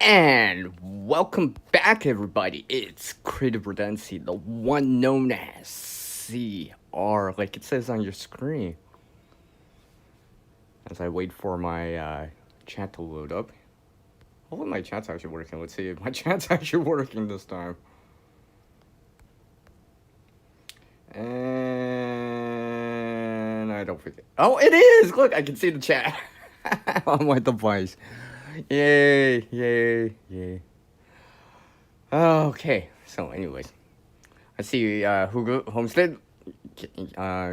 And welcome back, everybody. It's Creative Redundancy, the one known as CR, like it says on your screen. As I wait for my chat to load up. Hopefully, my chat's actually working. Let's see if my chat's actually working this time. And I don't forget. Oh, it is! Look, I can see the chat on my device. Yay, yay, yay. Okay, so, anyways. I see Hugo Homestead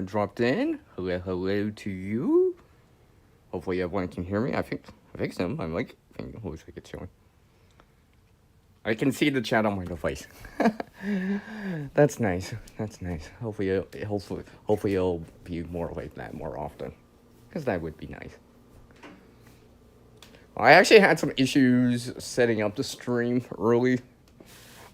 dropped in. Hello, hello to you. Hopefully everyone can hear me. I think so. I'm like, looks like it's showing. I can see the chat on my device. That's nice. That's nice. Hopefully it'll be more like that more often, because that would be nice. I actually had some issues setting up the stream early.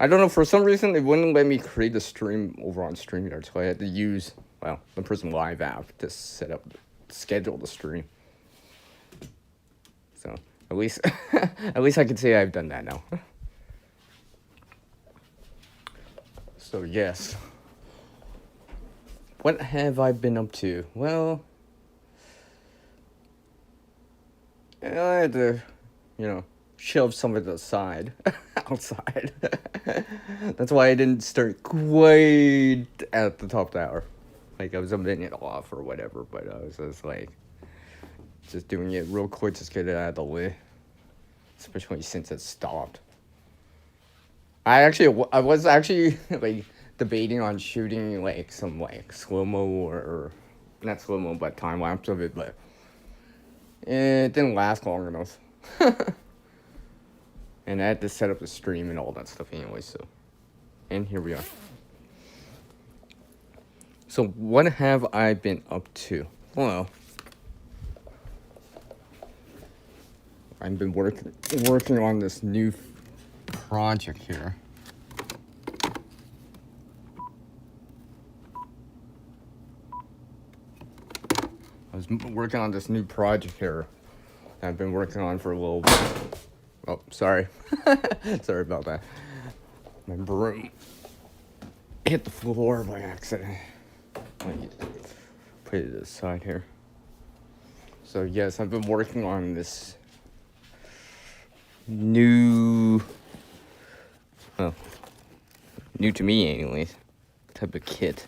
I don't know, for some reason it wouldn't let me create the stream over on StreamYard, so I had to use, well, the Prism Live app to schedule the stream. So, at least I can say I've done that now. So, yes. What have I been up to? Well, I had to, shove some of it aside outside. That's why I didn't start quite at the top tower. Like, I was a minute off or whatever, but I was just like, just doing it real quick, just get it out of the way. Especially since it stopped. I was actually like debating on shooting like some like slow-mo or not slow-mo, but time lapse of it, but it didn't last long enough. And I had to set up the stream and all that stuff anyway, so. And here we are. So what have I been up to? Well, I've been working on this new project here. I was working on this new project here that I've been working on for a little bit. Oh, sorry. Sorry about that. My broom hit the floor by accident. Let me put it aside here. So, yes, I've been working on this new to me anyways, type of kit.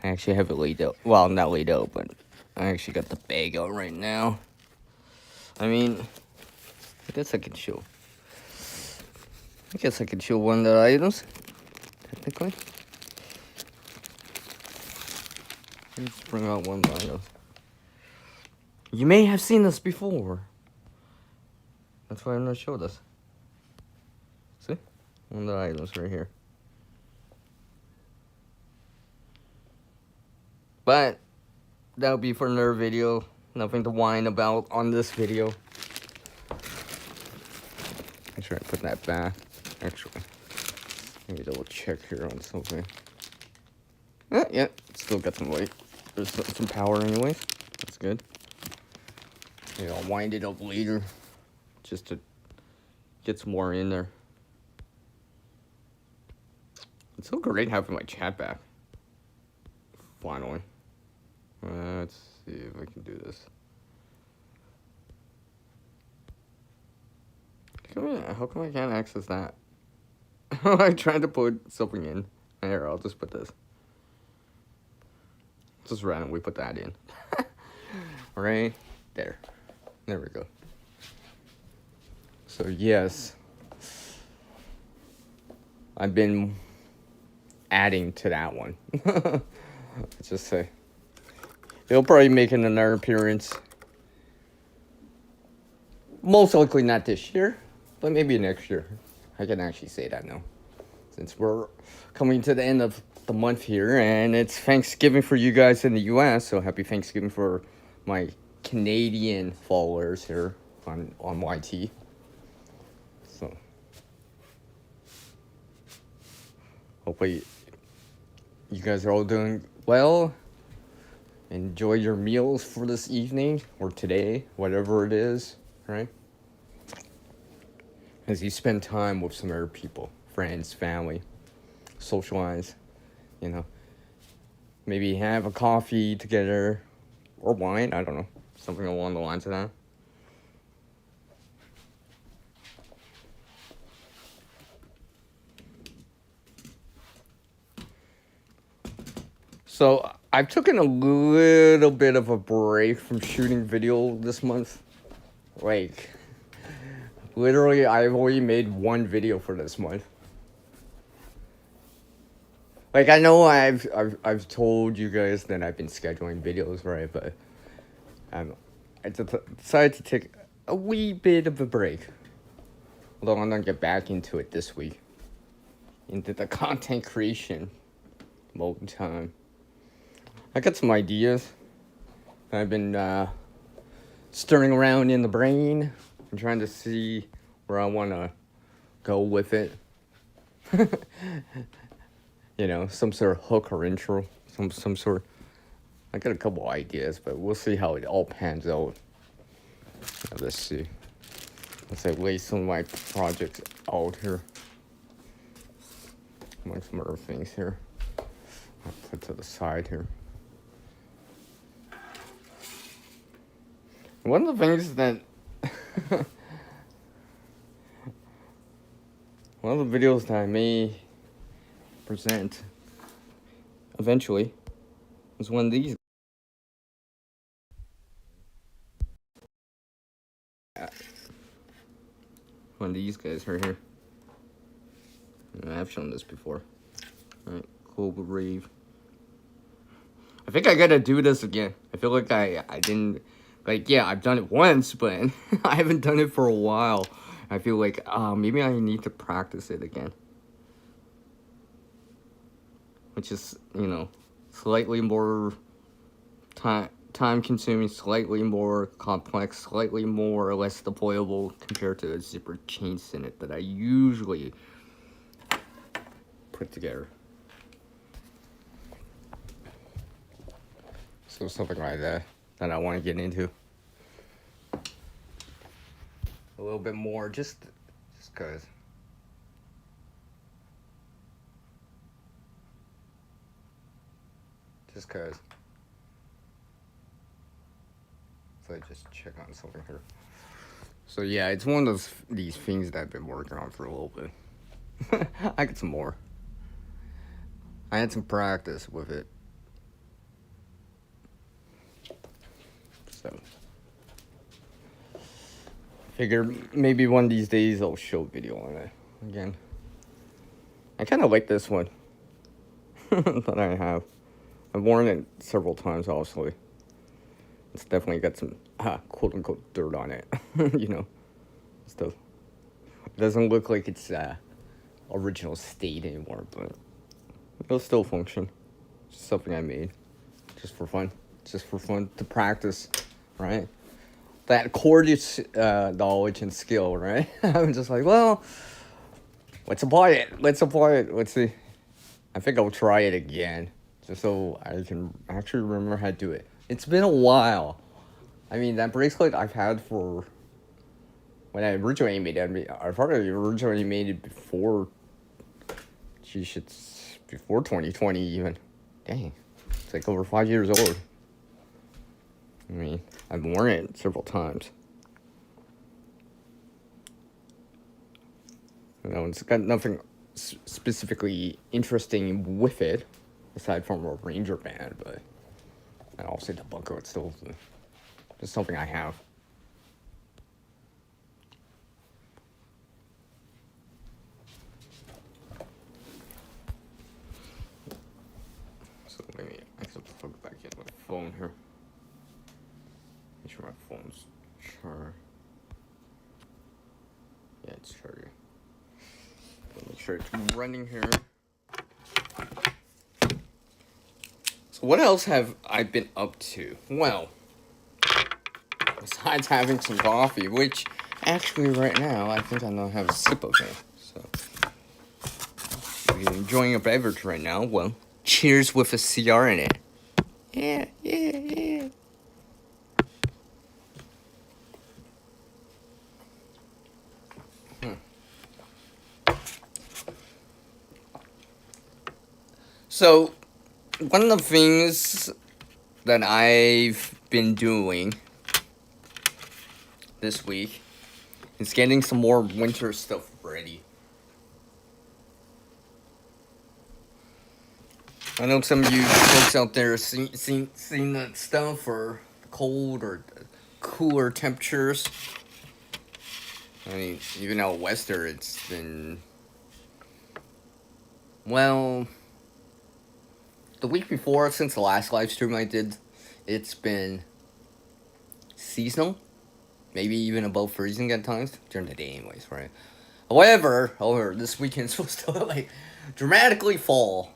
I actually have it laid out. Well, not laid out, but I actually got the bag out right now. I mean, I guess I can show one of the items, technically. Let's bring out one of the items. You may have seen this before. That's why I'm gonna show this. See? One of the items right here. But that'll be for another video. Nothing to whine about on this video. Make sure I put that back. Actually, let me double check here on something. Yeah, still got some light. There's some power anyways. That's good. Maybe I'll wind it up later, just to get some more in there. It's so great having my chat back. Finally. Let's see if I can do this. How come I can't access that? I'm trying to put something in. Here, I'll just put this. Just randomly put that in. Right there. There we go. So, yes. I've been adding to that one. Let's just say. He'll probably make another appearance. Most likely not this year, but maybe next year. I can actually say that now. Since we're coming to the end of the month here, and it's Thanksgiving for you guys in the US, so happy Thanksgiving for my Canadian followers here on YT. So, hopefully you guys are all doing well. Enjoy your meals for this evening or today, whatever it is, right? as you spend time with some other people, friends, family, socialize, you know, maybe have a coffee together or wine, I don't know, something along the lines of that. So I've taken a little bit of a break from shooting video this month. Like, literally, I've only made one video for this month. Like, I know I've told you guys that I've been scheduling videos, right? But I decided to take a wee bit of a break. Although I'm gonna get back into it this week, into the content creation mode time. I got some ideas. I've been stirring around in the brain and trying to see where I want to go with it. You know, some sort of hook or intro, some sort. I got a couple ideas, but we'll see how it all pans out. Now, let's see. Let's lay some of my projects out here. Among some other things here. I'll put to the side here. One of the things that one of the videos that I may present eventually is one of these. One of these guys right here. I've shown this before. Alright, cool rave. I think I gotta do this again. I feel like I didn't. Like, yeah, I've done it once, but I haven't done it for a while. I feel like, maybe I need to practice it again. Which is, you know, slightly more time-consuming, slightly more complex, slightly more or less deployable compared to the zipper chains in it that I usually put together. So something like that I want to get into a little bit more, just cause. Just cause. So I just check on something here. So yeah, it's one of these things that I've been working on for a little bit. I got some more. I had some practice with it. So figure maybe one of these days I'll show video on it again. I kind of like this one that I have. I've worn it several times, obviously. It's definitely got some quote-unquote dirt on it, you know, stuff. It doesn't look like it's original state anymore, but it'll still function. It's just something I made just for fun. Just for fun to practice, right? That courteous knowledge and skill, right? I'm just like, well, let's apply it. Let's see. I think I'll try it again, just so I can actually remember how to do it. It's been a while. I mean, that bracelet I've had for when I originally made it. I probably originally made it before. Geez, it's before 2020 even. Dang, it's like over 5 years old. I mean, I've worn it several times. You know, it's got nothing specifically interesting with it, aside from a Ranger band, but I'll say the buckle, it's still just something I have. So maybe I can plug back in my phone here. Make sure my phone's charged. Yeah, it's charging. Make sure it's running here. So what else have I been up to? Well, besides having some coffee, which actually right now I think I'm gonna have a sip of it. So if you're enjoying a beverage right now, well, cheers with a CR in it. Yeah. So, one of the things that I've been doing this week is getting some more winter stuff ready. I know some of you folks out there seen that stuff for cold or cooler temperatures. I mean, even out wester, it's been, well, the week before, since the last live stream I did, it's been seasonal, maybe even above freezing at times during the day, anyways, right? However, this weekend's supposed to like dramatically fall.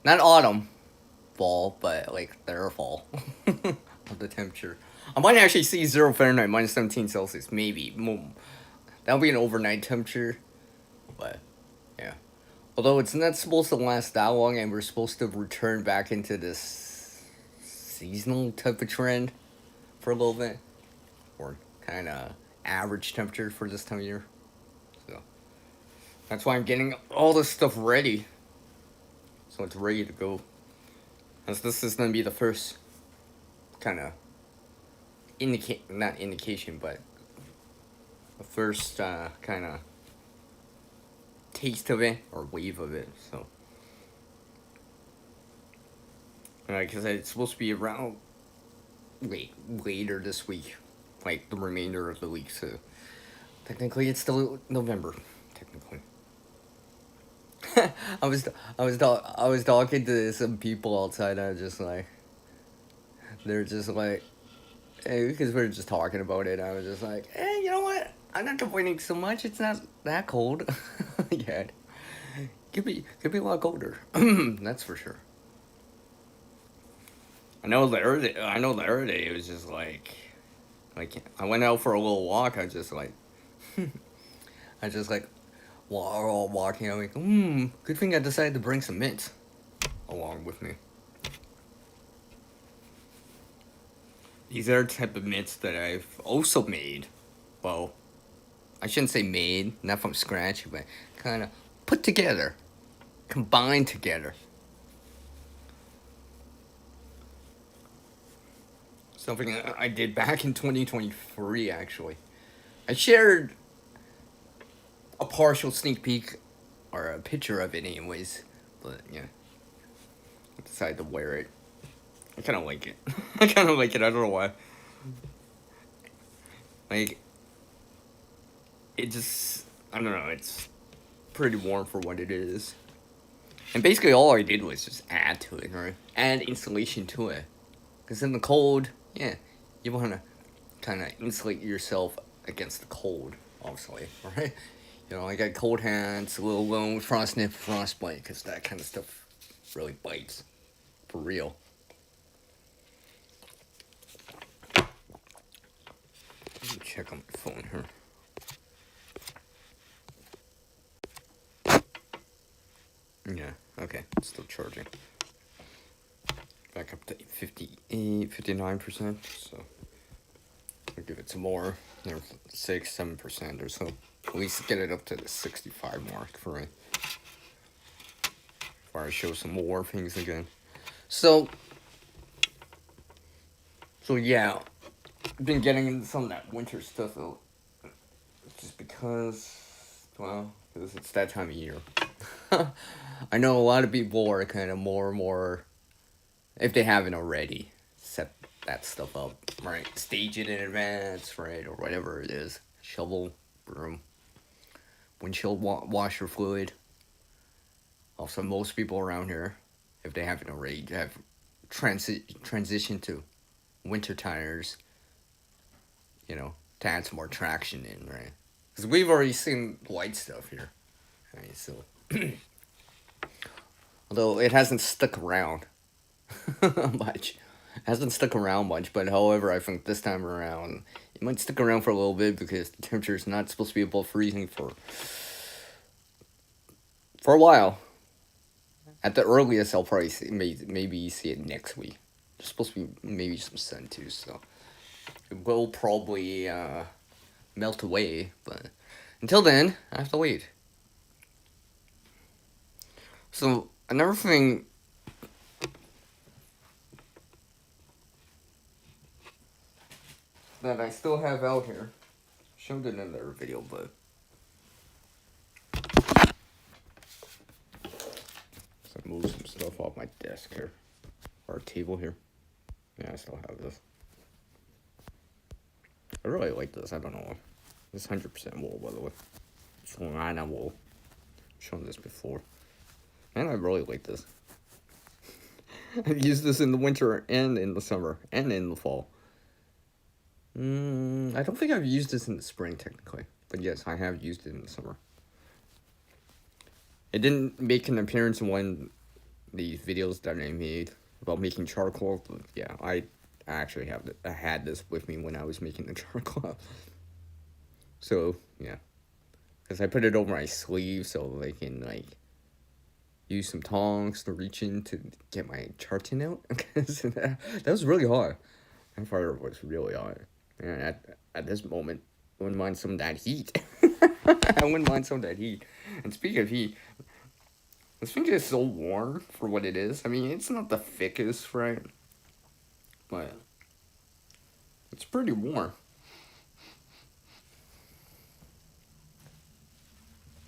Not autumn, fall, but like their fall of the temperature. I might actually see 0 Fahrenheit, minus 17 Celsius, maybe. That'll be an overnight temperature, but yeah. Although it's not supposed to last that long, and we're supposed to return back into this seasonal type of trend for a little bit, or kind of average temperature for this time of year. So that's why I'm getting all this stuff ready, so it's ready to go. As this is gonna be the first kind of not indication, but the first kind of taste of it or wave of it. So, because it's supposed to be around later this week, like the remainder of the week. So technically, it's still November. Technically, I was talking to some people outside. I was just like, they're just like, hey, because we were just talking about it. I was just like, hey, you know what? I'm not complaining so much. It's not that cold yet. Could be a lot colder. That's for sure. I know the other day it was just like I went out for a little walk. I just like walking. I'm like, good thing I decided to bring some mints along with me. These are type of mints that I've also made. Well, I shouldn't say made, not from scratch, but kind of put together, combined together. Something I did back in 2023, actually. I shared a partial sneak peek, or a picture of it anyways, but yeah. I decided to wear it. I kind of like it. I kind of like it, I don't know why. Like, it just, I don't know, it's pretty warm for what it is. And basically all I did was just add to it, right? Add insulation to it. Because in the cold, yeah, you want to kind of insulate yourself against the cold, obviously, right? You know, I got cold hands, a little low frostbite, because that kind of stuff really bites. For real. Let me check on my phone here. Yeah, okay, it's still charging. Back up to 59%, so I'll give it some more, 6-7% or so. At least get it up to the 65 mark for me. Before I show some more things again. So yeah, I've been getting into some of that winter stuff though. Just because, well, because it's that time of year. I know a lot of people are kind of more, if they haven't already, set that stuff up, right? Stage it in advance, right? Or whatever it is. Shovel, broom, windshield washer fluid. Also, most people around here, if they haven't already, have transitioned to winter tires, you know, to add some more traction in, right? Because we've already seen white stuff here. Right, so, although it hasn't stuck around much. It hasn't stuck around much, but however, I think this time around, it might stick around for a little bit because the temperature is not supposed to be above freezing for a while. At the earliest, I'll probably maybe see it next week. There's supposed to be maybe some sun too, so it will probably melt away, but until then, I have to wait. So Another thing that I still have out here, showed it in another video, but so I move some stuff off my desk here, or table here. Yeah, I still have this. I really like this. I don't know why. This 100% wool, by the way. It's Lana wool. I've shown this before. And I really like this. I've used this in the winter and in the summer and in the fall. I don't think I've used this in the spring, technically. But yes, I have used it in the summer. It didn't make an appearance in one of these videos that I made about making charcoal. But yeah, I actually I had this with me when I was making the charcoal. So, yeah. Because I put it over my sleeve so I can, like, use some tongs to reach in to get my charting out. Because that was really hard. That fire was really hard. And at this moment, I wouldn't mind some of that heat. I wouldn't mind some of that heat. And speaking of heat, this thing is so warm for what it is. I mean, it's not the thickest, right? But it's pretty warm.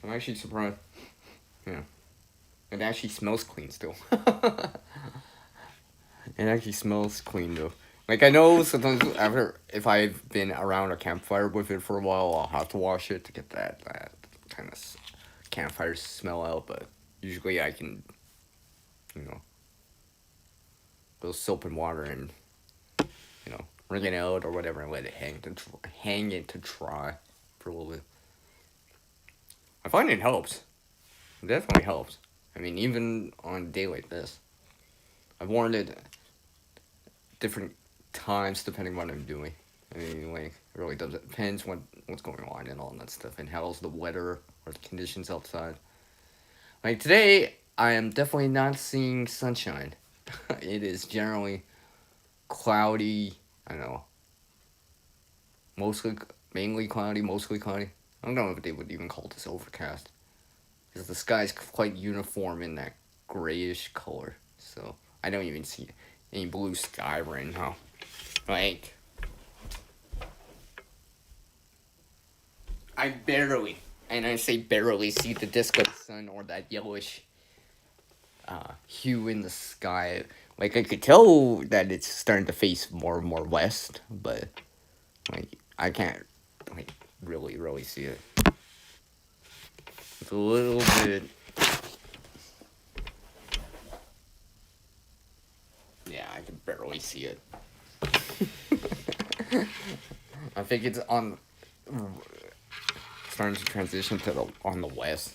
I'm actually surprised. Yeah. It actually smells clean still. It actually smells clean though. Like, I know sometimes if I've been around a campfire with it for a while, I'll have to wash it to get that kind of campfire smell out, but usually I can, go soap and water and, wring it out or whatever and let it hang it to dry for a little bit. I find it helps. It definitely helps. I mean, even on a day like this, I've worn it different times depending on what I'm doing. I mean, like, it really does. It depends what's going on and all that stuff, and how's the weather or the conditions outside. Like today, I am definitely not seeing sunshine. It is generally cloudy. I don't know. Mainly cloudy, mostly cloudy. I don't know if they would even call this overcast, because the sky's quite uniform in that grayish color. So I don't even see any blue sky right now. Like, I barely, and I say barely, see the disk of the sun or that yellowish hue in the sky. Like, I could tell that it's starting to face more and more west, but, like, I can't, like, really see it. It's a little bit... Yeah, I can barely see it. I think it's starting to transition to on the west.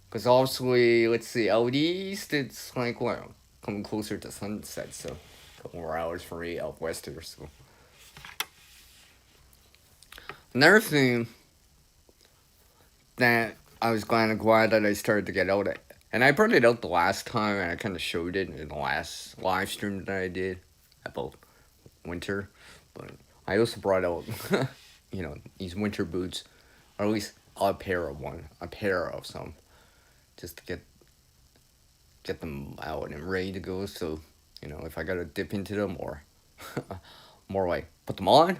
Because obviously, let's see, out east, it's like, well, coming closer to sunset, so a couple more hours for me out west or so. Another thing that I was glad that I started to get out at, and I brought it out the last time, and I kind of showed it in the last live stream that I did about winter, but I also brought out, these winter boots, or at least a pair of some, just to get them out and ready to go. So, if I gotta dip into them or more like put them on,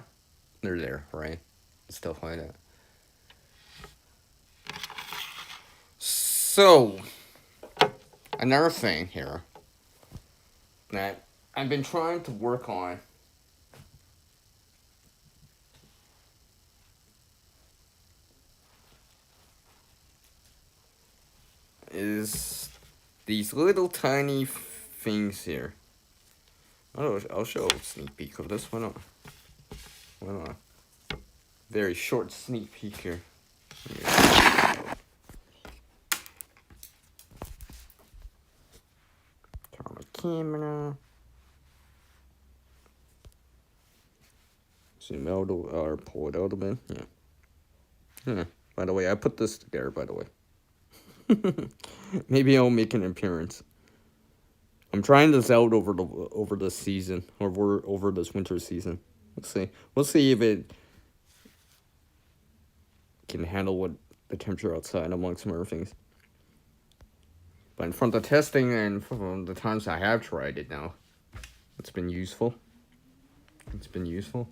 they're there, right? Stuff like that. So, another thing here that I've been trying to work on is these little tiny things here. I'll show a sneak peek of this. Why not? Very short sneak peek here. Turn on the camera. Zoom out or pull it out a bit. Yeah. By the way, I put this together, by the way. Maybe I'll make an appearance. I'm trying this out over this season, or over this winter season. Let's see. We'll see if it can handle what the temperature outside, among some other things. But from the testing and from the times I have tried it now, it's been useful. It's been useful.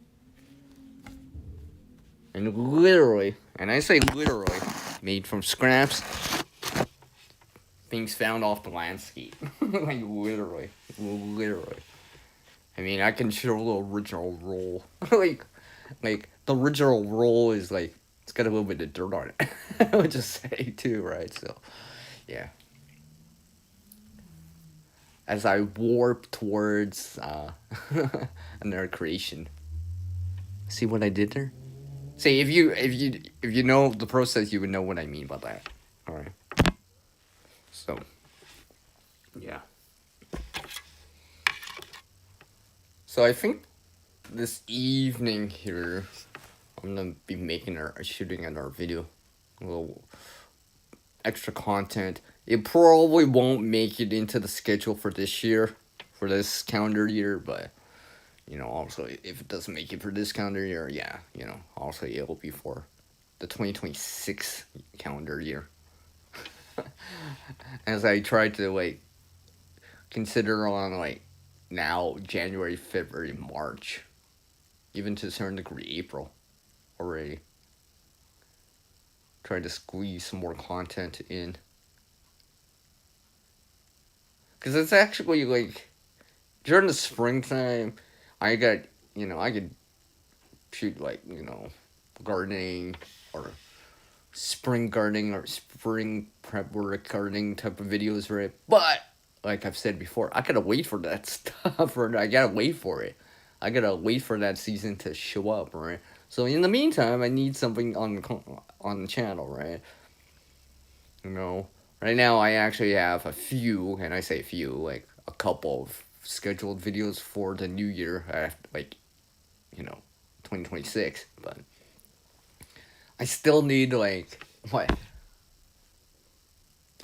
And literally, and I say literally, made from scraps, things found off the landscape. Like literally. Literally. I mean, I can show the original roll. like the original roll is like it's got a little bit of dirt on it. I would just say too, right? So, yeah. As I warp towards another creation. See what I did there? See, if you know the process, you would know what I mean by that. All right. So, yeah. So I think this evening here, I'm gonna be shooting another video, a little extra content. It probably won't make it into the schedule for this year, for this calendar year, but also if it doesn't make it for this calendar year, yeah, also it'll be for the 2026 calendar year. As I try to consider on now January, February, March, even to a certain degree April already. Trying to squeeze some more content in. Because it's actually during the springtime, I could shoot gardening or spring gardening or spring prep work gardening type of videos, right? But like I've said before, I gotta wait for that stuff, or I gotta wait for it. I gotta wait for that season to show up, right? So in the meantime, I need something on the channel, right? Right now I actually have a few, and I say a few, like a couple of scheduled videos for the new year, 2026, but I still need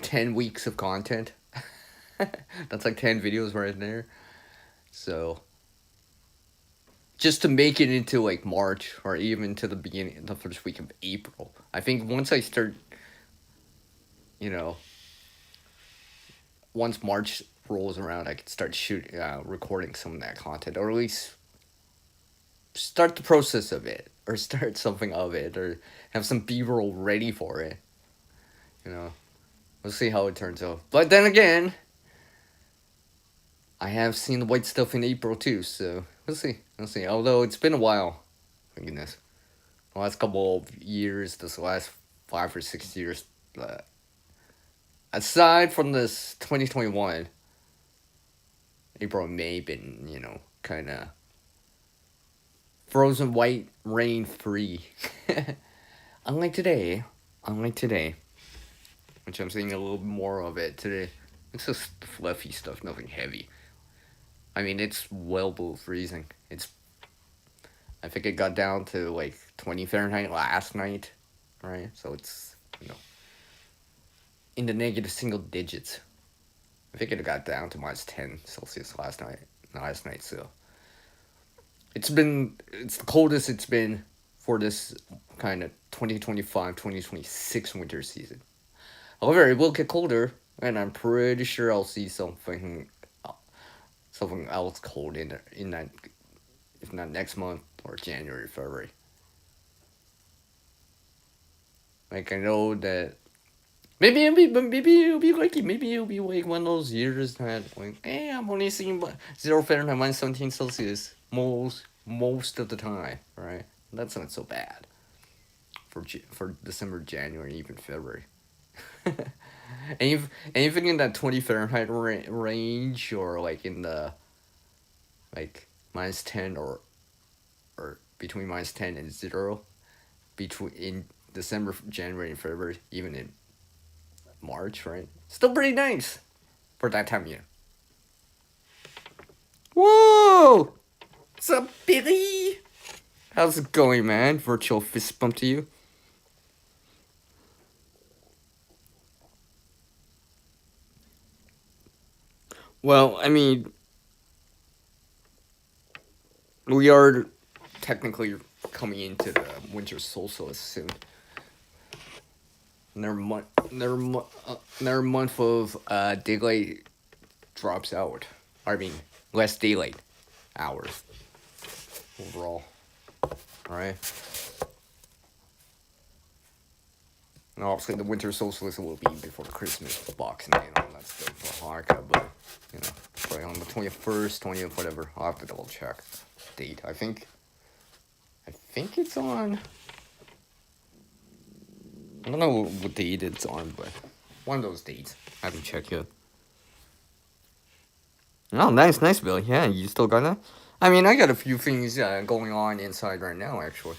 10 weeks of content. That's 10 videos right there. So just to make it into March or even to the first week of April. I think once I start, once March rolls around, I can start recording some of that content, or at least start the process of it, or start something of it, or have some B-roll ready for it. We'll see how it turns out. But then again, I have seen the white stuff in April too, so we'll see. Although it's been a while. My goodness. The last couple of years, this last 5 or 6 years, aside from this 2021, April and May been, kind of frozen white, rain free. Unlike today, which I'm seeing a little more of it today. It's just fluffy stuff, nothing heavy. I mean, it's well below freezing. I think it got down to 20 Fahrenheit last night, right? So it's, in the negative single digits. I think it got down to minus 10 Celsius last night, so it's the coldest it's been for this kind of 2025-2026 winter season. However, it will get colder, and I'm pretty sure I'll see something else cold in that, if not next month or January, February. I know that maybe it'll be lucky. Maybe it'll be one of those years that I'm only seeing 0 Fahrenheit, minus 17 Celsius most of the time, right? That's not so bad for December, January, even February. Anything in that 20 Fahrenheit range, or in the minus 10 or between minus 10 and 0, in December, January, and February, even in March, right? Still pretty nice for that time of year. Whoa! What's up, Billy? How's it going, man? Virtual fist bump to you. Well, I mean, we are technically coming into the winter solstice soon. their month of daylight drops out. I mean, less daylight hours overall. All right. And obviously, the winter solstice will be before Christmas, the Boxing Day, and all that stuff for Hanukkah, but probably on the 21st, 20th, whatever. I'll have to double check date. I think it's on. I don't know what date it's on, but one of those dates. I haven't checked yet. Oh, nice, Billy. Yeah, you still got that? I mean, I got a few things going on inside right now, actually.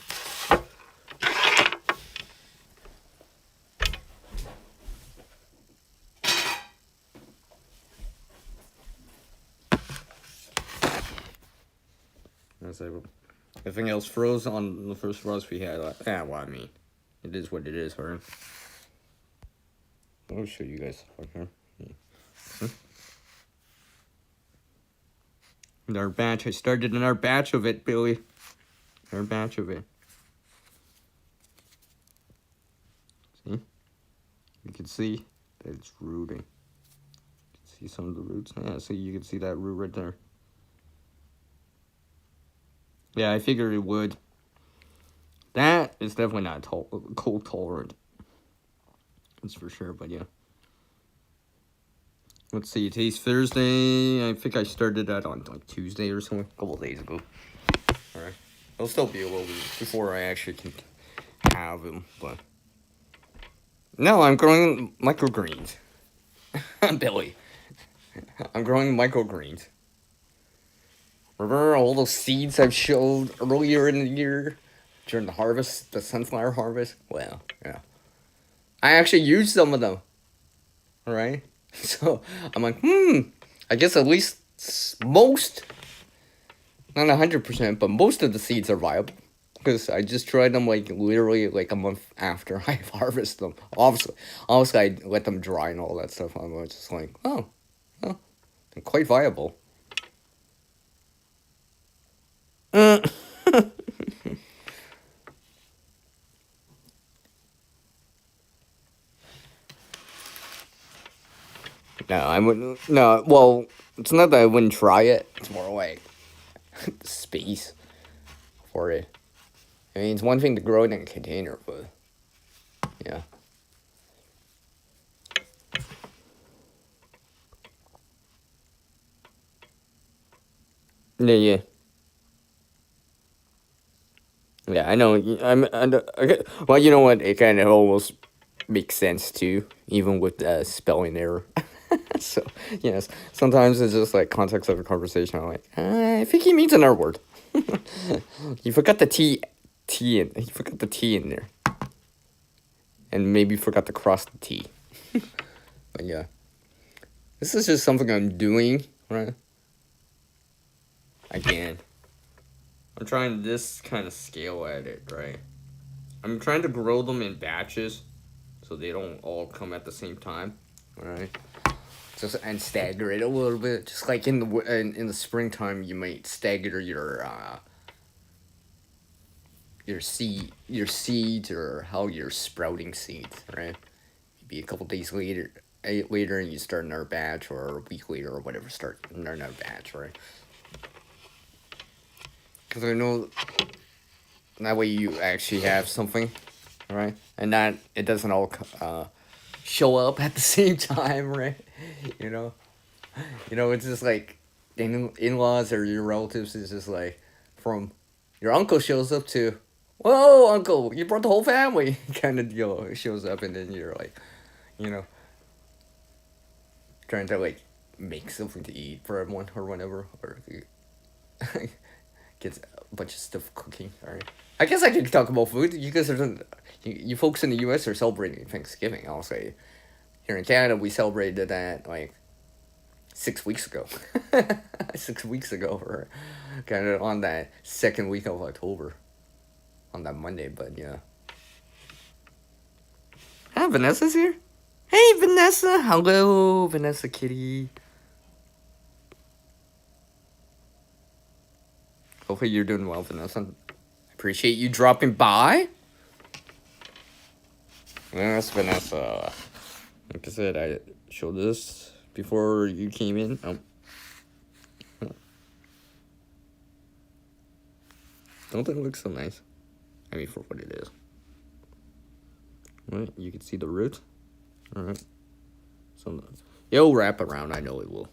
Everything else froze on the first frost we had. Well, I mean, it is what it is, right? I'll show you guys. Okay. Our batch. I started another batch of it, Billy. Another batch of it. See? You can see that it's rooting. You can see some of the roots. Yeah, see, you can see that root right there. Yeah, I figured it would. That is definitely not cold tolerant. That's for sure, but yeah. Let's see, today's Thursday. I think I started that on like Tuesday or something. A couple of days ago. Alright. It'll still be a little bit before I actually can have them, but. No, I'm growing microgreens. Billy. I'm growing microgreens. Remember all those seeds I've showed earlier in the year? During the harvest, the sunflower harvest? Well, yeah. I actually used some of them. Alright? So, I'm like, I guess at least most, not 100%, but most of the seeds are viable. Because I just tried them, like, literally, like, a month after I harvested them. Obviously, I let them dry and all that stuff. I was just like, oh, they're quite viable. No, I wouldn't. No, well, it's not that I wouldn't try it. It's more like space for it. I mean, it's one thing to grow it in a container, but yeah. Yeah. Yeah, I know. Well, you know what? It kind of almost makes sense too, even with spelling error. So, yes, sometimes it's just like context of a conversation. I'm like, I think he means another word. You forgot the T in. He forgot the T in there, and maybe forgot to cross the T. But yeah, this is just something I'm doing, right? Again, I'm trying this kind of scale at it, right? I'm trying to grow them in batches, so they don't all come at the same time, right? Just and stagger it a little bit, just like in the springtime, you might stagger your seeds or how you're sprouting seeds, right? Maybe a couple days later, and you start another batch, or a week later or whatever, start another batch, right? Because I know that way you actually have something, right? And that it doesn't all show up at the same time, right? You know, it's just like in-laws or your relatives is just like from your uncle shows up to, whoa, uncle, you brought the whole family kind of deal. It shows up, and then you're like, trying to like make something to eat for everyone or whatever, or gets a bunch of stuff cooking. All right, I guess I could talk about food. You guys are you folks in the U.S. are celebrating Thanksgiving. I'll say here in Canada we celebrated that like 6 weeks ago. 6 weeks ago, or kind of on that second week of October, on that Monday. But yeah. Ah, Vanessa's here. Hey, Vanessa. Hello, Vanessa Kitty. Hopefully you're doing well, Vanessa. Appreciate you dropping by. That's Vanessa. Like I said, I showed this before you came in. Don't it look so nice? I mean, for what it is. Right, you can see the root. All right. So it'll wrap around. I know it will.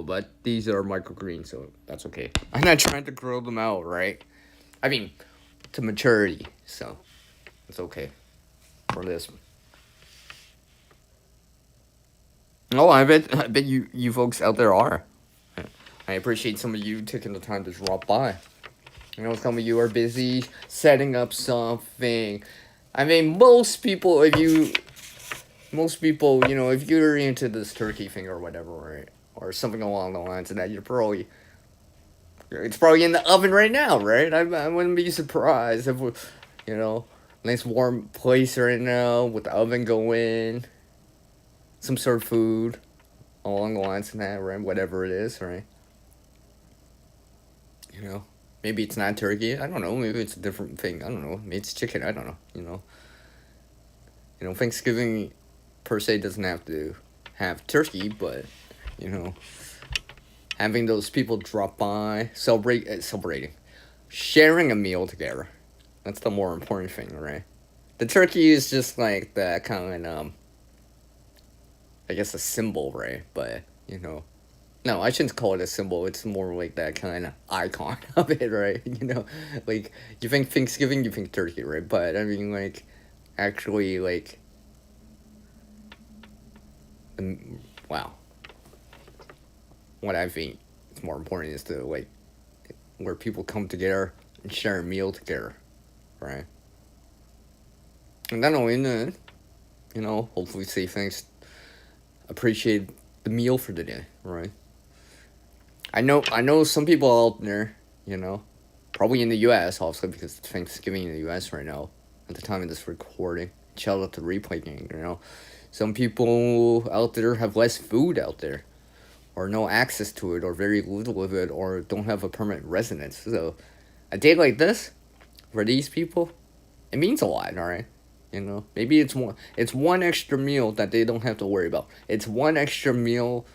But these are microgreens, so that's okay. I'm not trying to grow them out, right? I mean, to maturity, so it's okay for this. Oh, I bet you folks out there are. I appreciate some of you taking the time to drop by. You know, some of you are busy setting up something. I mean, most people, if you're into this turkey thing or whatever, right, or something along the lines of that, it's probably in the oven right now, right? I wouldn't be surprised if, nice warm place right now with the oven going, some sort of food along the lines of that, right? Whatever it is, right? Maybe it's not turkey. I don't know. Maybe it's a different thing. I don't know. Maybe it's chicken. I don't know. Thanksgiving per se doesn't have to have turkey, but having those people drop by, celebrating, sharing a meal together. That's the more important thing, right? The turkey is just like that kind of, I guess, a symbol, right? But no, I shouldn't call it a symbol. It's more like that kind of icon of it, right? Like you think Thanksgiving, you think turkey, right? But I mean, like, actually, like, wow. What I think is more important is to, like, where people come together and share a meal together, right? And not only that, hopefully say thanks, appreciate the meal for the day, right? I know some people out there, probably in the U.S. also because it's Thanksgiving in the U.S. right now at the time of this recording. Shout out to Replay Gang, Some people out there have less food out there, or no access to it, or very little of it, or don't have a permanent residence. So, a day like this, for these people, it means a lot, alright? Maybe it's one extra meal that they don't have to worry about. It's one extra meal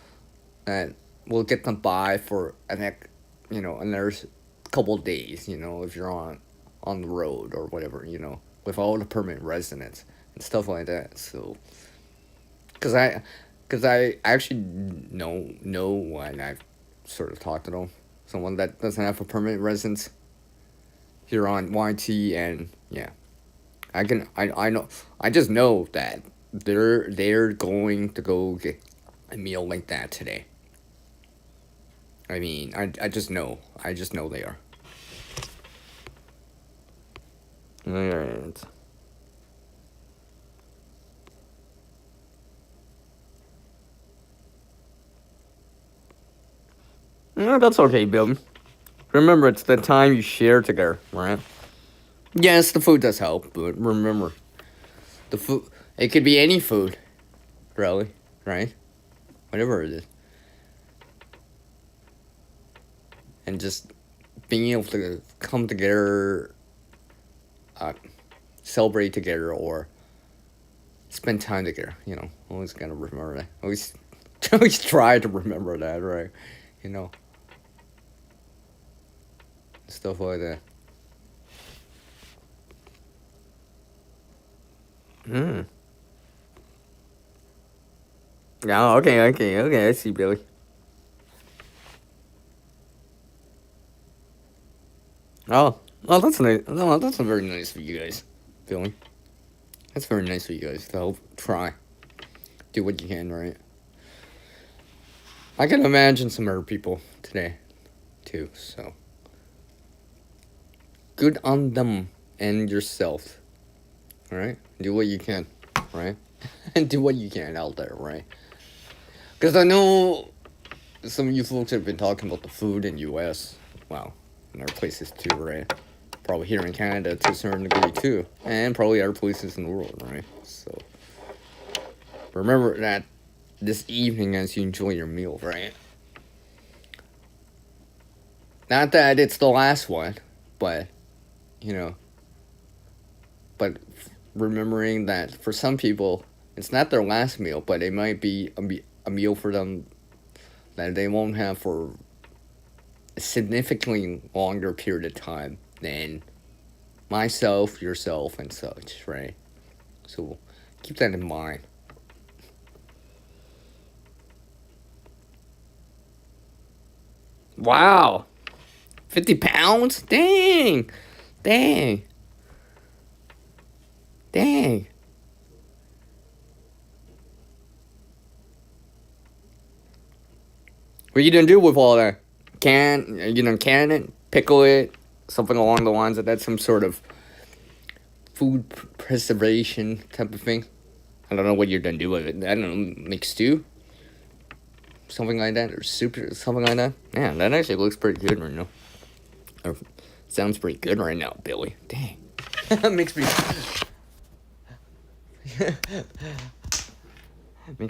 that will get them by for another couple of days, if you're on the road or whatever, without a permanent residence and stuff like that. So, because I actually know when I've sort of talked to them, someone that doesn't have a permanent residence here on YT, and yeah, I know, I just know that they're going to go get a meal like that today. I mean, I just know they are. Alright. No, that's okay, Bill. Remember, it's the time you share together, right? Yes, the food does help, but remember, the food, it could be any food, really, right? Whatever it is. And just being able to come together, celebrate together, or spend time together, always gotta remember that. Always try to remember that, right? Stuff like that. Yeah, okay, I see, Billy. That's nice. No, that's very nice for you guys, Billy. That's very nice for you guys to help try. Do what you can, right? I can imagine some other people today, too, so. Good on them and yourself, alright? Do what you can, right? And do what you can out there, right? Because I know some of you folks have been talking about the food in U.S. Wow, in other places too, right? Probably here in Canada to a certain degree too, and probably other places in the world, right? So remember that this evening as you enjoy your meal, right? Not that it's the last one, but but remembering that for some people, it's not their last meal, but it might be a meal for them that they won't have for a significantly longer period of time than myself, yourself, and such, right? So keep that in mind. Wow, 50 pounds? Dang, dang, dang. What you gonna do with all that? Can it, pickle it, something along the lines of that, some sort of food preservation type of thing. I don't know what you're gonna do with it. I don't know, make stew, something like that, or soup, or something like that. Yeah, that actually looks pretty good right now. Or sounds pretty good right now, Billy. Dang, that makes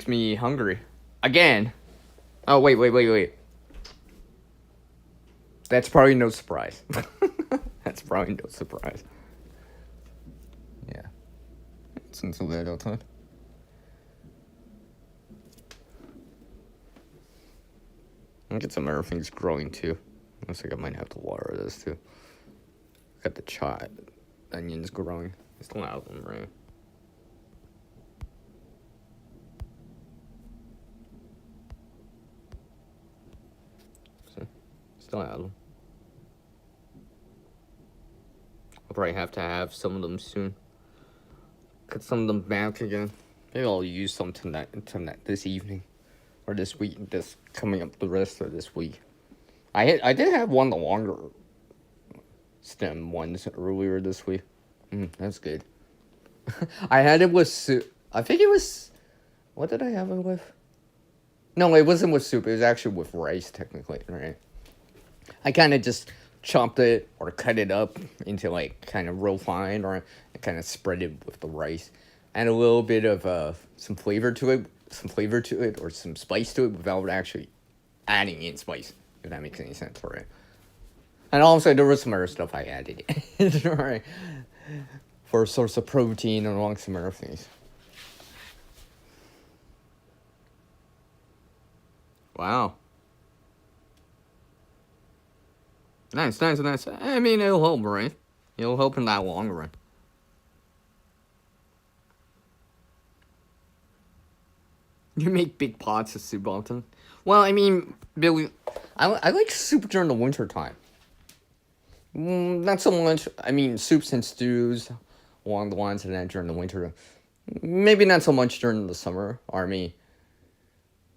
me hungry again. Oh wait. That's probably no surprise. That's probably no surprise. Yeah, since the little time. I get some other things growing too. Looks like I might have to water this too. Got the onions growing. Still out of them, right? So, still out of them. I'll probably have to have some of them soon. Cut some of them back again. Maybe I'll use some tonight this evening. Or this week, this coming up the rest of this week. I did have one of the longer stem ones earlier this week. That's good. I had it with soup. I think it was. What did I have it with? No, it wasn't with soup. It was actually with rice, technically, right? I kind of just chopped it or cut it up into like kind of real fine, or I kind of spread it with the rice, and a little bit of some flavor to it, or some spice to it without actually adding in spice. If that makes any sense, right? And also there was some other stuff I added in, right? For a source of protein and along some other things. Wow. Nice. I mean, it'll help, right? It'll help in that long run. You make big pots of soup often? Well, I mean, Billy, I like soup during the winter time. Not so much. I mean, soups and stews along the lines of that during the winter. Maybe not so much during the summer, or I mean,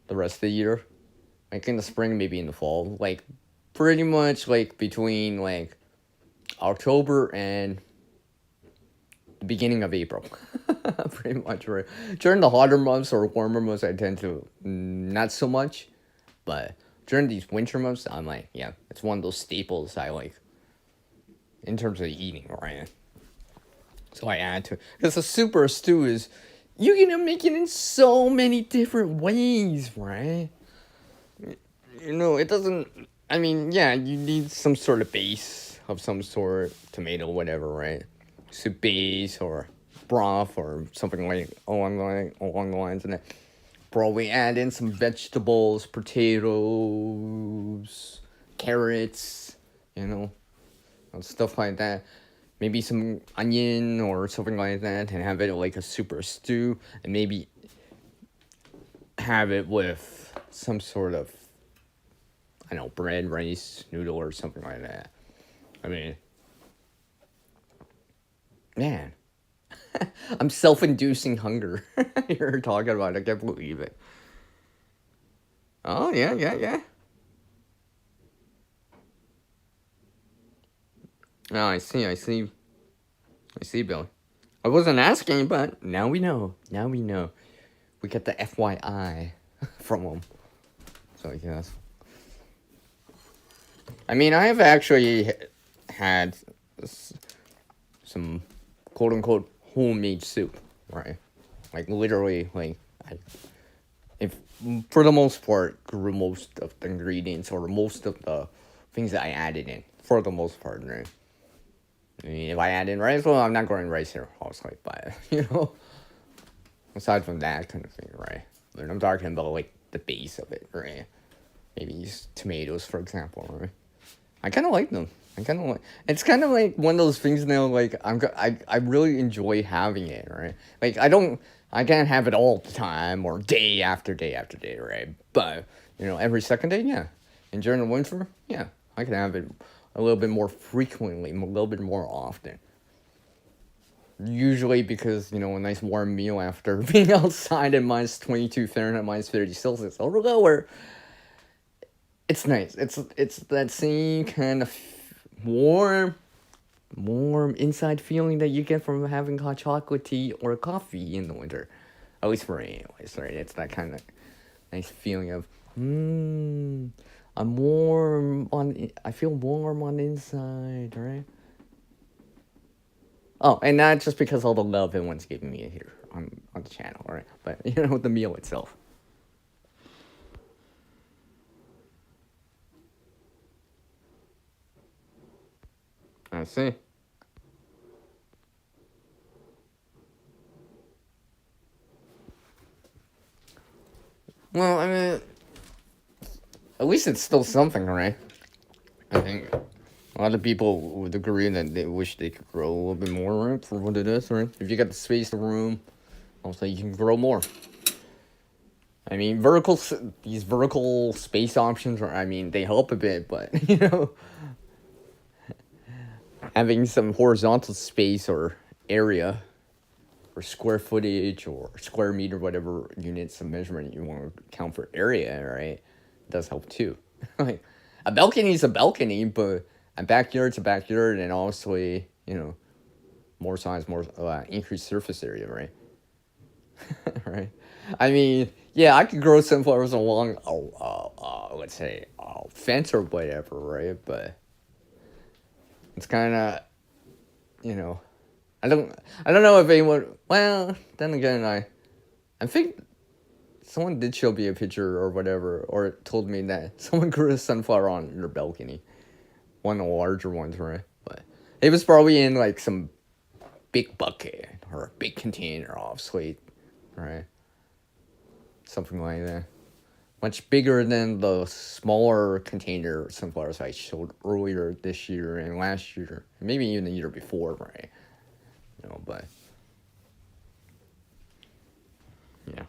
the rest of the year. Like in the spring, maybe in the fall. Like, pretty much like between like October and the beginning of April. Pretty much, right? During the hotter months or warmer months, I tend to not so much. But during these winter months, I'm like, yeah, it's one of those staples I like in terms of eating, right? So I add to it. Because a soup or a stew is, you can make it in so many different ways, right? It doesn't, I mean, yeah, you need some sort of base of some sort, tomato, whatever, right? Soup base or broth or something like along the lines of that. Probably add in some vegetables, potatoes, carrots, and stuff like that. Maybe some onion or something like that, and have it like a super stew, and maybe have it with some sort of, I don't know, bread, rice, noodle, or something like that. I mean, man, I'm self-inducing hunger. You're talking about it. I can't believe it. Oh, yeah. Oh, I see, Billy. I wasn't asking, but now we know. We get the FYI from him. So, yes. I mean, I have actually had some quote-unquote homemade soup, right? Like, literally, like, if for the most part, grew most of the ingredients or most of the things that I added in, for the most part, right? I mean, if I add in rice, well, I'm not growing rice here, obviously, but, aside from that kind of thing, right? But I'm talking about, like, the base of it, right? Maybe use tomatoes, for example, right? I kind of like them. It's kind of like one of those things now, like, I really enjoy having it, right? Like, I can't have it all the time or day after day after day, right? But, every second day, yeah. And during the winter, yeah, I can have it a little bit more frequently, a little bit more often. Usually because, a nice warm meal after being outside at minus 22 Fahrenheit, minus 30 Celsius or lower, it's nice. It's that same kind of warm inside feeling that you get from having hot chocolate tea or coffee in the winter. At least for me, anyways, right? It's that kind of nice feeling of, I feel warm on the inside, right? Oh, and not just because all the love everyone's giving me here on the channel, right? But, the meal itself. I see. Well, I mean, at least it's still something, right? I think a lot of people would agree that they wish they could grow a little bit more, right? For what it is, right? If you got the space, the room, also you can grow more. I mean, these vertical space options they help a bit, but, having some horizontal space or area or square footage or square meter, whatever units of measurement you want to count for area, right, does help too. Like, a balcony is a balcony, but a backyard's a backyard, and obviously, more size, more increased surface area, right? Right? I mean, yeah, I could grow sunflowers along, let's say, a fence or whatever, right? But it's kind of, I don't know if anyone. Well, then again, I think someone did show me a picture or whatever, or told me that someone grew a sunflower on their balcony, one of the larger ones, right? But it was probably in like some big bucket or a big container, obviously, right? Something like that. Much bigger than the smaller container sunflowers I showed earlier this year and last year, maybe even the year before, right? But yeah.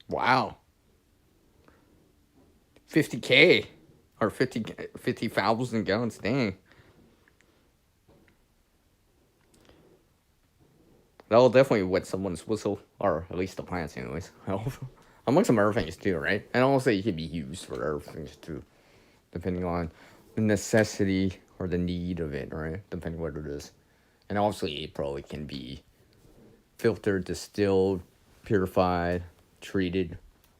Wow. 50K or 50,000 gallons, dang. That'll definitely wet someone's whistle, or at least the plants, anyways. Among some other things too, right? And also it can be used for other things too, depending on the necessity or the need of it, right? Depending what it is. And obviously it probably can be filtered, distilled, purified, treated,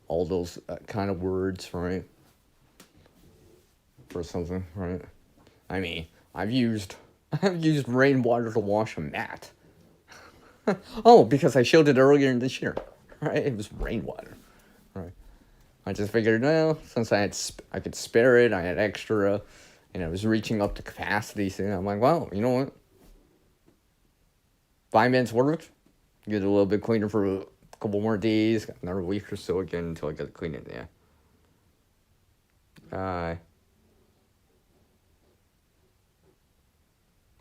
all those kind of words, right? For something, right? I mean, I've used rainwater to wash a mat. Oh, because I showed it earlier this year, right? It was rainwater, right? I just figured, well, since I could spare it, I had extra, and I was reaching up to capacity, so I'm like, well, you know what? 5 minutes worked. Get it a little bit cleaner for a couple more days, another week or so again until I get it clean it. Yeah.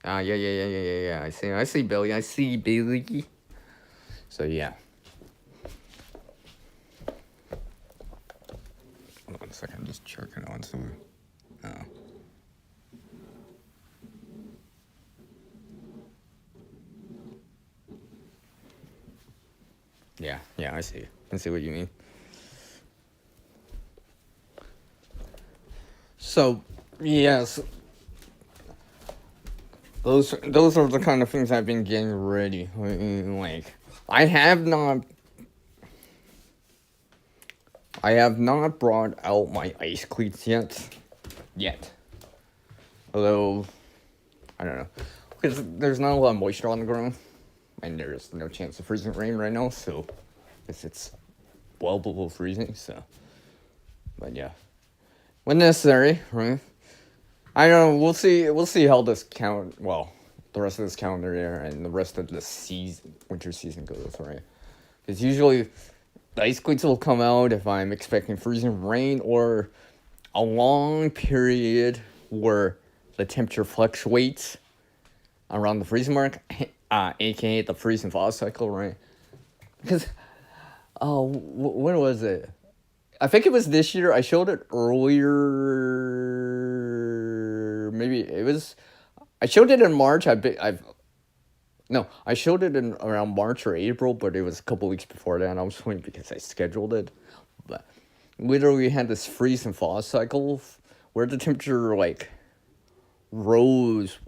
Yeah. I see Billy. So yeah. Hold on a second, I'm just checking on some. Yeah, I see what you mean. So, yes, those are the kind of things I've been getting ready. Like, I have not brought out my ice cleats yet. Although, I don't know, because there's not a lot of moisture on the ground, and there's no chance of freezing rain right now. So, I guess it's well below freezing. So, But yeah, when necessary, right? I don't know. We'll see. We'll see how this the rest of this calendar year and the rest of the season, winter season goes, right? Because usually the ice cleats will come out if I'm expecting freezing rain or a long period where the temperature fluctuates around the freezing mark, aka the freeze and thaw cycle, right? Because, when was it? I think it was this year. I showed it earlier. Maybe it was. I showed it in March. I showed it in around March or April, but it was a couple weeks before that. And I was waiting because I scheduled it. But literally, we had this freeze and thaw cycle where the temperature rose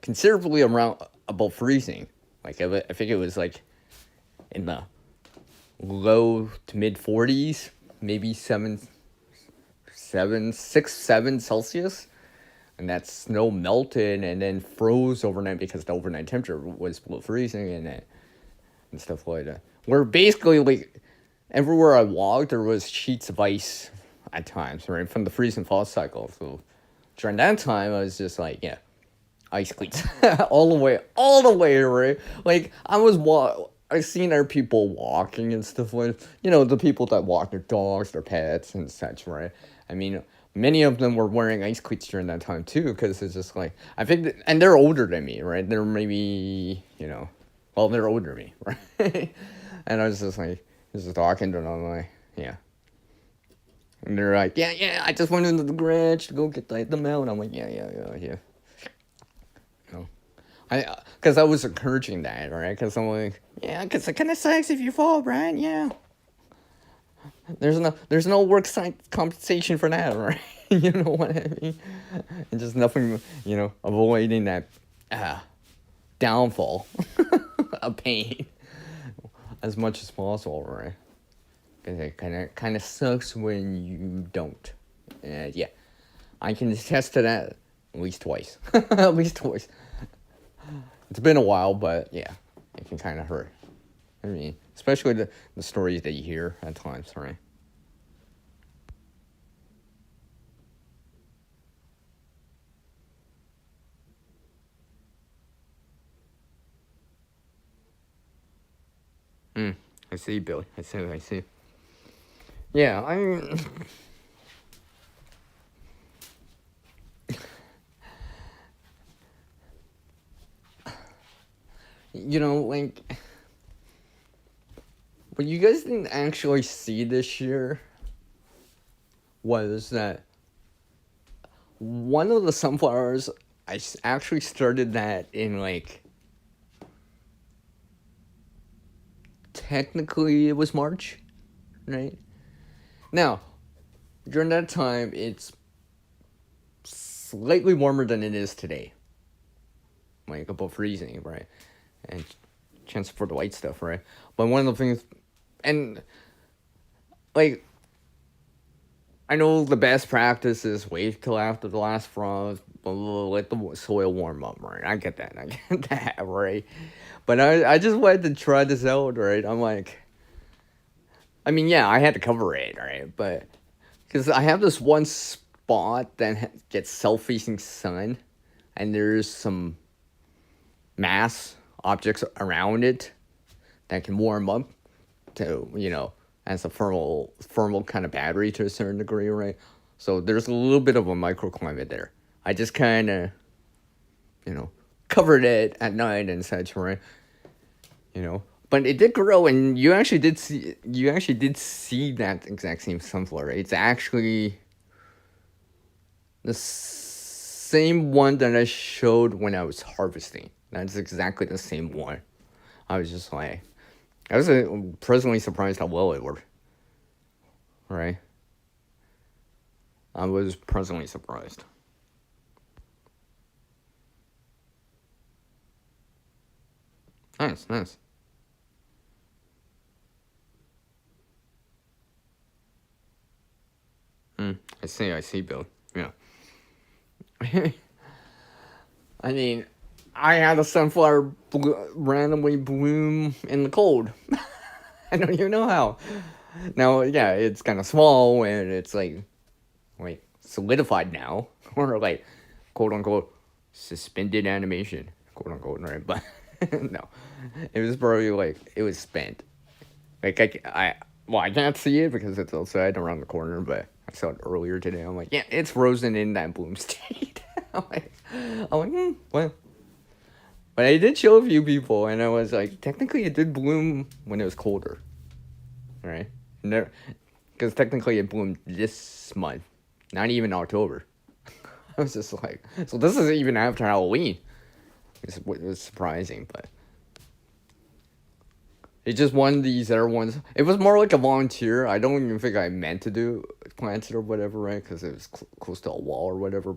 considerably around above freezing. I think it was in the low to mid 40s, maybe 7 Celsius, and that snow melted and then froze overnight because the overnight temperature was below freezing and stuff like that. Where basically everywhere I walked there was sheets of ice at times, right, from the freeze and thaw cycle. So during that time I was just ice cleats all the way, right? I seen our people walking and stuff the people that walk their dogs, their pets and such, right? I mean, many of them were wearing ice cleats during that time too, because it's just I think, and they're older than me, right? They're maybe, they're older than me, right? And I was just talking to them, yeah. And they're like, yeah, I just went into the garage to go get the mail, and I'm like, yeah. Because I was encouraging that, right? Because I'm like, yeah, because it kind of sucks if you fall, right? Yeah. There's no work site compensation for that, right? You know what I mean? And just nothing, avoiding that downfall of pain as much as possible, right? Because it kind of sucks when you don't. And yeah, I can attest to that at least twice. At least twice. It's been a while, but yeah, it can kind of hurt. I mean, especially the stories that you hear at times, right? I see, Billy. I see. Yeah, I mean... what you guys didn't actually see this year was that one of the sunflowers, I actually started that in technically it was March, right? Now, during that time, it's slightly warmer than it is today. Above freezing, right? And chance for the white stuff, right? But one of the things, and I know the best practice is wait till after the last frost, but let the soil warm up, right? I get that, right? But I just wanted to try this out, right? I'm I mean, yeah, I had to cover it, right? But because I have this one spot that gets south-facing sun, and there's some mass objects around it that can warm up to, as a thermal kind of battery to a certain degree, right? So there's a little bit of a microclimate there. I just kind of, covered it at night and such, right? But it did grow, and you actually did see that exact same sunflower. Right? It's actually the same one that I showed when I was harvesting. That's exactly the same one. I was just I was pleasantly surprised how well it worked. Right? I was pleasantly surprised. Nice. I see, Bill. Yeah. I mean, I had a sunflower randomly bloom in the cold. I don't even know how. Now, yeah, it's kind of small and it's like solidified now, or like quote unquote suspended animation, quote unquote, right? But no, it was probably like it was spent. Like well, I can't see it because it's outside around the corner, but I saw it earlier today. I'm like, yeah, it's frozen in that bloom state. Well. But I did show a few people, and I was like, technically it did bloom when it was colder, right? Because technically it bloomed this month, not even October. I was just like, so this is even after Halloween. It was surprising, but it's just one of these other ones. It was more like a volunteer. I don't even think I meant to do plant it or whatever, right? Because it was close to a wall or whatever.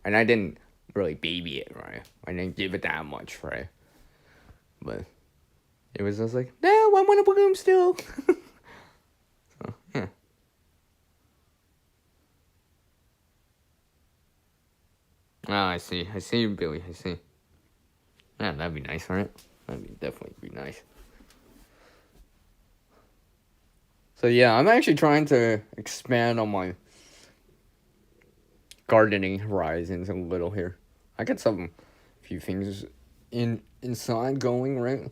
And I didn't really baby it, right? I didn't give it that much, right? But it was just like, no, I want to bloom still. So, yeah. Oh, I see. I see you, Billy. I see. Yeah, that'd be nice, right? That'd definitely be nice. So yeah, I'm actually trying to expand on my gardening horizons a little here. I got few things inside going, right?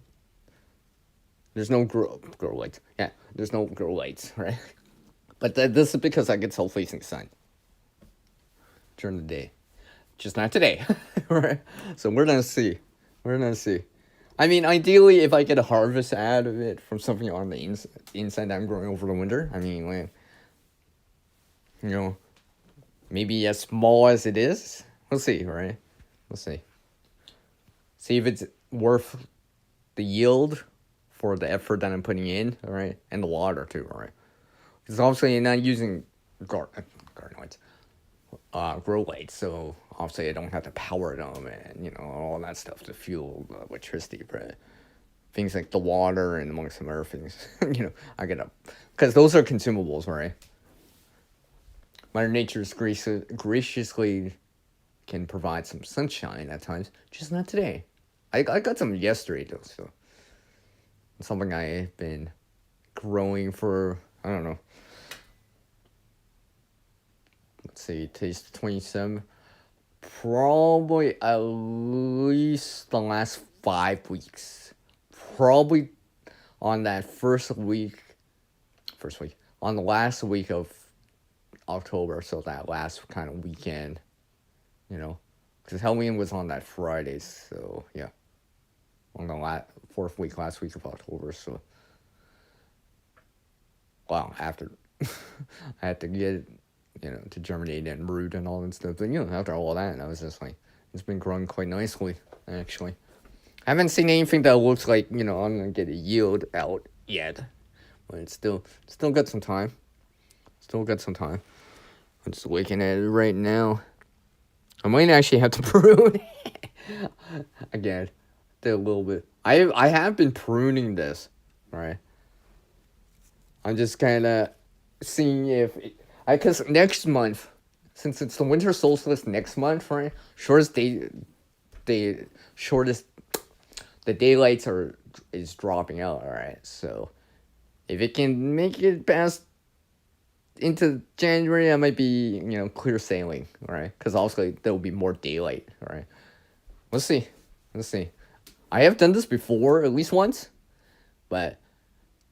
There's no grow lights. Yeah, there's no grow lights, right? But this is because I get south-facing sun during the day. Just not today, right? So we're gonna see. We're gonna see. I mean, ideally, if I get a harvest out of it from something on the inside that I'm growing over the winter, I mean, like, you know, maybe as small as it is, we'll see, right? We'll see. See if it's worth the yield for the effort that I'm putting in, all right, and the water too, all right. Because obviously you're not using garden lights, grow lights, so obviously I don't have to power them and all that stuff to fuel electricity, right? Things like the water and among some other things, I get up because those are consumables, right? Mother Nature's graciously can provide some sunshine at times, just not today. I got some yesterday though, so it's something I've been growing for, I don't know. Let's see, today's 27th. Probably at least the last 5 weeks. Probably on that first week, on the last week of October, so that last kind of weekend, because Halloween was on that Friday, so yeah, on the fourth week, last week of October, so, wow, after, I had to get, to germinate and root and all that stuff, but, after all that, I was just like, it's been growing quite nicely, actually. I haven't seen anything that looks like, I'm gonna get a yield out yet, but it's still got some time. I'm just looking at it right now. I might actually have to prune again. Did a little bit. I have been pruning this, right? I'm just kind of seeing if because next month, since it's the winter solstice next month, right? Shortest the daylights is dropping out. All right, so if it can make it past into January, I might be, clear sailing, right? Because obviously there will be more daylight, right? Let's see. I have done this before, at least once, but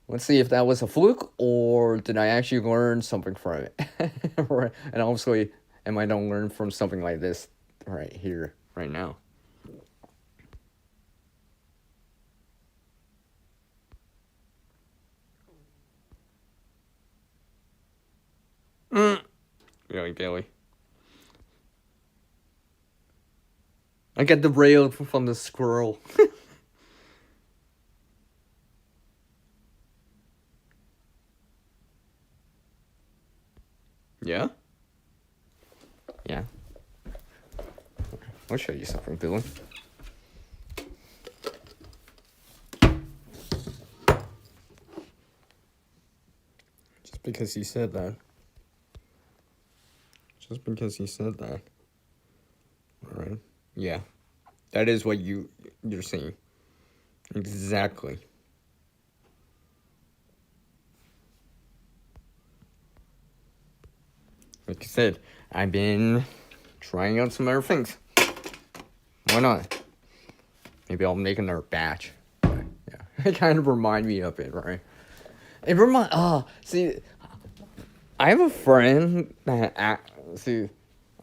let's see if that was a fluke or did I actually learn something from it. Right? And obviously, am I don't learn from something like this right here, right now? Really, Bailey. I get the rail from the squirrel. Yeah? Yeah. I'll show you something, Billy. Just because you said that. Alright. Yeah. That is what you're saying. Exactly. like I said, I've been trying out some other things. Why not? Maybe I'll make another batch. But, yeah, it kind of remind me of it, right? It see, I have a friend that see,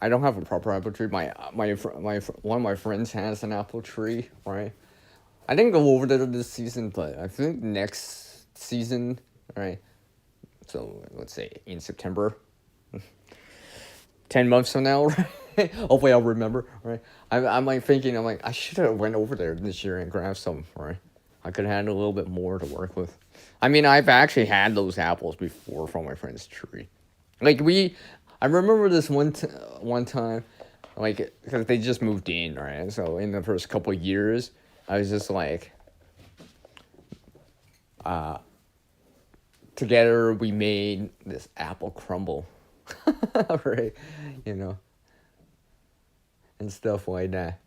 I don't have a proper apple tree. One of my friends has an apple tree, right? I didn't go over there this season, but I think next season, right? So let's say in September, 10 months from now, right? Hopefully I'll remember, right? I'm like thinking, I'm like, I should have went over there this year and grabbed some, right? I could have had a little bit more to work with. I mean, I've actually had those apples before from my friend's tree. Like I remember this one time, like, because they just moved in, right? So in the first couple of years, I was just like, together we made this apple crumble, right? You know, and stuff like that.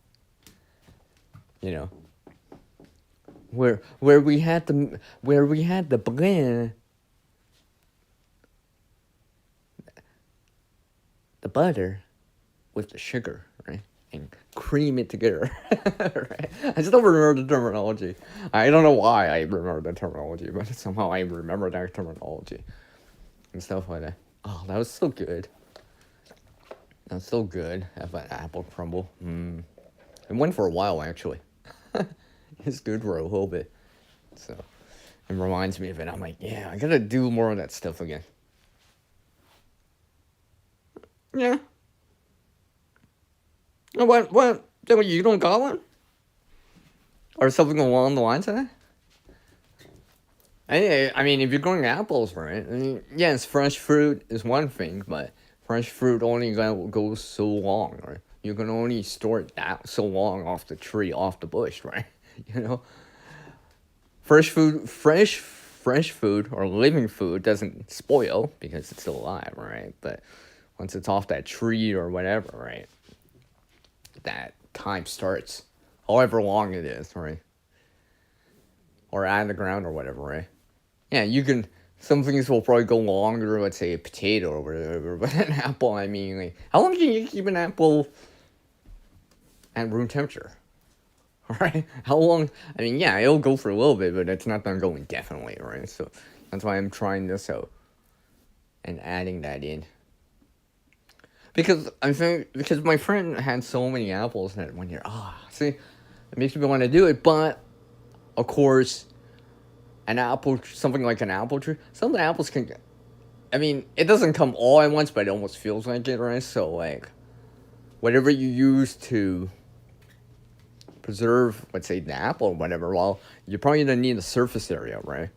You know, where we had the blend, the butter with the sugar, right? And cream it together. Right? I still remember the terminology. I don't know why I remember the terminology, but somehow I remember that terminology and stuff like that. Oh, that was so good. That was so good. Have an apple crumble. It went for a while actually. It's good for a little bit. So it reminds me of it. I'm like, yeah, I gotta do more of that stuff again. Yeah. What? You don't got one? Or something along the lines of that? I mean, if you're growing apples, right? I mean, yes, fresh fruit is one thing, but fresh fruit only goes so long, right? You can only store it that so long off the tree, off the bush, right? You know, fresh food or living food doesn't spoil because it's still alive, right? But once it's off that tree or whatever, right? That time starts, however long it is, right? Or out of the ground or whatever, right? Yeah, you can. Some things will probably go longer. Let's say a potato or whatever, but an apple. I mean, like, how long can you keep an apple at room temperature? Right? How long? I mean, yeah, it'll go for a little bit, but it's not gonna go indefinitely, right? So that's why I'm trying this out and adding that in. Because my friend had so many apples that one year, see, it makes me want to do it, but of course, something like an apple tree, some apples can, I mean, it doesn't come all at once, but it almost feels like it, right? So, like, whatever you use to preserve, let's say, the apple or whatever, well, you're probably gonna need a surface area, right?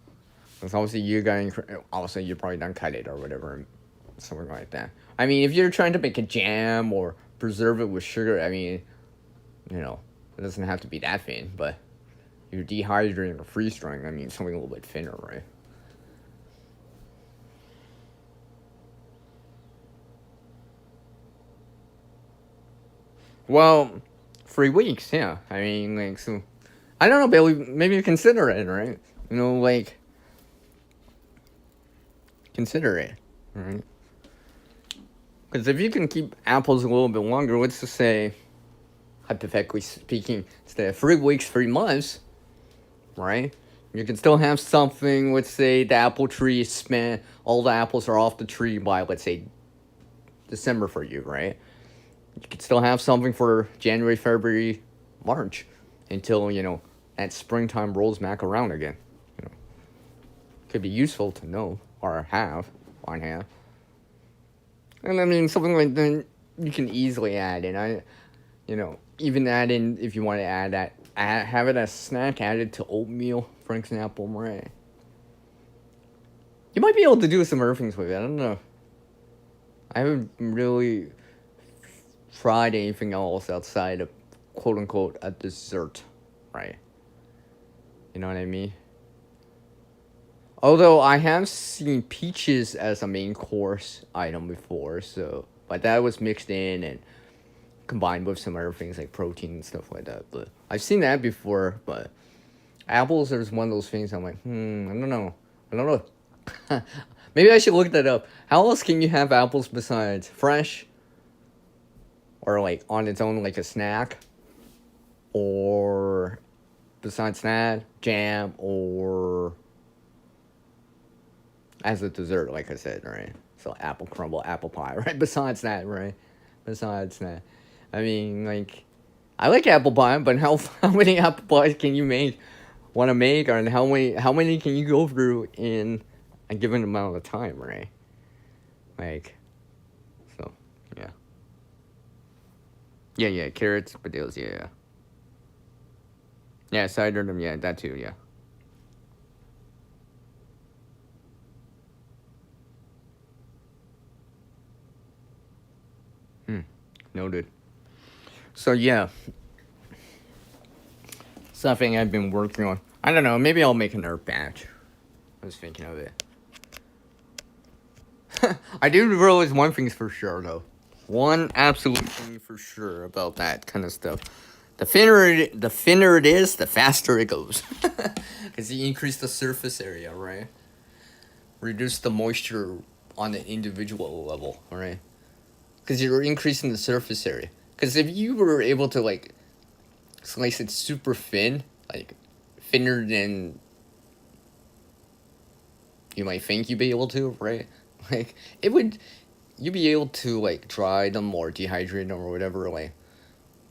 Because obviously you probably don't cut it or whatever, something like that. I mean, if you're trying to make a jam or preserve it with sugar, I mean, you know, it doesn't have to be that thin, but you're dehydrating or freeze-drying, I mean, something a little bit thinner, right? Well, 3 weeks, yeah. I mean, like, so, I don't know, maybe consider it, right? You know, like, consider it, right? Because if you can keep apples a little bit longer, let's just say, hypothetically speaking, instead of 3 weeks, 3 months, right? You can still have something, let's say the apple tree is spent, all the apples are off the tree by, let's say, December for you, right? You can still have something for January, February, March, until, you know, that springtime rolls back around again. You know, could be useful to know, or have, on hand. And I mean, something like that, you can easily add in. Even add in, if you want to add that, have it as a snack, add it to oatmeal, for example, right? You might be able to do some other things with it, I don't know. I haven't really tried anything else outside of, quote unquote, a dessert, right? You know what I mean? Although I have seen peaches as a main course item before, so, but that was mixed in and combined with some other things like protein and stuff like that. But I've seen that before. But apples, there's one of those things I'm like, I don't know. Maybe I should look that up. How else can you have apples besides fresh, or like on its own, like a snack, or besides that, jam, or as a dessert, like I said, right? So apple crumble, apple pie, right? Besides that, right? Besides that, I mean, like, I like apple pie, but how many apple pies can you want to make, and how many can you go through in a given amount of time, right? Like, so, yeah, yeah, carrots, potatoes, yeah, cider, them, yeah, that too, yeah. Noted. So yeah, something I've been working on. I don't know. Maybe I'll make another batch. I was thinking of it. I do realize one thing's for sure, though. One absolute thing for sure about that kind of stuff. The thinner it is, the faster it goes. Because you increase the surface area, right? Reduce the moisture on the individual level, right? Because you're increasing the surface area. Because if you were able to, like, slice it super thin, like, thinner than you might think you'd be able to, right? Like, you'd be able to, like, dry them or dehydrate them or whatever, like,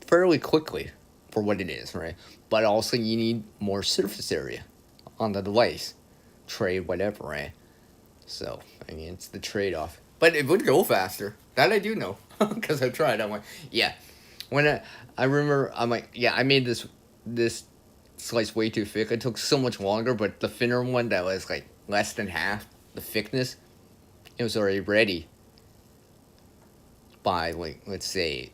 fairly quickly for what it is, right? But also you need more surface area on the device, tray, whatever, right? So, I mean, it's the trade-off. But it would go faster. That I do know. Because I tried. I'm like, yeah. When I remember, I'm like, yeah, I made this slice way too thick. It took so much longer, but the thinner one that was, like, less than half the thickness, it was already ready by, like, let's say,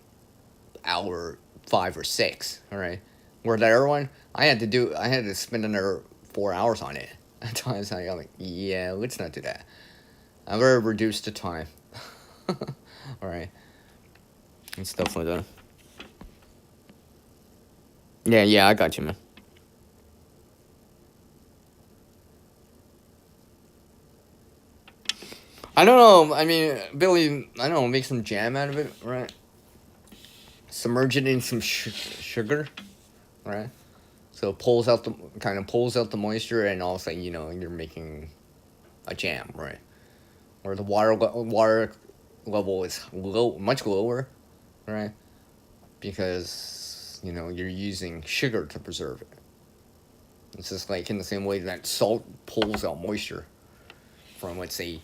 hour 5 or 6, all right? Where the other one, I had to spend another 4 hours on it. At times, I'm like, yeah, let's not do that. I'm gonna reduce the time. All right, and stuff like that. Yeah, I got you, man. I don't know. I mean, Billy, I don't know. Make some jam out of it, right? Submerge it in some sugar, right? So it pulls out the moisture, and all of a sudden, you're making a jam, right? Or the water level is much lower, right? Because you're using sugar to preserve it. It's just like in the same way that salt pulls out moisture from, let's say,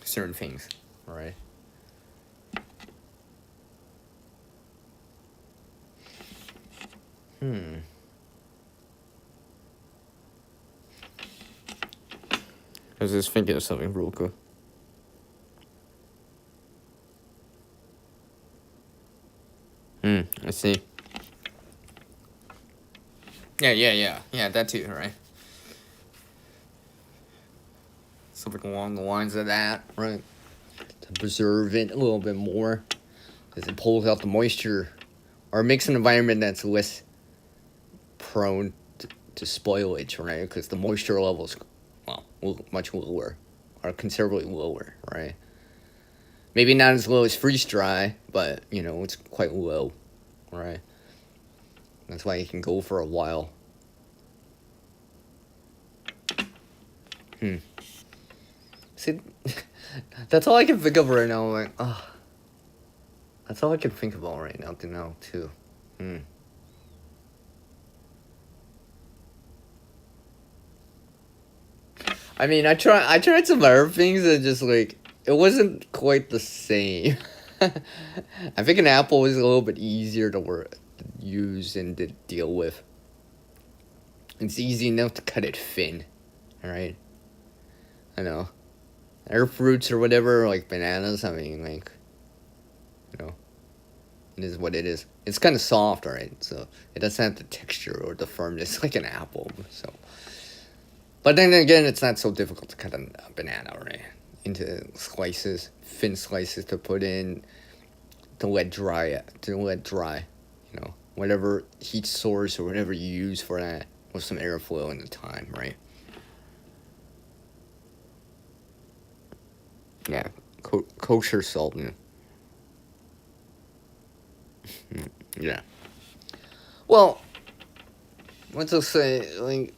certain things, right? I was just thinking of something real quick. I see. Yeah, that too, right? Something along the lines of that, right? To preserve it a little bit more, because it pulls out the moisture, or makes an environment that's less prone to spoilage, right? Because the moisture levels, well, much lower, or considerably lower, right? Maybe not as low as freeze dry, but it's quite low, right? That's why it can go for a while. See, that's all I can think of right now. I'm like, that's all I can think about right now. Too. I mean, I tried some other things and just like it wasn't quite the same. I think an apple is a little bit easier to use and to deal with. It's easy enough to cut it thin, alright? I know. Other fruits or whatever, like bananas, I mean, like, it is what it is. It's kind of soft, alright? So it doesn't have the texture or the firmness like an apple, so. But then again, it's not so difficult to cut a banana, right? Into slices, thin slices to put in, to let dry. Whatever heat source or whatever you use for that, with some airflow in the time, right? Yeah, kosher salt. Yeah. Well, let's just say, like,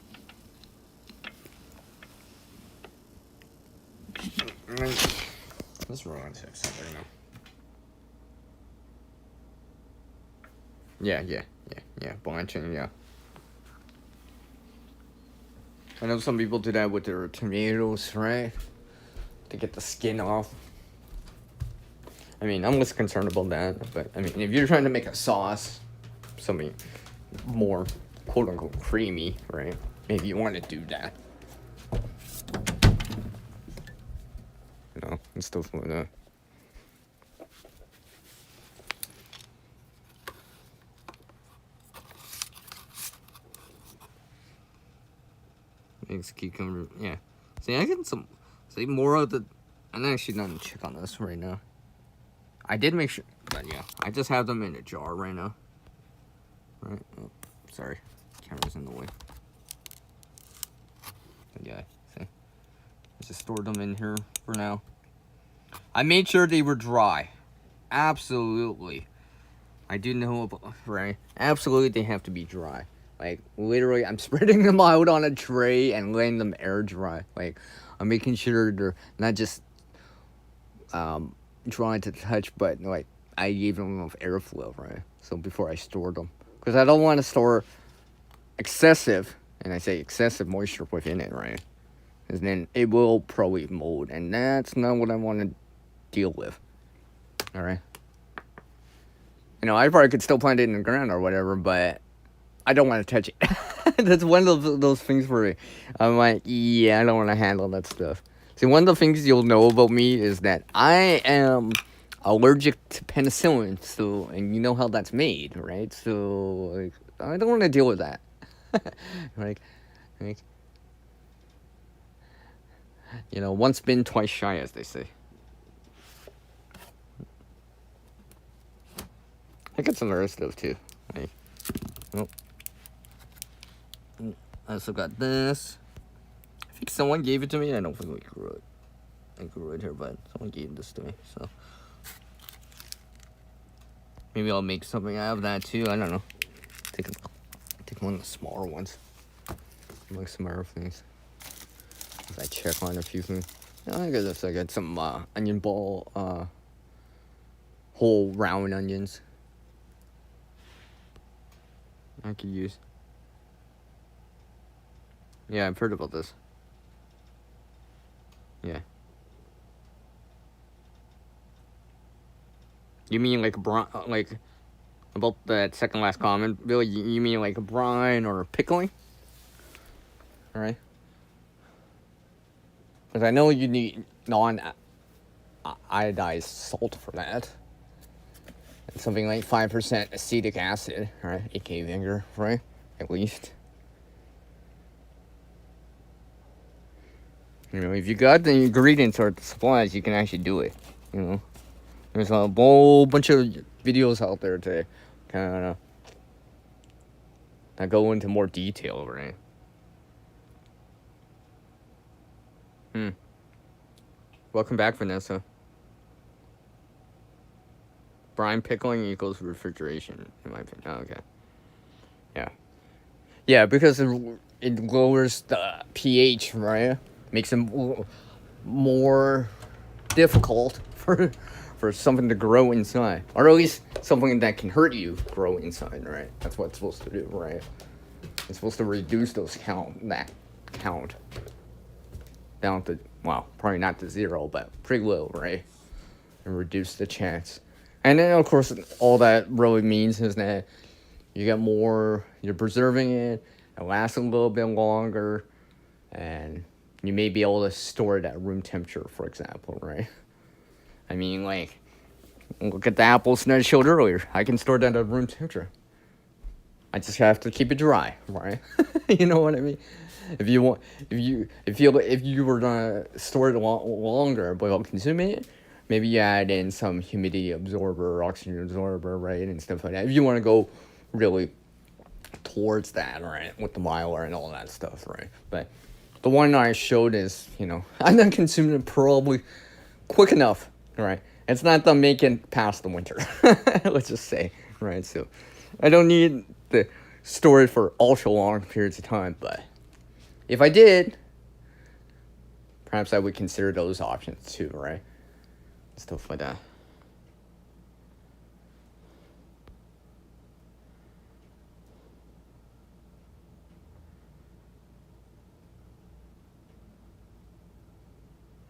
let's roll on something now. Yeah. Blanching, yeah. I know some people do that with their tomatoes, right? To get the skin off. I mean, I'm less concerned about that, but I mean, if you're trying to make a sauce, something more quote unquote creamy, right? Maybe you want to do that. You know, and stuff like that. Makes cucumber, yeah. See, I get some, see, more of the, I'm actually not gonna check on this right now. I did make sure, but yeah, I just have them in a jar right now. Right? Oh, sorry, camera's in the way. But yeah, see, I just stored them in here for now. I made sure they were dry. Absolutely. I do know about, right? Absolutely, they have to be dry. Like, literally, I'm spreading them out on a tray and letting them air dry. Like, I'm making sure they're not just dry to touch, but, like, I gave them enough airflow, right? So before I store them. Because I don't want to store excessive, and I say excessive moisture within it, right? Because then it will probably mold, and that's not what I want to deal with. Alright? You know, I probably could still plant it in the ground or whatever, but I don't want to touch it. That's one of those things where I'm like, yeah, I don't want to handle that stuff. See, one of the things you'll know about me is that I am allergic to penicillin, so, and you know how that's made, right? So, like, I don't want to deal with that. like, you know, once bitten, twice shy, as they say. I got some other stuff too. Like, oh. I also got this. I think someone gave it to me. I don't think we grew it. I grew it here, but someone gave this to me. So maybe I'll make something out of that too. I don't know. Take one of the smaller ones. Like some other things. If I check on a few things. I guess I got some onion ball, whole round onions. I could use. Yeah, I've heard about this. Yeah. You mean like like about that second last comment, Billy? You mean like a brine or pickling? All right. Because I know you need non-iodized salt for that. It's something like 5% acetic acid, right? aka vinegar, right? At least. You know, if you got the ingredients or the supplies, you can actually do it. You know, there's a whole bunch of videos out there to kind of that go into more detail, right? Welcome back, Vanessa. Brine pickling equals refrigeration, in my opinion. Oh, okay. Yeah. Yeah, because it lowers the pH, right? Makes it more difficult for something to grow inside, or at least something that can hurt you grow inside, right? That's what it's supposed to do, right? It's supposed to reduce those count down to, well, probably not to zero, but pretty low, right? And reduce the chance. And then, of course, all that really means is that you get more, you're preserving it lasts a little bit longer, and you may be able to store it at room temperature, for example, right? I mean, like, look at the apples that I showed earlier. I can store that at room temperature. I just have to keep it dry, right? You know what I mean? If you were gonna store it longer without consuming it, maybe you add in some humidity absorber, oxygen absorber, right, and stuff like that. If you want to go really towards that, right, with the Mylar and all that stuff, right? But the one I showed is, you know, I'm not consuming it probably quick enough, right? It's not the making past the winter. Let's just say, right? So, I don't need the store it for ultra long periods of time, but if I did, perhaps I would consider those options too, right? Stuff like that.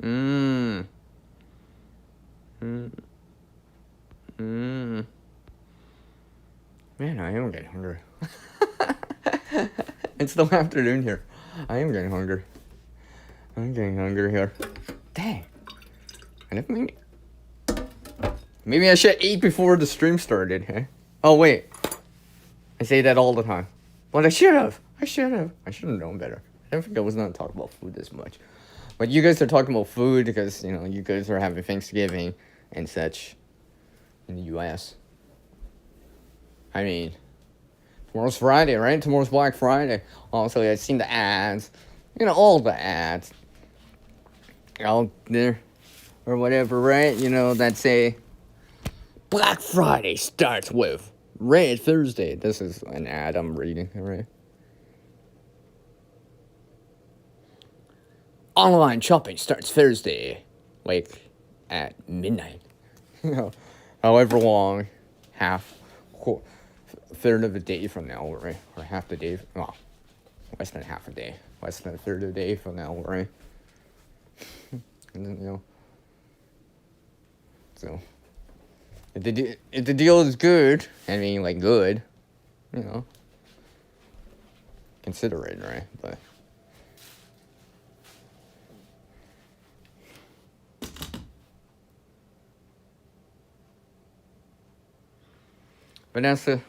Mmm. Mm. Mm. Man, I am getting hungry. It's still afternoon here. I am getting hungry. I'm getting hungry here. Dang. I never mean. Maybe I should eat before the stream started, huh? Oh, wait. I say that all the time. But I should have. I should have known better. I don't think I was not talking about food this much. But you guys are talking about food because, you know, you guys are having Thanksgiving and such in the U.S. I mean, tomorrow's Friday, right? Tomorrow's Black Friday. Also, I've seen the ads. You know, all the ads out there or whatever, right? You know, that say Black Friday starts with Red Thursday. This is an ad I'm reading, right? Online shopping starts Thursday, like at midnight. You know, however long, third of a day from now, right? Or half the day. Well, less than half a day. Less than a third of a day from now, right? And then, you know. So, if the deal is good, I mean, like good, you know, consider it, right? But that's the.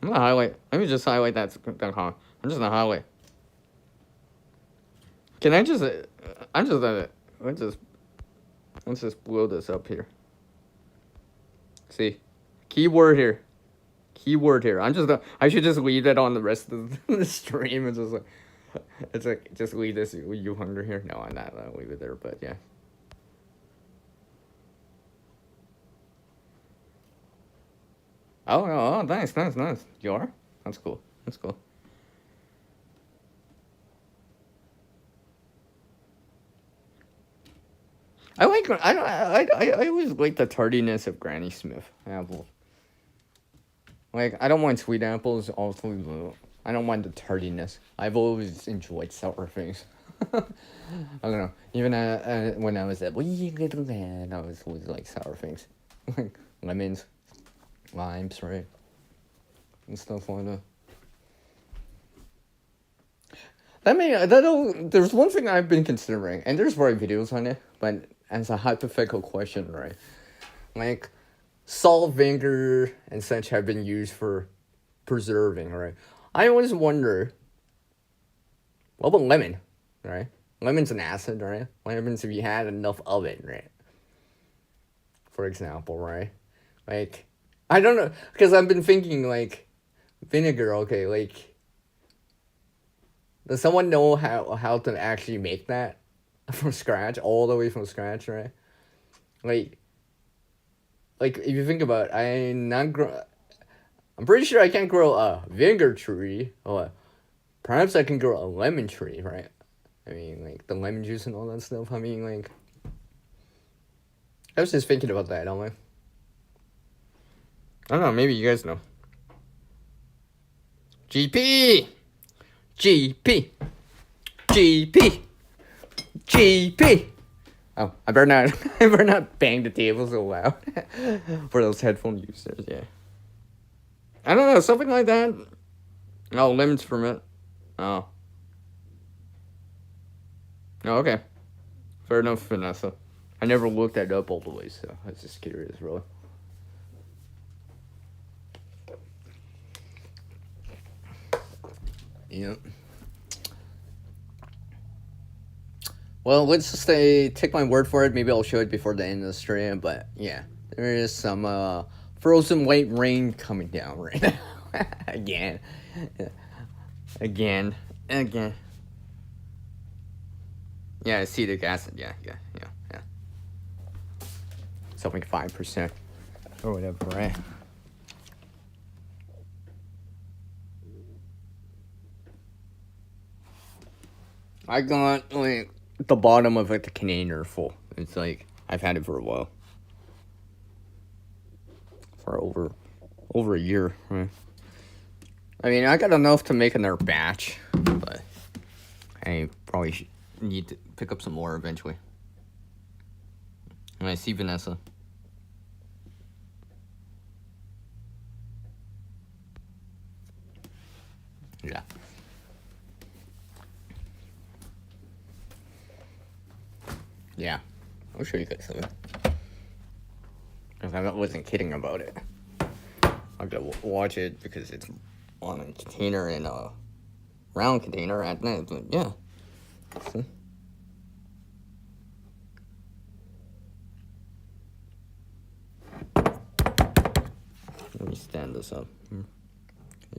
I'm gonna highlight. Let me just highlight that comment. I'm just gonna highlight. Can I just? I'm just gonna. Let's just blow this up here. See, keyword here. I should just leave that on the rest of the stream. It's like just leave this you hungry here. No, I'm not. I'll leave it there. But yeah. Oh, nice. You are? That's cool. I always like the tardiness of Granny Smith apple. Like, I don't mind sweet apples, also, I don't mind the tardiness. I've always enjoyed sour things. I don't know. Even when I was a wee little man, I was always like sour things. Like lemons, limes, right? And stuff like that. There's one thing I've been considering, and there's probably videos on it, but as a hypothetical question, right? Like, salt, vinegar, and such have been used for preserving, right? I always wonder, what about lemon, right? Lemon's an acid, right? Lemons, if you had enough of it, right? For example, right? Like, I don't know, because I've been thinking, like, vinegar, okay, like, does someone know how to actually make that from scratch, all the way from scratch, right? Like if you think about it, I'm pretty sure I can't grow a vinegar tree, or perhaps I can grow a lemon tree, right? I mean, like, the lemon juice and all that stuff. I mean, like, I was just thinking about that, don't I don't know, maybe you guys know. GP! Oh, I better not bang the table so loud for those headphone users, yeah. I don't know, something like that. Oh, lemons ferment. Oh. Oh, okay. Fair enough, Vanessa. I never looked that up all the way, so I was just curious, really. Yep. Well, let's just say, take my word for it. Maybe I'll show it before the end of the stream, but yeah. There is some frozen white rain coming down right now. Again. Yeah, acetic acid. Yeah. 75% or whatever, right? I got like the bottom of like the container full. It's like I've had it for a while, for over a year. Right? I mean, I got enough to make another batch, but I probably need to pick up some more eventually. And I see Vanessa. Yeah. Yeah. I'll show you guys something. Because I wasn't kidding about it. I'm gonna watch it because it's on a container in a round container at night. But yeah. See? Let me stand this up.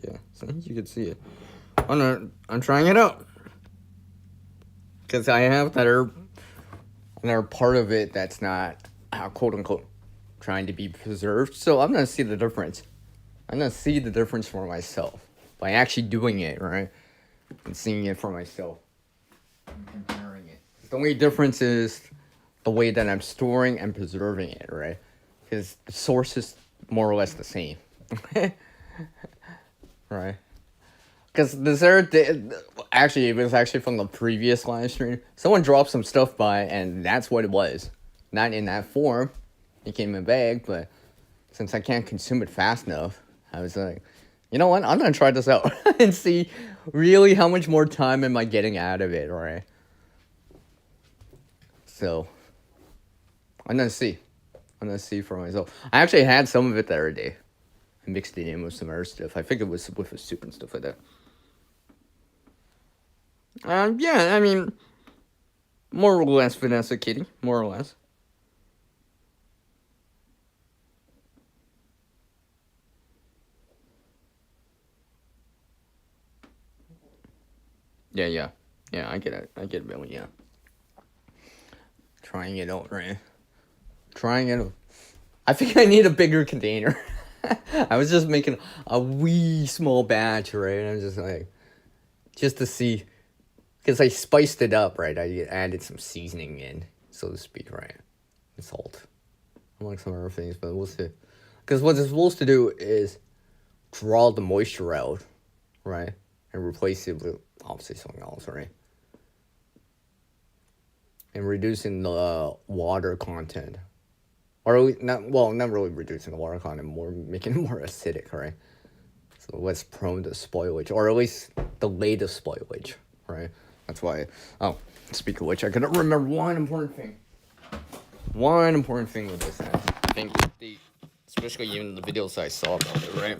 Yeah, so you can see it. I'm trying it out. Because I have another part of it that's not, quote unquote, trying to be preserved. So I'm going to see the difference. I'm going to see the difference for myself by actually doing it, right? And seeing it for myself. And comparing it. The only difference is the way that I'm storing and preserving it, right? Because the source is more or less the same. Right? Because actually, it was actually from the previous live stream. Someone dropped some stuff by, and that's what it was. Not in that form. It came in a bag, but since I can't consume it fast enough, I was like, you know what? I'm going to try this out and see really how much more time am I getting out of it, right? So, I'm going to see. I'm going to see for myself. I actually had some of it the other day. I mixed it in with some other stuff. I think it was with a soup and stuff like that. Yeah, I mean, more or less Vanessa Kitty, more or less. Yeah, I get it, Billy, yeah. Trying it out, right? Trying it out. I think I need a bigger container. I was just making a wee small batch, right? And I'm just like, just to see, because I spiced it up, right? I added some seasoning in, so to speak, right? And salt. Among some other things, but we'll see. Because what it's supposed to do is draw the moisture out, right? And replace it with, obviously, something else, right? And reducing the water content. Or not really reducing the water content, more making it more acidic, right? So less prone to spoilage, or at least the latest spoilage, right? That's why. Oh, speak of which, I gotta remember one important thing. One important thing with this, I think, especially even the videos I saw about it, right?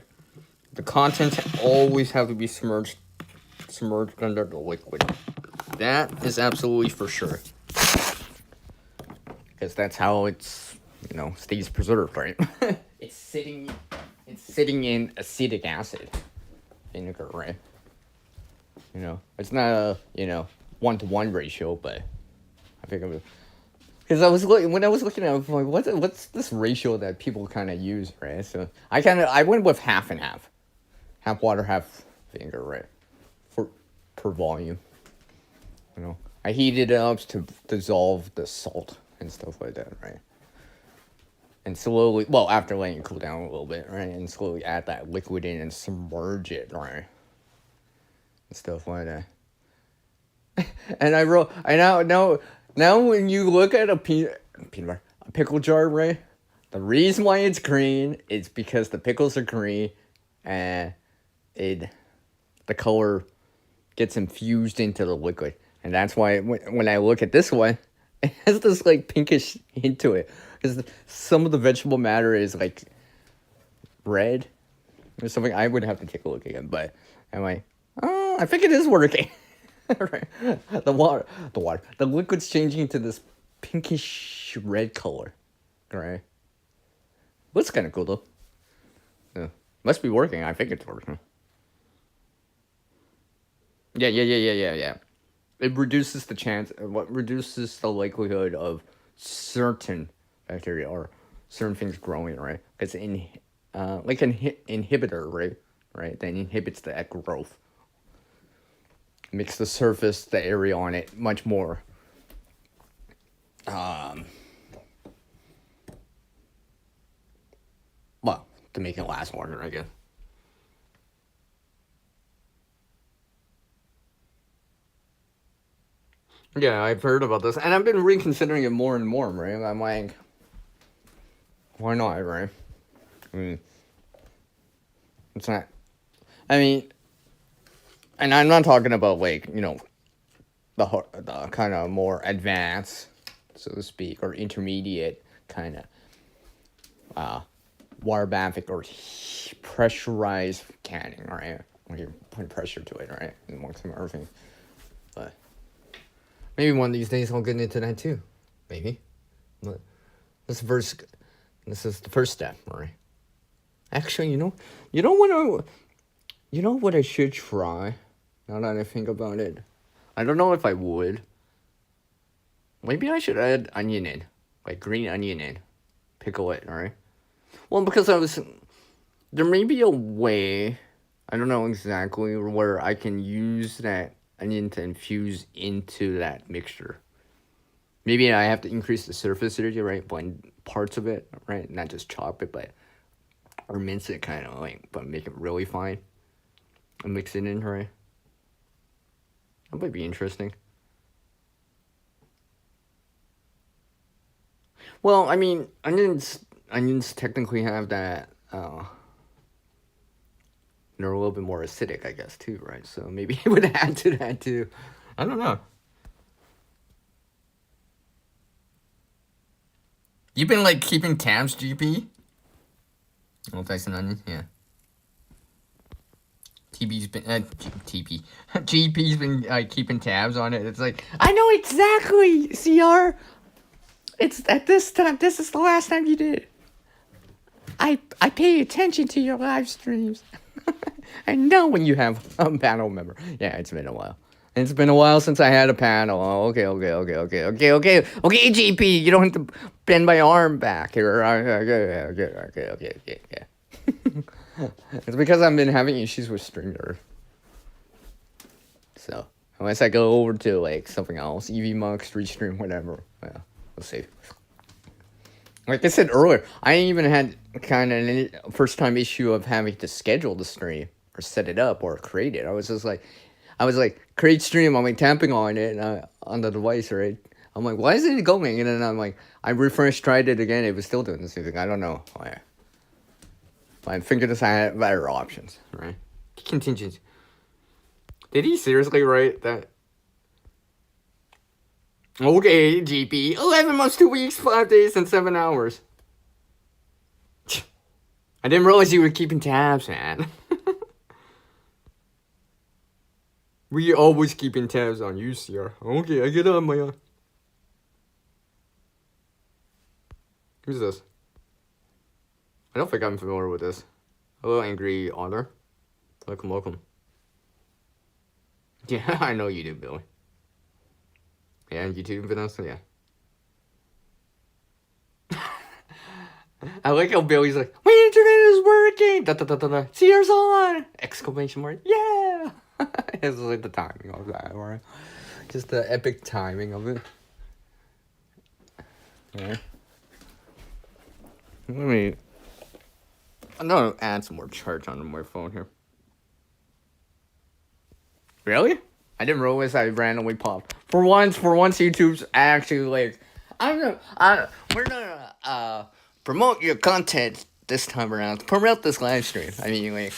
The contents always have to be submerged under the liquid. That is absolutely for sure. Because that's how it's, stays preserved, right? It's sitting in acetic acid vinegar, right? It's not a 1-to-1 ratio, but I think it was, because when I was looking at it, I was like, what's this ratio that people kind of use, right? So I went with half and half water, half vinegar, right? Per volume. I heated it up to dissolve the salt and stuff like that, right? And slowly, after letting it cool down a little bit, right? And slowly add that liquid in and submerge it, right? And stuff like that. And now when you look at a pickle jar, right? The reason why it's green is because the pickles are green, and the color gets infused into the liquid. And that's why when I look at this one, it has this like pinkish hint to it. Because some of the vegetable matter is like red or something. I would have to take a look again. But I'm like, oh, I think it is working. Right. The liquid's changing to this pinkish red color. Right. Looks kind of cool though. Yeah. Must be working. I think it's working. Yeah. It reduces the likelihood of certain bacteria or certain things growing, right? Because like an inhibitor, right? Right, that inhibits the growth. Makes the surface, the area on it, much more well, to make it last longer, I guess. Yeah, I've heard about this, and I've been reconsidering it more and more, right? I'm like, why not, right? I mean, it's not. I mean, and I'm not talking about like the kind of more advanced, so to speak, or intermediate kind of water baphic or pressurized canning, right? When you're putting pressure to it, right? Amongst some other things, but maybe one of these days I'll get into that too. Maybe. But this is the first step, right? Actually, you know what I should try. Now that I think about it, I don't know if I would. Maybe I should add onion in, like green onion in, pickle it, alright? Well, because there may be a way, I don't know exactly, where I can use that onion to infuse into that mixture. Maybe I have to increase the surface area, right? Blend parts of it, right? Not just chop it, or mince it kind of like, but make it really fine. And mix it in, right? That might be interesting. Well, I mean, onions technically have that, they're a little bit more acidic, I guess, too, right? So maybe it would add to that, too. I don't know. You've been, like, keeping tabs, GP? Oh, that's an onion, yeah. TB's been, TP. GP's been, keeping tabs on it. It's like, I know exactly, CR. It's at this time, this is the last time you did. I pay attention to your live streams. I know when you have a panel member. Yeah, it's been a while. It's been a while since I had a panel. Oh, okay, GP. You don't have to bend my arm back here. Okay. It's because I've been having issues with Stringer. So, unless I go over to, like, something else, EVMux, Restream, whatever. Yeah, we'll see. Like I said earlier, I even had kind of a first time issue of having to schedule the stream or set it up or create it. I was like, create stream. I'm like tapping on it on the device, right? I'm like, why isn't it going? And then I'm like, I refreshed, tried it again. It was still doing the same thing. I don't know why. I'm thinking I had better options, right? Contingent. Did he seriously write that? Okay, GP. 11 months, 2 weeks, 5 days, and 7 hours. I didn't realize you were keeping tabs, man. We always keeping tabs on you, CR. Okay, I get it on my own. Who's this? I don't think I'm familiar with this. Hello, Angry Honor. Welcome. Yeah, I know you do, Billy. Yeah, YouTube, Vanessa, yeah. I like how Billy's like, my internet is working! Da. CR's on! Exclamation mark, yeah! It's like the timing of that, right? Just the epic timing of it. Yeah. I'm gonna add some more charge onto my phone here. Really? I didn't realize I randomly popped. For once, YouTube's actually like, we're gonna promote your content this time around. Promote this live stream. I mean, like,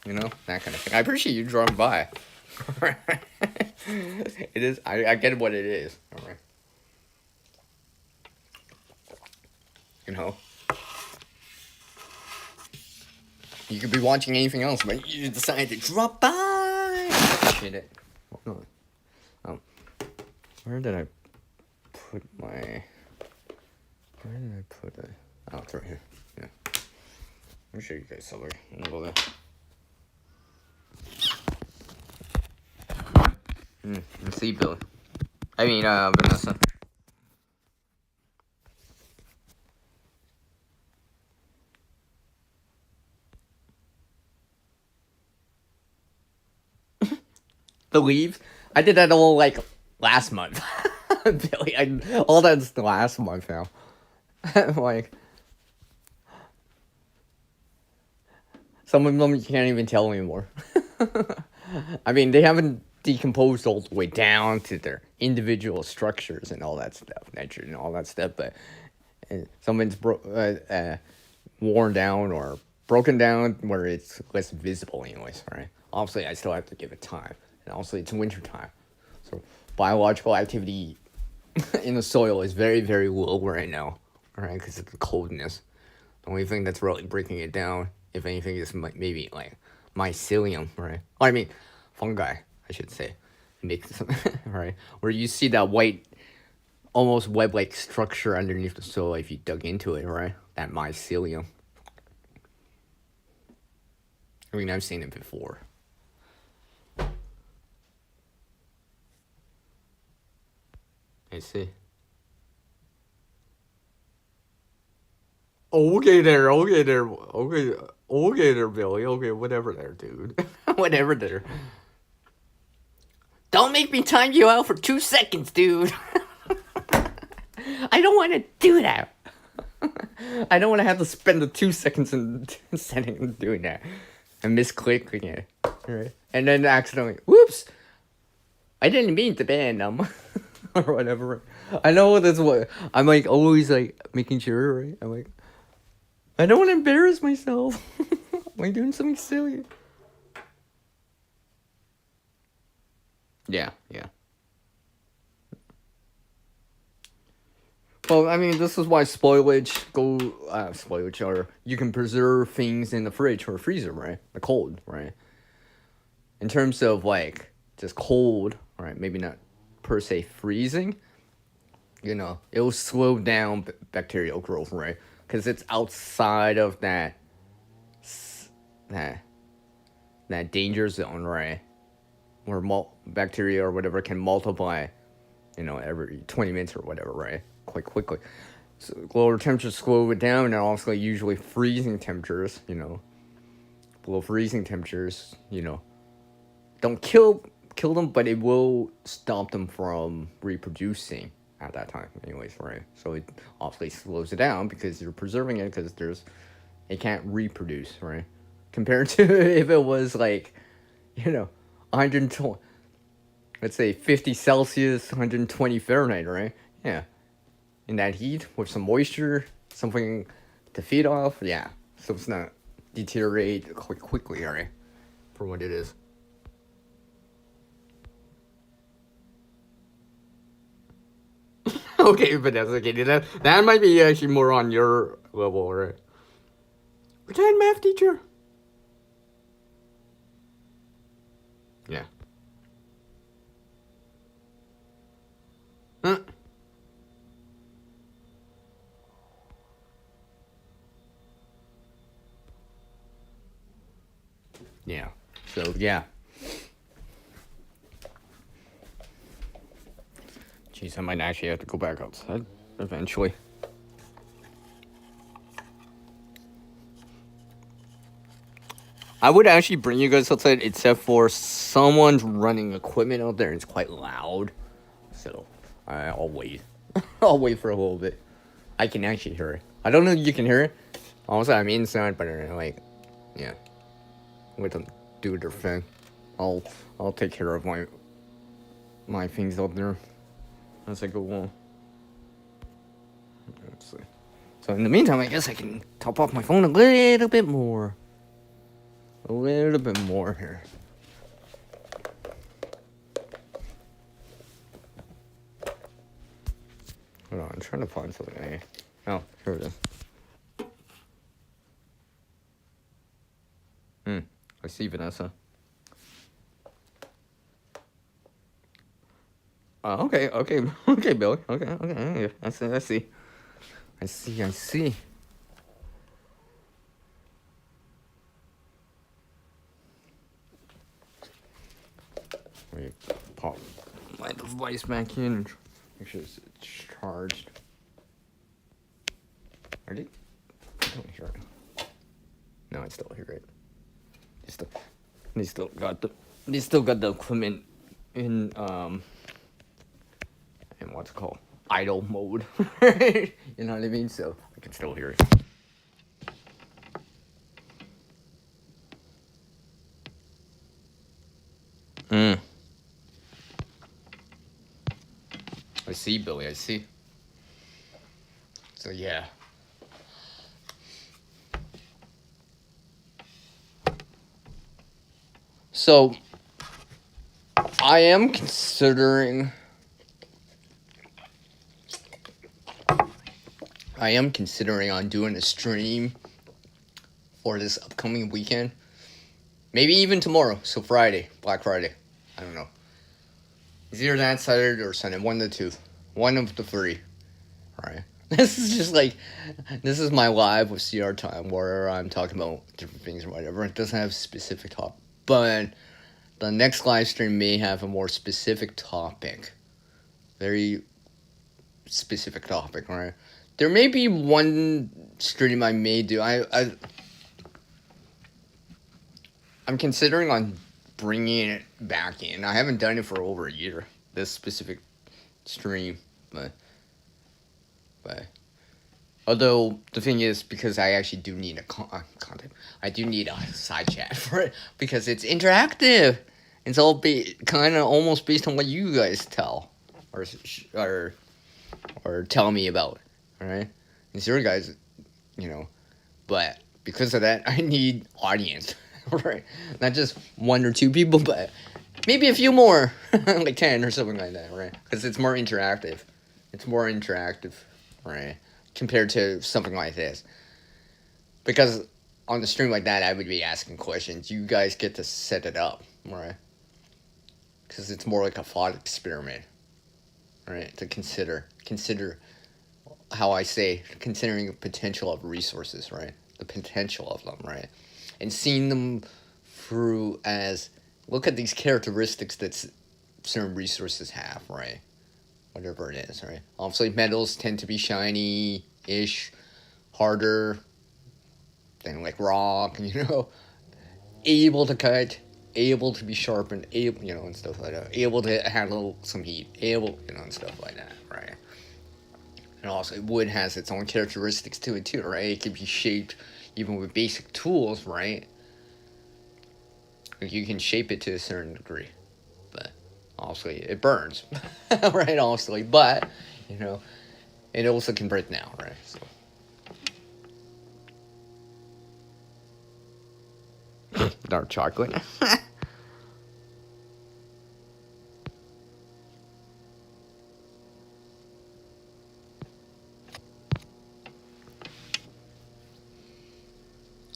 that kind of thing. I appreciate you drawing by. It is. I get what it is. All right. You could be watching anything else, but you decided to drop by. Appreciate it. Where did I put it? Oh, it's right here. Yeah. Let me show you guys something. Go there. Let's see, Billy. I mean, Vanessa. The leaves. I did that all like last month. Billy, all that's the last month now. Like some of them you can't even tell anymore. I mean, they haven't decomposed all the way down to their individual structures and all that stuff, nature and all that stuff, but someone's worn down or broken down where it's less visible anyways, right? Obviously, I still have to give it time. And also, it's winter time. So, biological activity in the soil is very, very low right now, right? Because of the coldness. The only thing that's really breaking it down, if anything, is maybe like mycelium, right? I mean, fungi, I should say. Right? Where you see that white, almost web-like structure underneath the soil if you dug into it, right? That mycelium. I mean, I've seen it before. I see. Okay there, okay there, Billy. Okay, whatever there, dude. Whatever there. Don't make me time you out for 2 seconds, dude. I don't want to do that. I don't want to have to spend the 2 seconds in setting and doing that. And misclicking it. Right? And then accidentally, whoops! I didn't mean to ban them. Or whatever. I know that's what I'm like always like making sure, right? I'm like I don't want to embarrass myself. Am I doing something silly? Yeah. Well, I mean, this is why spoilage, or you can preserve things in the fridge or freezer, right? The cold, right? In terms of like just cold, right? Maybe not per se freezing. You know, it will slow down bacterial growth, right? Because it's outside of that danger zone, right? Where bacteria or whatever can multiply, you know, every 20 minutes or whatever, right? Quite quickly. So lower temperatures slow it down, and also usually freezing temperatures, you know, below freezing temperatures, you know, don't kill them, but it will stop them from reproducing at that time, anyways, right? So it obviously slows it down because you're preserving it because it can't reproduce, right? Compared to if it was like, you know, 120, let's say 50 Celsius, 120 Fahrenheit, right? Yeah. In that heat with some moisture, something to feed off, yeah. So it's not deteriorate quite quickly, right? For what it is. Okay, but that's okay. That might be actually more on your level, right? Retired math teacher. Yeah. Huh? Yeah. So yeah. Jeez, I might actually have to go back outside eventually. I would actually bring you guys outside, except for someone's running equipment out there and it's quite loud. So I'll wait. I'll wait for a little bit. I can actually hear it. I don't know if you can hear it. Also, I'm inside, but like, yeah. Let them do their thing. I'll take care of my things out there as I go along. Let's see. So in the meantime, I guess I can top off my phone a little bit more. A little bit more here. Hold on, I'm trying to find something. Oh, here it is. I see Vanessa. Okay, Billy. Okay. I see. Let me pop my device back in and make sure it's charged. I don't hear it. No, I still hear it. They still got the equipment in in what's it called, idle mode. You know what I mean? So I can still hear it. Mm. I see, Billy. I see. So yeah. So I am considering. On doing a stream for this upcoming weekend. Maybe even tomorrow. So Friday, Black Friday. I don't know. It's either that Saturday or Sunday. One of the two. One of the three. Right. This is just like, this is my live with CR time where I'm talking about different things or whatever. It doesn't have a specific topic. But the next live stream may have a more specific topic. Very specific topic, right? There may be one stream I may do. I'm considering on bringing it back in. I haven't done it for over a year. This specific stream, but although the thing is, because I actually do need a content, I do need a side chat for it because it's interactive. It's all kind of almost based on what you guys tell or tell me about, all right? And your guys, but because of that, I need audience, right? Not just one or two people, but maybe a few more, like 10 or something like that, right? Because it's more interactive. Right? Compared to something like this. Because on the stream like that, I would be asking questions. You guys get to set it up, right? Because it's more like a thought experiment, right? To consider how I say, considering the potential of resources, right? The potential of them, right? And seeing them through as, look at these characteristics that certain resources have, right? Whatever it is, right? Obviously, metals tend to be shiny-ish, harder than like rock, able to cut, able to be sharpened, able, and stuff like that. Able to handle some heat, and stuff like that, right? And also, wood has its own characteristics to it too, right? It can be shaped even with basic tools, right? Like you can shape it to a certain degree, but obviously it burns, right? Obviously, but it also can break down, right? So. Dark chocolate.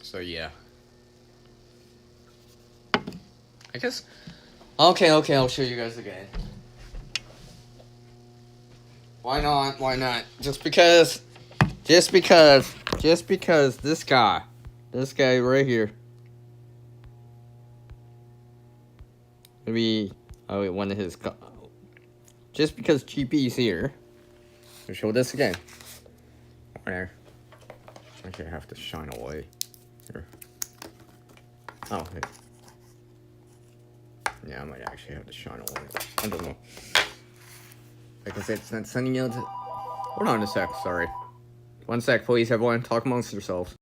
So yeah. I guess. Okay, I'll show you guys again. Why not? Just because this guy right here. Maybe one of his. Just because GP's here. I'll show this again. There. Actually, I have to shine away. Here. Oh, hey. Yeah, I might actually have to shine away. I don't know. Like I said, it's not sunny out. Hold on a sec, sorry. 1 sec, please, everyone. Talk amongst yourselves.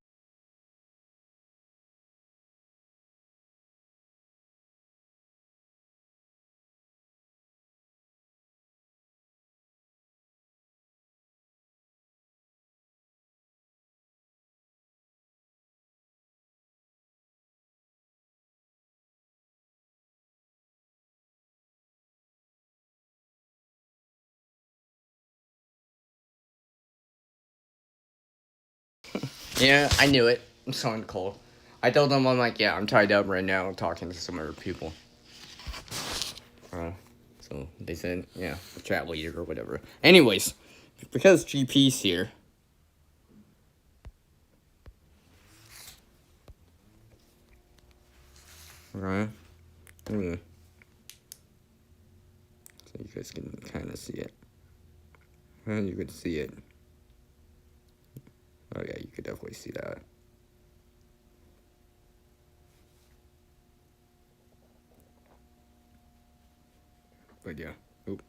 Yeah, I knew it. I'm so cold. I told them, I'm like, yeah, I'm tied up right now talking to some other people. So they said, yeah, chat later or whatever. Anyways, because GP's here. Right? So you guys can kind of see it. You could see it. Oh yeah, you could definitely see that. But yeah. Oop.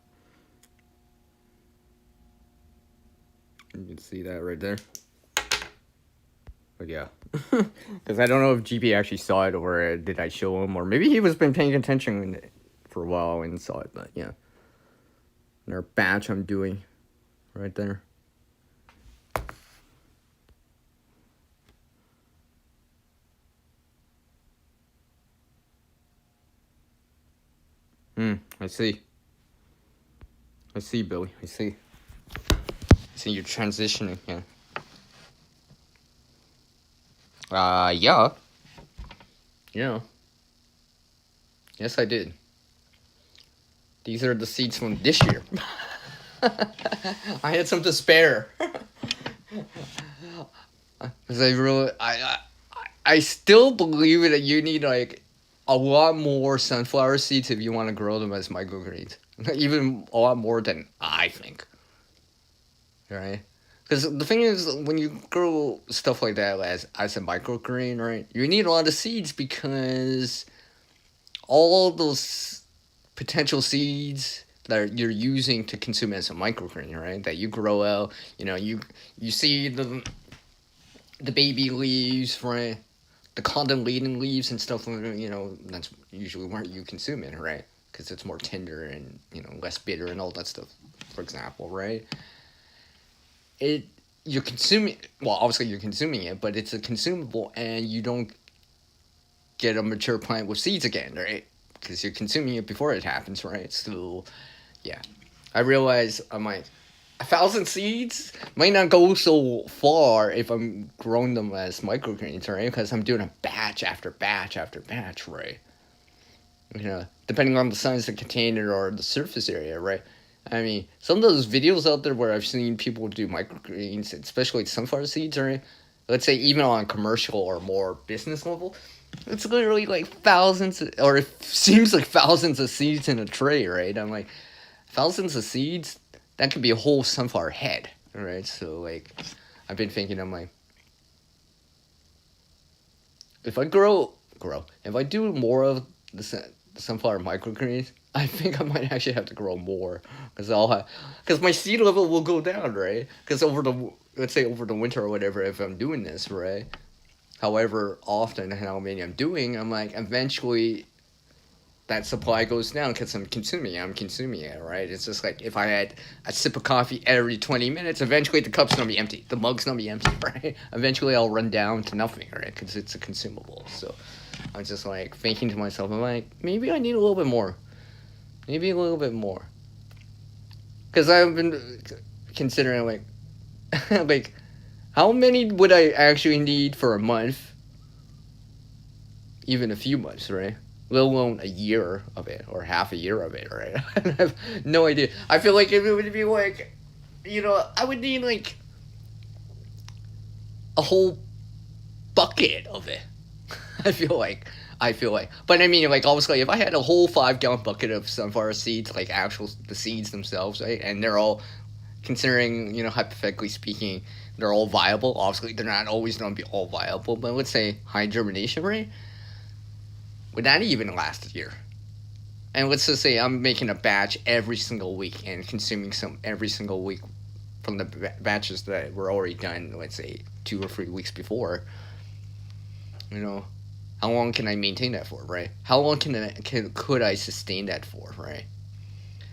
You can see that right there. But yeah. Because I don't know if GP actually saw it, or did I show him, or maybe he was been paying attention for a while and saw it. But yeah. Another batch I'm doing right there. I see. I see, Billy. I see. I see you're transitioning, yeah. Yeah. Yeah. Yes, I did. These are the seeds from this year. I had some to spare. Because I still believe that you need, like, a lot more sunflower seeds if you want to grow them as microgreens. Even a lot more than I think. Right? Because the thing is, when you grow stuff like that as a microgreen, right, you need a lot of seeds, because all those potential seeds that you're using to consume as a microgreen, right, that you grow out, you see the baby leaves, right, the condensating leaves and stuff, that's usually where you consume it, right, because it's more tender and, less bitter and all that stuff, for example, right. You're consuming, well, obviously you're consuming it, but it's a consumable, and you don't get a mature plant with seeds again, right? Because you're consuming it before it happens, right? So, yeah. I realize I'm like, 1,000 seeds might not go so far if I'm growing them as microgreens, right? Because I'm doing a batch after batch after batch, right? Depending on the size of the container or the surface area, right? I mean, some of those videos out there where I've seen people do microgreens, especially sunflower seeds, right? Let's say even on commercial or more business level, it's literally like thousands, or it seems like thousands of seeds in a tray, right? I'm like, thousands of seeds? That could be a whole sunflower head, right? So, like, I've been thinking, I'm like, if I if I do more of the sunflower microgreens, I think I might actually have to grow more, because my seed level will go down, right? Because let's say over the winter or whatever, if I'm doing this, right? However often and how many I'm doing, I'm like, eventually that supply goes down because I'm consuming it, right? It's just like if I had a sip of coffee every 20 minutes, eventually the cup's gonna be empty, the mug's gonna be empty, right? Eventually I'll run down to nothing, right? Because it's a consumable. So I'm just like thinking to myself, I'm like, maybe I need a little bit more. Maybe a little bit more. Because I've been considering, like, like, how many would I actually need for a month? Even a few months, right? Let alone a year of it, or half a year of it, right? I have no idea. I feel like it would be like, I would need, like, a whole bucket of it. I feel like. But I mean, like, obviously, if I had a whole 5-gallon bucket of sunflower seeds, like, the seeds themselves, right? And they're all, considering, hypothetically speaking, they're all viable. Obviously, they're not always going to be all viable, but let's say high germination rate. Would that even last a year? And let's just say I'm making a batch every single week and consuming some every single week from the batches that were already done, let's say 2 or 3 weeks before. How long can I maintain that for, right? How long could I sustain that for, right?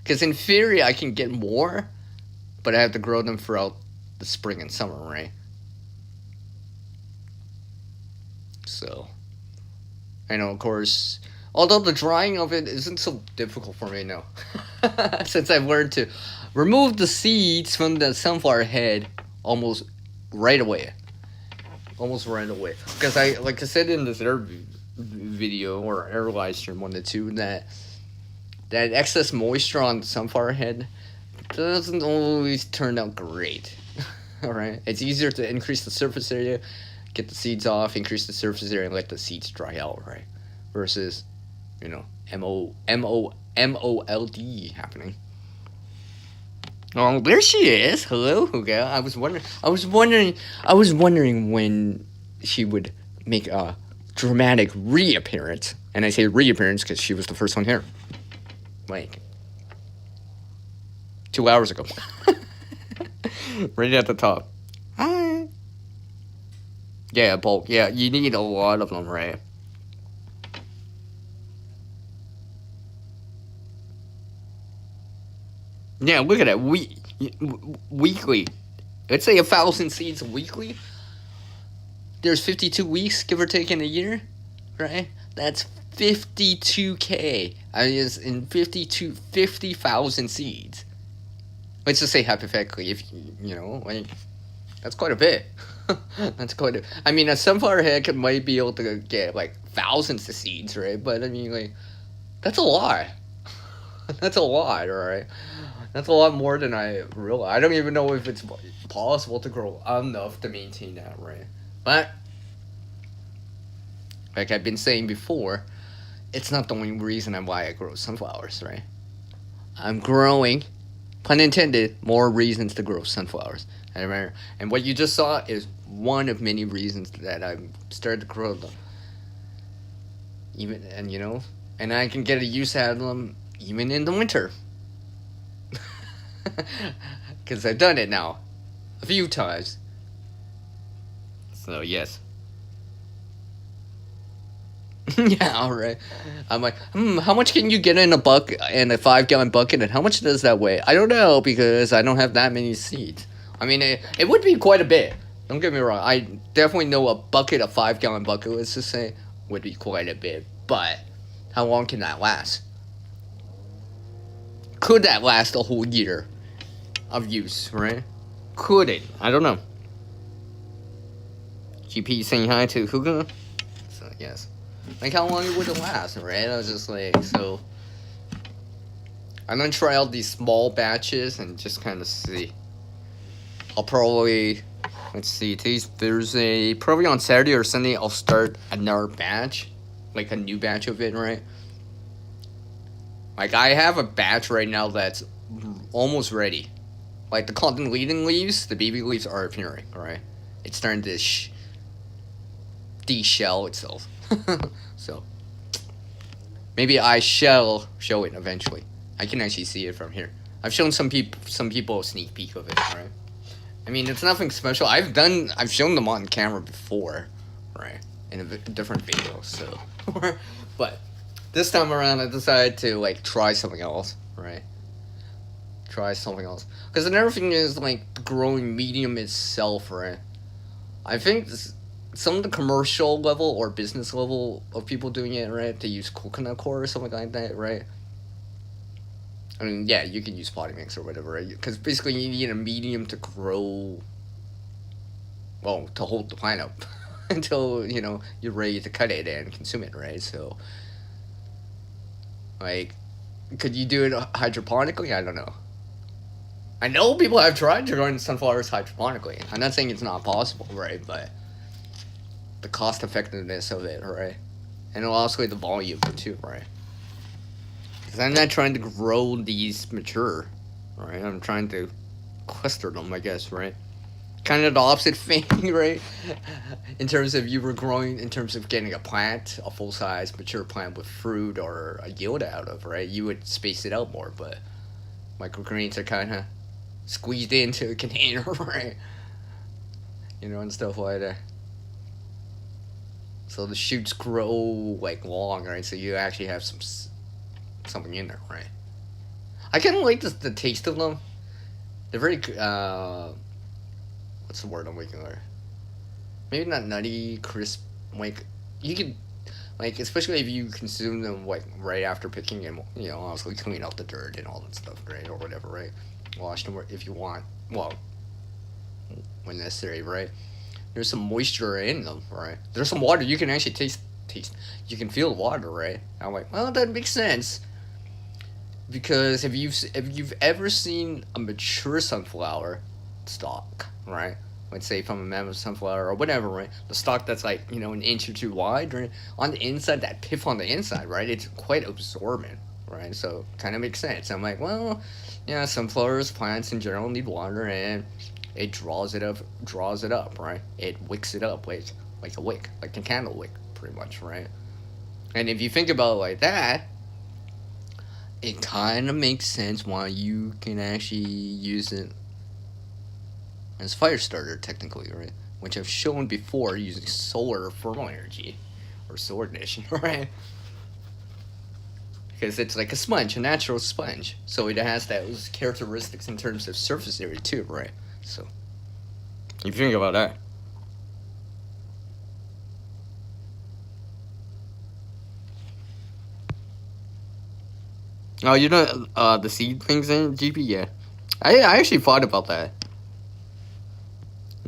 Because in theory, I can get more, but I have to grow them throughout the spring and summer, right? So, I know, of course, although the drying of it isn't so difficult for me now, since I've learned to remove the seeds from the sunflower head almost right away. Because like I said in this other video, or air live stream, one of the two, that excess moisture on the sunflower head doesn't always turn out great. Alright? It's easier to increase the surface area, get the seeds off, increase the surface area, and let the seeds dry out, right? Versus, MOLD happening. Oh, there she is. Hello, okay. I was wondering when she would make a dramatic reappearance. And I say reappearance because she was the first one here. Like, 2 hours ago. Right at the top. Hi. Yeah, bulk. Yeah, you need a lot of them, right? Yeah, look at that. Weekly. Let's say 1,000 seeds weekly. There's 52 weeks, give or take, in a year, right? That's 52K. I mean, it's in 50,000 seeds. Let's just say hypothetically, if you know, like, that's quite a bit. That's quite a. I mean, a sunflower head might be able to get like thousands of seeds, right? But I mean, like, that's a lot. That's a lot, right? That's a lot more than I realize. I don't even know if it's possible to grow enough to maintain that, right? But like I've been saying before, it's not the only reason why I grow sunflowers, right? I'm growing, pun intended, more reasons to grow sunflowers. And what you just saw is one of many reasons that I started to grow them. Even and you know, and I can get a use out of them even in the winter. Because I've done it now a few times. So yes. Yeah, all right. I'm like, how much can you get in a in a 5 gallon bucket, and how much does that weigh? I don't know because I don't have that many seeds. I mean, it would be quite a bit. Don't get me wrong. I definitely know a bucket, a 5 gallon bucket, let's just say, would be quite a bit. But how long can that last? Could that last a whole year of use, right? Could it? I don't know. GP saying hi to Hugo. So yes. Like, how long would it last, right? I was just like, so I'm gonna try out these small batches and just kind of see. I'll probably, let's see, today's Thursday. Probably on Saturday or Sunday, I'll start another batch, like a new batch of it, right? Like, I have a batch right now that's almost ready. Like, the cotton leading leaves, the baby leaves are appearing, right? It's starting to de-shell itself. So maybe I shall show it eventually. I can actually see it from here. I've shown some people a sneak peek of it, right? I mean, it's nothing special. I've shown them on camera before, right? In a different video, so. But this time around, I decided to like try something else, right? Try something else. Because another thing is like the growing medium itself, right? I think some of the commercial level or business level of people doing it, right? They use coconut coir or something like that, right? I mean, yeah, you can use potting mix or whatever, right? Because basically you need a medium to grow, well, to hold the plant up until, you know, you're ready to cut it and consume it, right? So, like, could you do it hydroponically? I don't know. I know people have tried to grow sunflowers hydroponically. I'm not saying it's not possible, right? But the cost effectiveness of it, right? And also the volume too, right? Because I'm not trying to grow these mature, right? I'm trying to cluster them, I guess, right? Kind of the opposite thing, right? In terms of you were growing, in terms of getting a plant, a full-size mature plant with fruit or a yield out of, right? You would space it out more, but microgreens are kind of squeezed into a container, right? You know, and stuff like that. So the shoots grow like long, right? So you actually have something in there, right? I kind of like the taste of them. They're very what's the word I'm looking for? Maybe not nutty, crisp. Like you could, like especially if you consume them like right after picking and you know obviously clean out the dirt and all that stuff, right, or whatever, right? Wash them if you want. Well, when necessary, right? There's some moisture in them, right? There's some water. You can actually taste. You can feel the water, right? I'm like, well, that makes sense. Because if you've ever seen a mature sunflower stalk, right? Let's say from a mammoth sunflower or whatever, right? The stalk that's like, you know, an inch or two wide, right? On the inside, that pith on the inside, right? It's quite absorbent, right? So kind of makes sense. I'm like, well, yeah, sunflowers, plants in general need water, and it draws it up, right? It wicks it up like a wick, like a candle wick, pretty much, right? And if you think about it like that, it kind of makes sense why you can actually use it as fire starter technically, right? Which I've shown before using solar thermal energy or solar ignition, right? Because it's like a sponge, a natural sponge, so it has those characteristics in terms of surface area too, right? So if you think about that. Oh, you know the seed things in GP, yeah. I actually thought about that.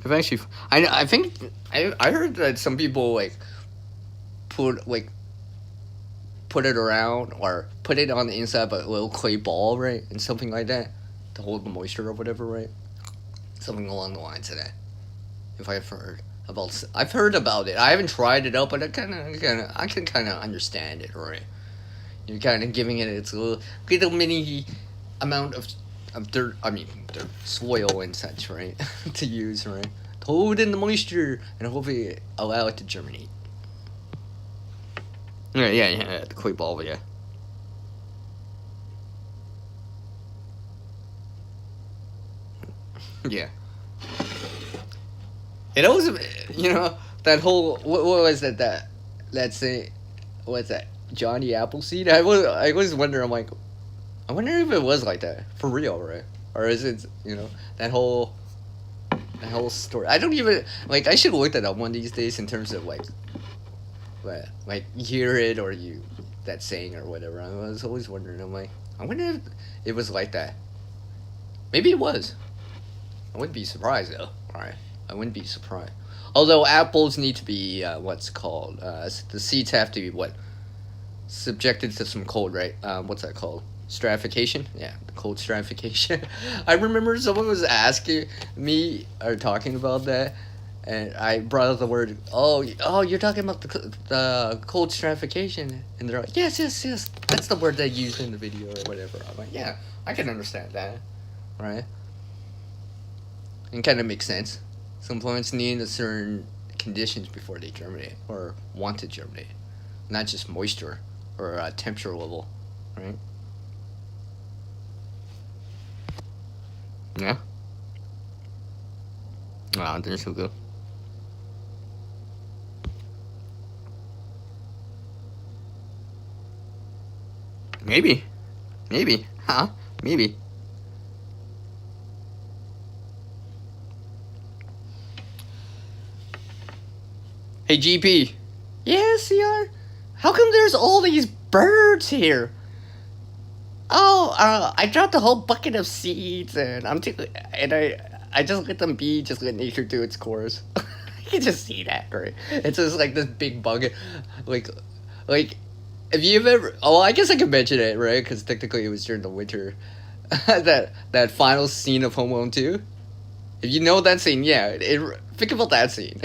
I've actually, I think I heard that some people like put like put it around or put it on the inside of a little clay ball, right, and something like that to hold the moisture or whatever, right? Something along the lines of that. If I've heard about it. I haven't tried it out, but I can kind of understand it, right? You're kind of giving it its little mini amount of dirt. I mean, dirt, soil and such, right? To use, right? To hold in the moisture and hopefully allow it to germinate. Yeah. The clay ball, yeah. Yeah. It always, that whole what was that say, what's that, Johnny Appleseed? I was wondering. I'm like, I wonder if it was like that for real, right? Or is it that whole story? I don't even like. I should look that up one of these days in terms of like you hear it or you that saying or whatever. I was always wondering. I'm like, I wonder if it was like that. Maybe it was. I wouldn't be surprised though. All right, I wouldn't be surprised. Although apples need to be what's called the seeds have to be subjected to some cold, right? What's that called? Stratification? Yeah, the cold stratification. I remember someone was asking me or talking about that, and I brought up the word. Oh, you're talking about the cold stratification, and they're like, yes. That's the word they used in the video or whatever. I'm like, yeah, I can understand that, right? It kind of makes sense. Some plants need a certain conditions before they germinate or want to germinate, not just moisture or temperature level, right? Yeah. Wow, they're so good. Maybe, huh? Maybe. Hey, GP. Yeah, CR. How come there's all these birds here? Oh, I dropped a whole bucket of seeds, and I just let them be, just let nature do its course. You can just see that, right? It's just like this big bucket, like, like, if you've ever, oh, I guess I can mention it, right? Because technically it was during the winter, that final scene of Home Alone 2. If you know that scene, yeah, think about that scene.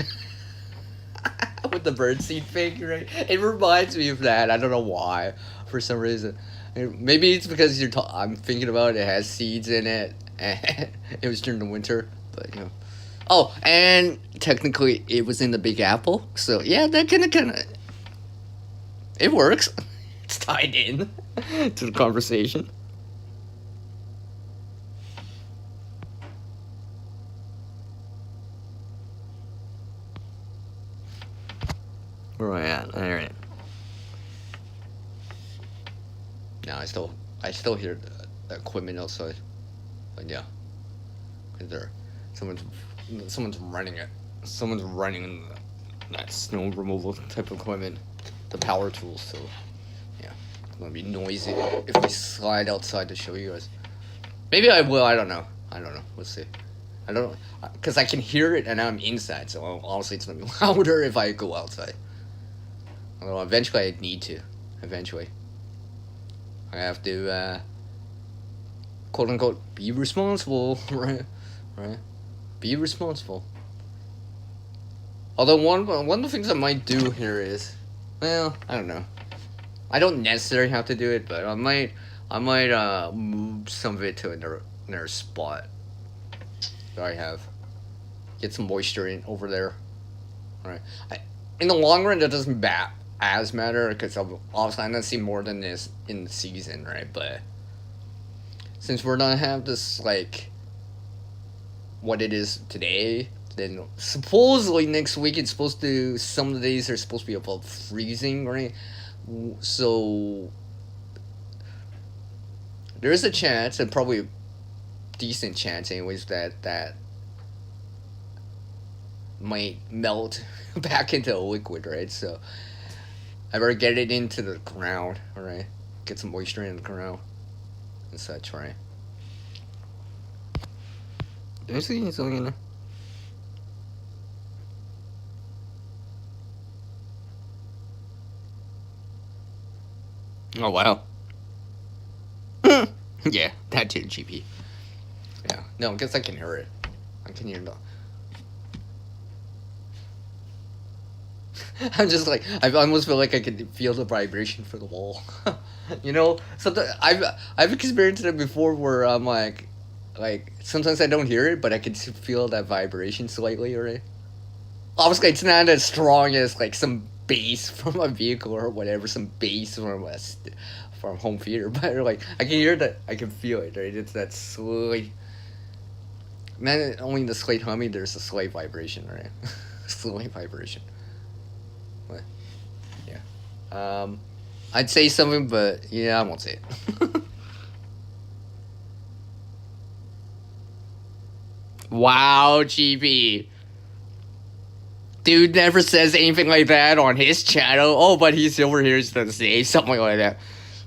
With the birdseed thing, right? It reminds me of that. I don't know why, for some reason. Maybe it's because I'm thinking about it. It has seeds in it, and it was during the winter. But oh, and technically it was in the Big Apple. So yeah, that kind of it works. It's tied in to the conversation. Where am I at? All right. No, I still hear the equipment outside. But yeah, there, someone's someone's running it. Someone's running that snow removal type of equipment, the power tools. So yeah, it's gonna be noisy if we slide outside to show you guys. Maybe I will. I don't know. We'll see. I don't know because I can hear it and I'm inside. So honestly, it's gonna be louder if I go outside. Although eventually I need to. Eventually. I have to, quote unquote, be responsible, right? Right? Be responsible. Although one of the things I might do here is, well, I don't know. I don't necessarily have to do it, but I might move some of it to another spot that I have. Get some moisture in over there. Right? In the long run, that doesn't as matter because obviously I'm gonna see more than this in the season, right? But since we're gonna have this like what it is today, then supposedly next week it's supposed to some of the days are supposed to be above freezing, right? So there is a chance, and probably a decent chance, anyways, that might melt back into a liquid, right? So I better get it into the ground, all right? Get some moisture in the ground and such, right? Did I see something in there? Oh wow. Yeah, that too, GP. Yeah, no, I guess I can hear it. I can hear the. I'm just like I almost feel like I can feel the vibration for the wall. You know, sometimes I've experienced it before where I'm like sometimes I don't hear it, but I can feel that vibration slightly, right? Obviously, it's not as strong as like some bass from a vehicle or whatever, some bass from home theater, but like I can hear that, I can feel it, right? It's that slight. Not only the slight humming, there's a slight vibration, right? Slight vibration. What? Yeah. I'd say something, but yeah, I won't say it. Wow, GB. Dude never says anything like that on his channel. Oh, but he's over here to say something like that.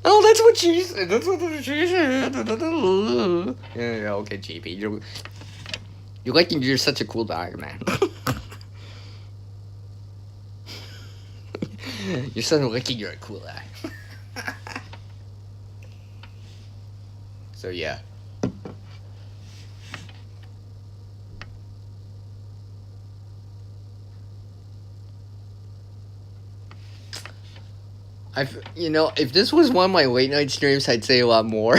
Oh, that's what she said. That's what she said. Yeah, okay, GB. You're such a cool guy, man. You're so lucky you're a cool guy. So yeah. If this was one of my late night streams, I'd say a lot more.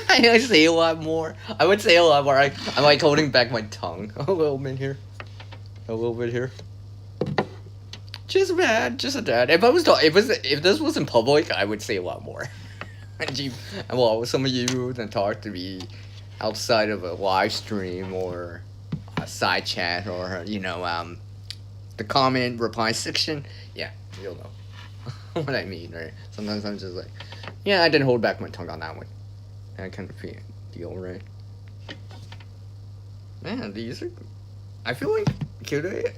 I'd say a lot more. I would say a lot more. I'm like holding back my tongue a little bit here. A little bit here. Just bad, just a dad. If this was in public, I would say a lot more. Well, some of you then talk to me outside of a live stream or a side chat or the comment reply section. Yeah, you'll know what I mean, right? Sometimes I'm just like, yeah, I didn't hold back my tongue on that one. That kind of deal, right? Man, these are. I feel like could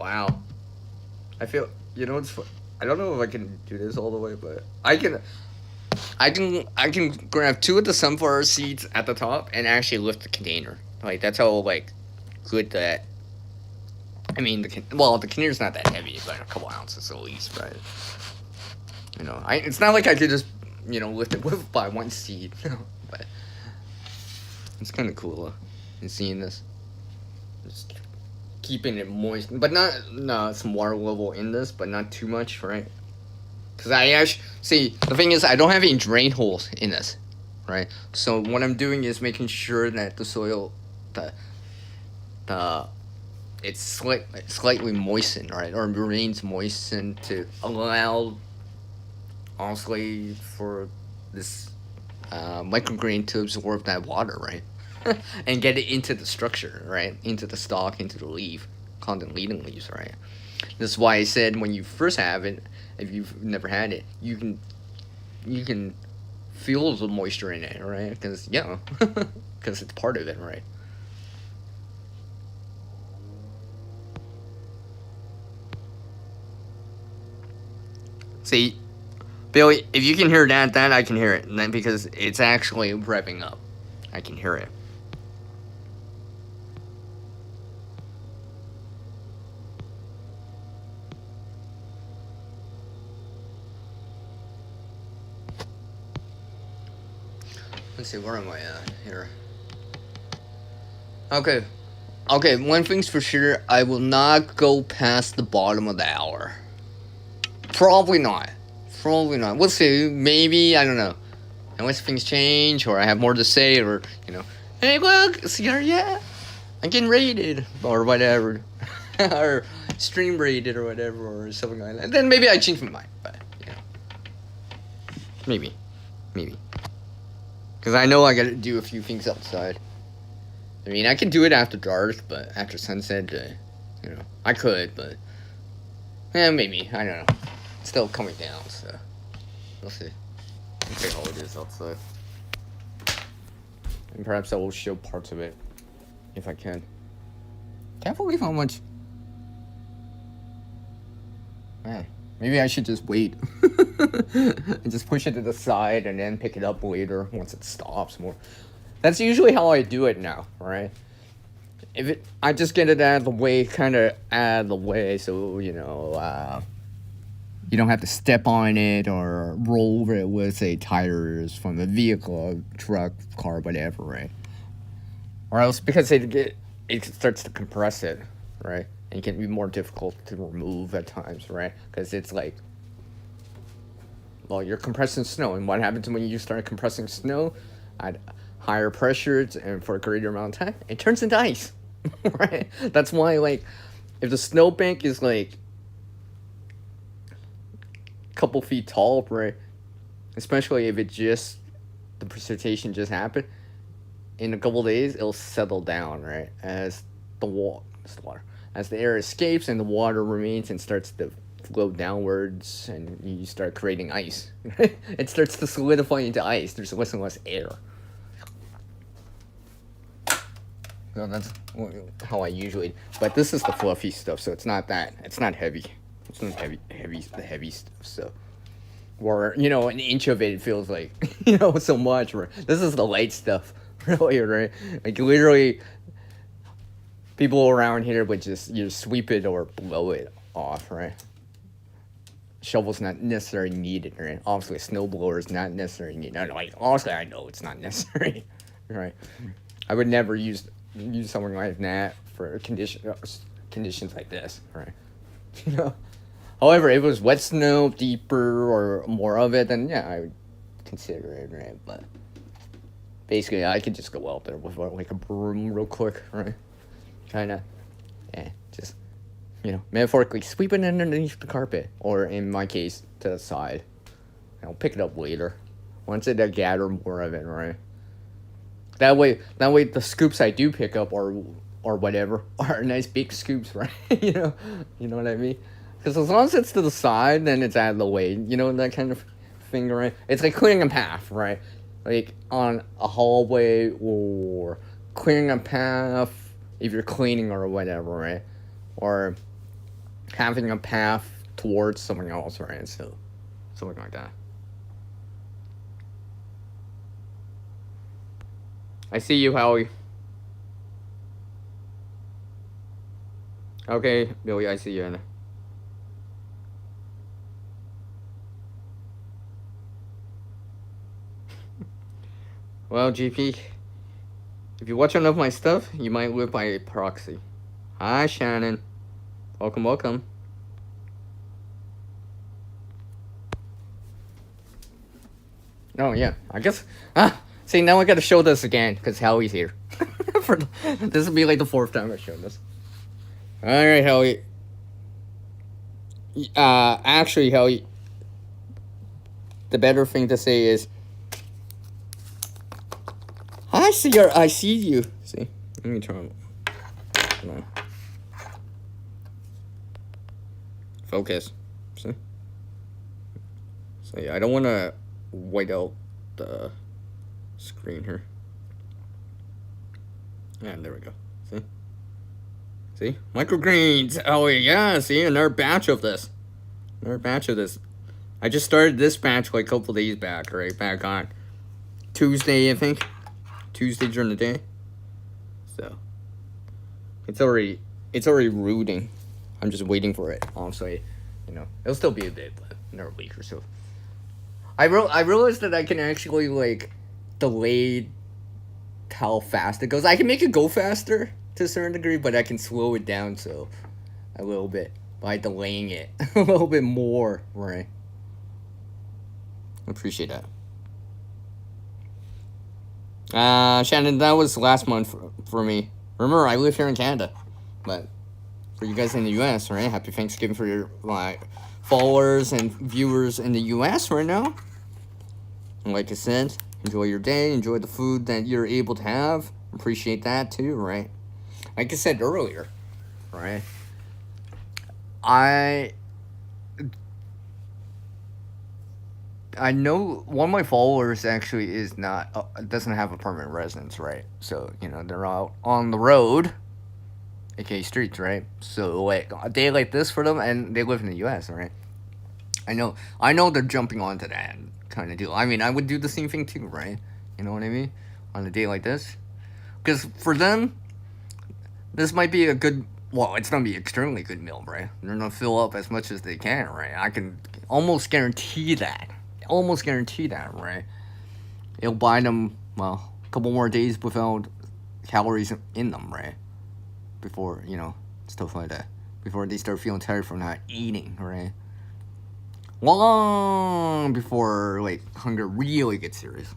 Wow. I feel it's. I don't know if I can do this all the way, but I can. I can grab two of the sunflower seeds at the top and actually lift the container. Like that's how good that. I mean the container's not that heavy, but a couple ounces at least, right? It's not like I could just lift it with by one seed, but it's kind of cool in seeing this. Just keeping it moist, but not some water level in this, but not too much, right? Because I actually see the thing is I don't have any drain holes in this, right? So what I'm doing is making sure that the soil, it's slightly moistened, right, or remains moistened to allow, honestly, for this microgreen to absorb that water, right, and get it into the structure, right, into the stalk, into the leaf, content leading leaves, right. This is why I said when you first have it, if you've never had it, you can feel the moisture in it, right? Because because it's part of it, right? See, Billy, if you can hear that, then I can hear it, and then because it's actually revving up, I can hear it. Let's see, where am I at here? Okay. Okay, one thing's for sure, I will not go past the bottom of the hour. Probably not. Probably not. We'll see. Maybe, I don't know. Unless things change, or I have more to say, or, hey, look, see, yeah, I'm getting rated, or whatever. or stream rated or whatever or something like that. Then maybe I change my mind, but you know, maybe, because I know I got to do a few things outside. I mean, I can do it after dark, but after sunset, you know, I could, but maybe, I don't know. It's still coming down, so we'll see. Okay, how it is outside. And perhaps I will show parts of it if I can. Can't believe how much. Man, maybe I should just wait and just push it to the side and then pick it up later once it stops more. That's usually how I do it now, right? I just get it out of the way, kind of out of the way, so you know, you don't have to step on it or roll over it with, say, tires from a vehicle, truck, car, whatever, right? Or else because it starts to compress it, right? And it can be more difficult to remove at times, right? Because it's like, well, you're compressing snow, and what happens when you start compressing snow at higher pressures and for a greater amount of time? It turns into ice, right? That's why, like, if the snowbank is like a couple feet tall, right? Especially if the precipitation just happened, in a couple days it'll settle down, right? As the air escapes and the water remains and starts to flow downwards, and you start creating ice. It starts to solidify into ice. There's less and less air. So that's how I usually. But this is the fluffy stuff, so it's not that. It's not heavy. It's not the heavy stuff. So, or you know, an inch of it feels like you know so much. Right? This is the light stuff, really, right? Like literally, people around here would just sweep it or blow it off, right? Shovel's not necessarily needed, right? Obviously, a snowblower is not necessarily needed. No, like honestly, I know it's not necessary, right? I would never use something like that for conditions like this, right? You know. However, if it was wet snow, deeper or more of it, then yeah, I would consider it, right? But basically, I could just go out there with like a broom real quick, right? Kind of, just, you know, metaphorically sweep it underneath the carpet, or in my case, to the side. I'll pick it up later, once I gather more of it, right? That way, the scoops I do pick up or whatever are nice big scoops, right? you know what I mean? Because as long as it's to the side, then it's out of the way. You know, that kind of thing, right? It's like clearing a path, right? Like on a hallway or clearing a path if you're cleaning or whatever, right? Or having a path towards something else, right? So, something like that. I see you, Howie. Okay, Billy, I see you. Well, GP, if you watch enough of my stuff, you might live by proxy. Hi, Shannon. Welcome. Oh, yeah. I guess... see, now I gotta show this again, because Howie's here. This will be like the 4th time I showed this. Alright, Howie. Actually, Howie, the better thing to say is... I see you. See? Let me turn. Come on. Focus. See? So yeah, I don't want to white out the screen here. Yeah, there we go. See? Microgreens! Oh yeah, see? Another batch of this. I just started this batch like a couple days back, right? Back on Tuesday, I think. Tuesday during the day. So it's already rooting. I'm just waiting for it. Honestly, you know, it'll still be a bit, but another week or so. I realized that I can actually like delay how fast it goes. I can make it go faster to a certain degree, but I can slow it down so a little bit by delaying it a little bit more, right? I appreciate that. Shannon, that was last month for me. Remember, I live here in Canada, but for you guys in the U.S., right? Happy Thanksgiving for your followers and viewers in the U.S. right now. And like I said, enjoy your day, enjoy the food that you're able to have. Appreciate that too, right? Like I said earlier, right? I know one of my followers actually is not doesn't have a permanent residence, right? So they're out on the road, aka streets, right? So like a day like this for them, and they live in the U.S., right? I know they're jumping onto that kind of deal. I mean, I would do the same thing too, right? You know what I mean? On a day like this, because for them, this might be a good. Well, it's gonna be an extremely good meal, right? They're gonna fill up as much as they can, right? I can almost guarantee that. Almost guarantee that, right? It'll buy them a couple more days without calories in them, right? Before stuff like that. Before they start feeling tired from not eating, right? Long before like hunger really gets serious.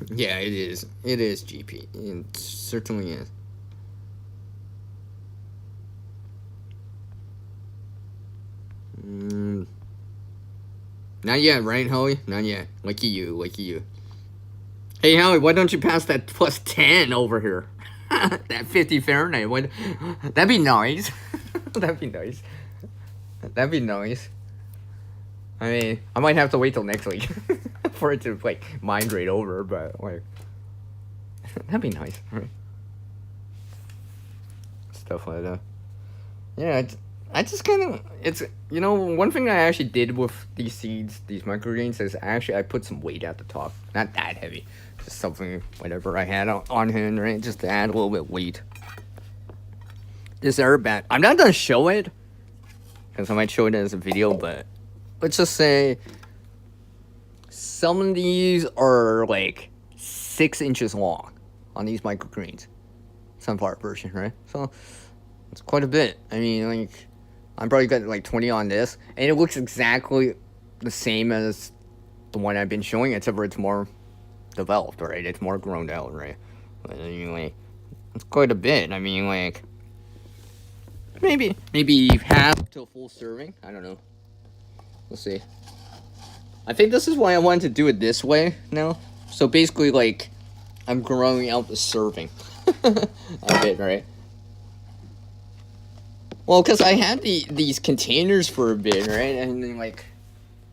Yeah, it is. It is, GP. It certainly is. Not yet, right, Howie? Not yet. Lucky you. Hey, Howie, why don't you pass that plus 10 over here? That 50 Fahrenheit. That'd be nice. That'd be nice. That'd be nice. I mean, I might have to wait till next week for it to like migrate over, but like that'd be nice, right? Stuff like that. Yeah, I just kind of it's one thing I actually did with these seeds, these microgreens, is actually I put some weight at the top. Not that heavy, just something whatever I had on hand, right? Just to add a little bit of weight. This herb bat, I'm not gonna show it because I might show it as a video, but let's just say some of these are like 6 inches long on these microgreens. Sunflower version, right? So it's quite a bit. I mean, like, I'm probably got like 20 on this, and it looks exactly the same as the one I've been showing, except for it's more developed, right? It's more grown out, right? But I mean, like, it's quite a bit. I mean, like, maybe half to a full serving. I don't know. We'll see. I think this is why I wanted to do it this way now. So basically, like, I'm growing out the serving a bit, right? Well, because I had these containers for a bit, right? And then, like,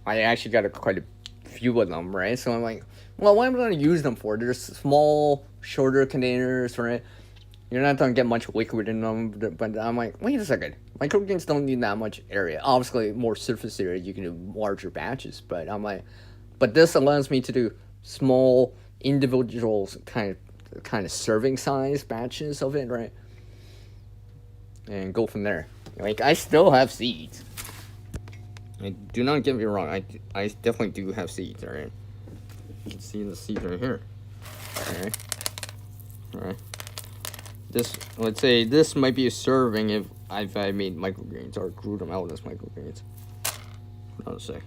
I actually got quite a few of them, right? So I'm like, well, what am I going to use them for? They're small, shorter containers, right? You're not going to get much liquid in them, but I'm like, wait a second. Microgreens don't need that much area. Obviously, more surface area, you can do larger batches, but I'm like, but this allows me to do small, individual kind of serving size batches of it, right? And go from there. Like, I still have seeds. Do not get me wrong. I definitely do have seeds, alright? You can see the seeds right here. Alright. Let's say this might be a serving if I made microgreens or grew them out as microgreens. Hold on a sec.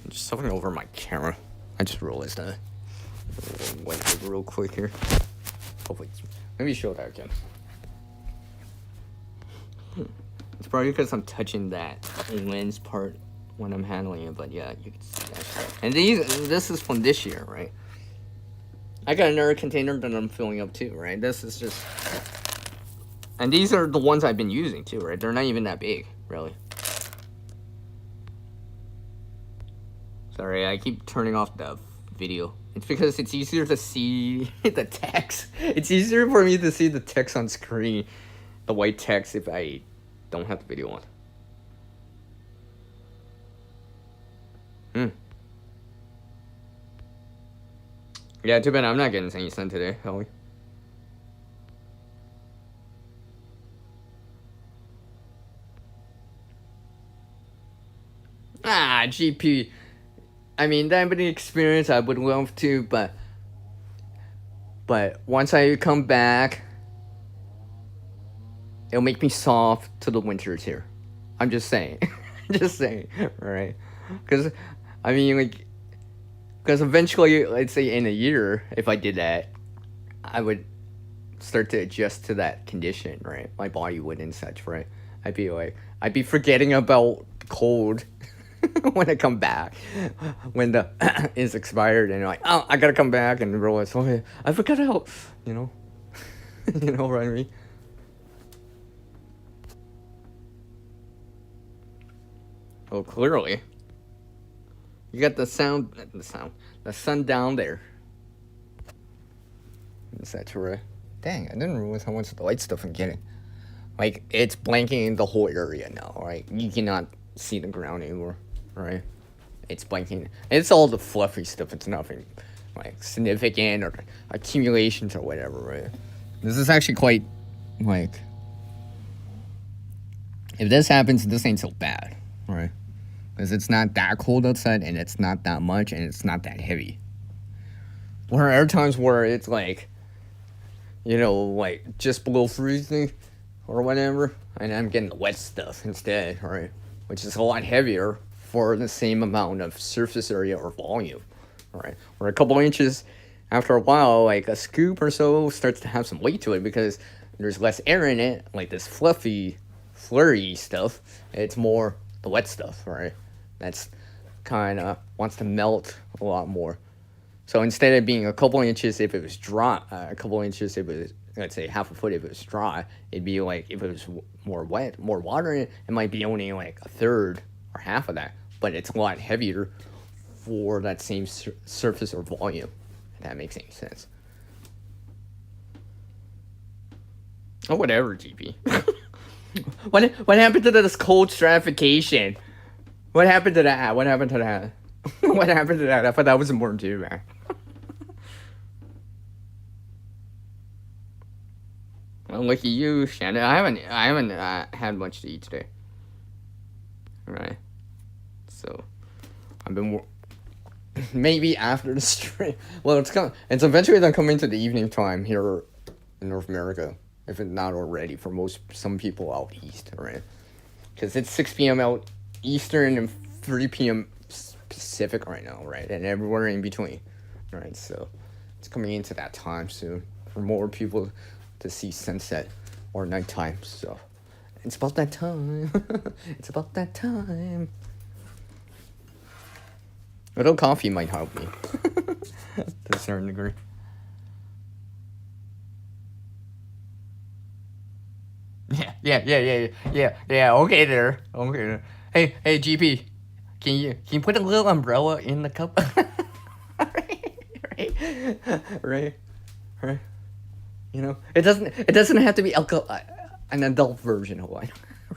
Just something over my camera. I just realized that. Wipe it real quick here. Hopefully, let me show that again. It's probably because I'm touching that lens part when I'm handling it, but yeah, you can see that. And this is from this year, right? I got another container that I'm filling up too, right? This is just... And these are the ones I've been using too, right? They're not even that big, really. Sorry, I keep turning off the video. It's because it's easier to see the text. It's easier for me to see the text on screen. The white text if I don't have the video on. Yeah, too bad I'm not getting any sun today, Howie. GP. I mean, that would be an experience I would love to, but once I come back, it'll make me soft till the winter's here. I'm just saying. Just saying, alright? Because Because eventually, let's say in a year, if I did that, I would start to adjust to that condition, right? My body would and such, right? I'd be forgetting about cold when I come back, when the is expired, and like, oh, I gotta come back and realize, okay, I forgot how, you know, you know what I mean? Oh, clearly, you got the sun down there. Is that true? Dang, I didn't realize how much the light stuff I'm getting. Like, it's blanking the whole area now, right? You cannot see the ground anymore, right? It's blanking. It's all the fluffy stuff. It's nothing, like, significant or accumulations or whatever, right? This is actually quite, like... If this happens, this ain't so bad, right? Because it's not that cold outside, and it's not that much, and it's not that heavy. There are times where it's, like... You know, like, just below freezing or whatever, and I'm getting the wet stuff instead, right? Which is a lot heavier for the same amount of surface area or volume, right? Or a couple inches, after a while, like a scoop or so starts to have some weight to it because there's less air in it, like this fluffy, flurry stuff. It's more the wet stuff, right? That's kind of wants to melt a lot more. So instead of being a couple inches if it was dry, a couple inches if it was, let's say, half a foot if it was dry, it'd be like, if it was more wet, more water in it, it might be only like a third or half of that. But it's a lot heavier for that same surface or volume, if that makes any sense. Oh, whatever, GP. What happened to this cold stratification? What happened to that? What happened to that? What happened to that? I thought that was important too, man. Well, lucky you, Shannon. I haven't had much to eat today. Right. So, I've been maybe after the stream. Well, it's eventually gonna come into the evening time here in North America, if it's not already for some people out east, right? Because it's 6 p.m. out Eastern and 3 p.m. Pacific right now, right? And everywhere in between, right? So it's coming into that time soon for more people to see sunset or nighttime. So it's about that time. It's about that time. A little coffee might help me to a certain degree. Yeah. Okay there. Hey, GP. Can you put a little umbrella in the cup? right. You know, it doesn't have to be an adult version of wine,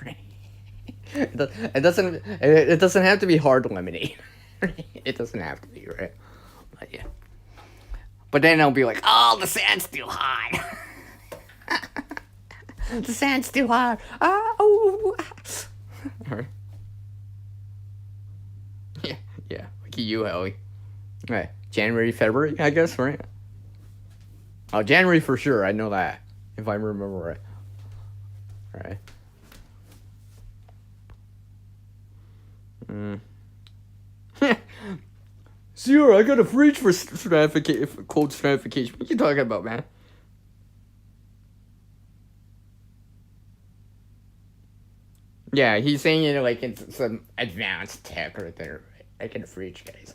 right? It doesn't have to be hard lemonade. Right? It doesn't have to be, right? But yeah. But then I'll be like, oh, the sand's too hot. The sand's too hot. Oh. All right. Yeah. Look at you, Ellie. Right. January, February, I guess, right? Oh, January for sure. I know that. If I remember right. Right. Zero, I got a fridge for cold stratification. What are you talking about, man? Yeah, he's saying it like it's some advanced tech right there. I get a fridge, guys.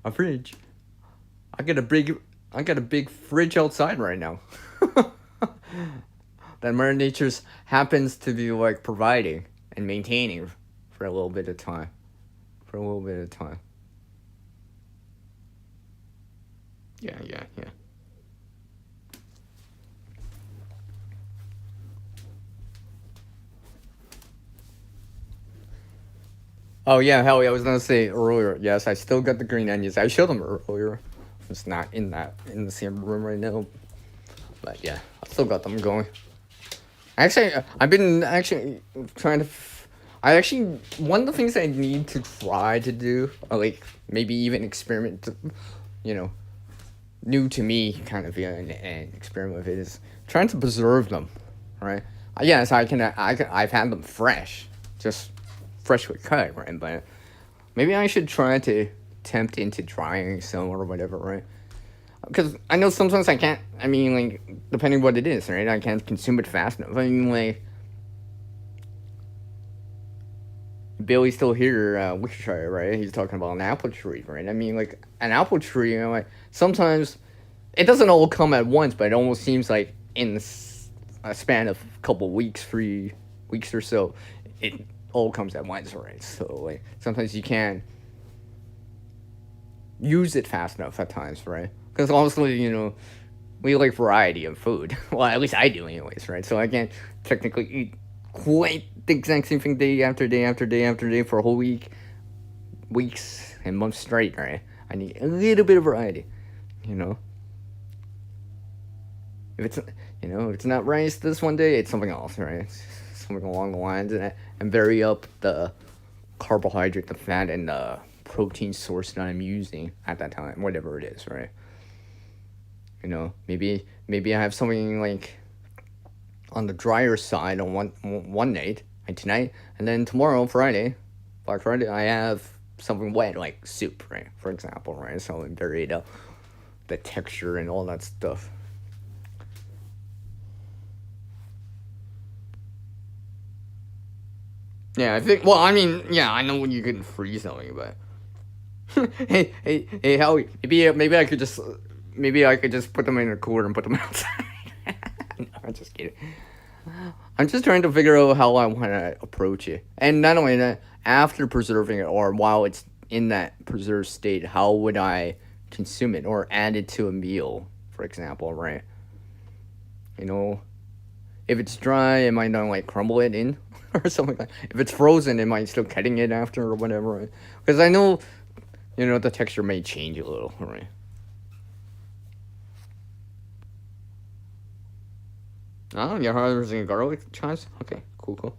A fridge. I got a big fridge outside right now. That Mother Nature's happens to be like providing and maintaining for a little bit of time. Yeah. Oh yeah, hell yeah, I was gonna say earlier, yes, I still got the green onions. I showed them earlier. It's not in the same room right now. But yeah, I still got them going. Actually, I've been trying to... one of the things I need to try to do, or like maybe even experiment, new to me kind of, and experiment with it, is trying to preserve them, right? Yes, I've had them fresh, just freshly cut, right? But maybe I should try to tempt into drying some or whatever, right? Because I know sometimes I can't. I mean, like, depending what it is, right? I can't consume it fast enough. I mean, like, Billy's still here, Wickshire, right? He's talking about an apple tree, right? I mean, like, an apple tree, like, sometimes it doesn't all come at once, but it almost seems like in a span of a couple weeks, 3 weeks or so, it all comes at once, right? So, like, sometimes you can't use it fast enough at times, right? Because obviously, we like variety of food. Well, at least I do, anyways, right? So I can't technically eat quite the exact same thing day after day after day after day for a whole weeks and months straight, right? I need a little bit of variety, If it's not rice this one day, it's something else, right? It's something along the lines, and vary up the carbohydrate, the fat, and the protein source that I'm using at that time, whatever it is, right? Maybe I have something like on the drier side on one night, and tonight, and then tomorrow, Black Friday, I have something wet like soup, right? For example, right? So it varied up the texture and all that stuff. Yeah, I think. Well, I mean, yeah, I know when you can freeze something, but hey, Howie, maybe I could just put them in a cooler and put them outside. No, I'm just kidding. I'm just trying to figure out how I want to approach it, and not only that, after preserving it or while it's in that preserved state, how would I consume it or add it to a meal, for example, right? If it's dry, it might not like crumble it in or something like that. If it's frozen, it might still cutting it after or whatever, right? Because I know, the texture may change a little, right? Oh, you're harvesting garlic chives? Okay, cool.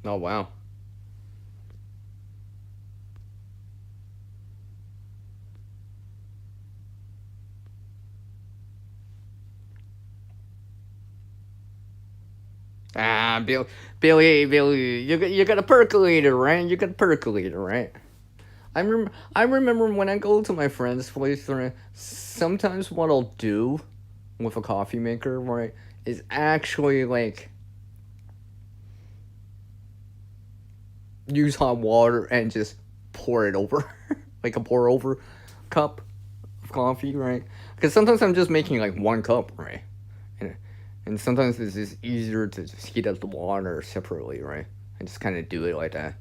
Oh, wow. Ah, Billy, you got a percolator, right? You got a percolator, right? I remember when I go to my friend's place, right? Sometimes what I'll do with a coffee maker, right, is actually like use hot water and just pour it over, like a pour over cup of coffee, right? Because sometimes I'm just making like 1 cup, right? And sometimes it's just easier to just heat up the water separately, right? And just kind of do it like that.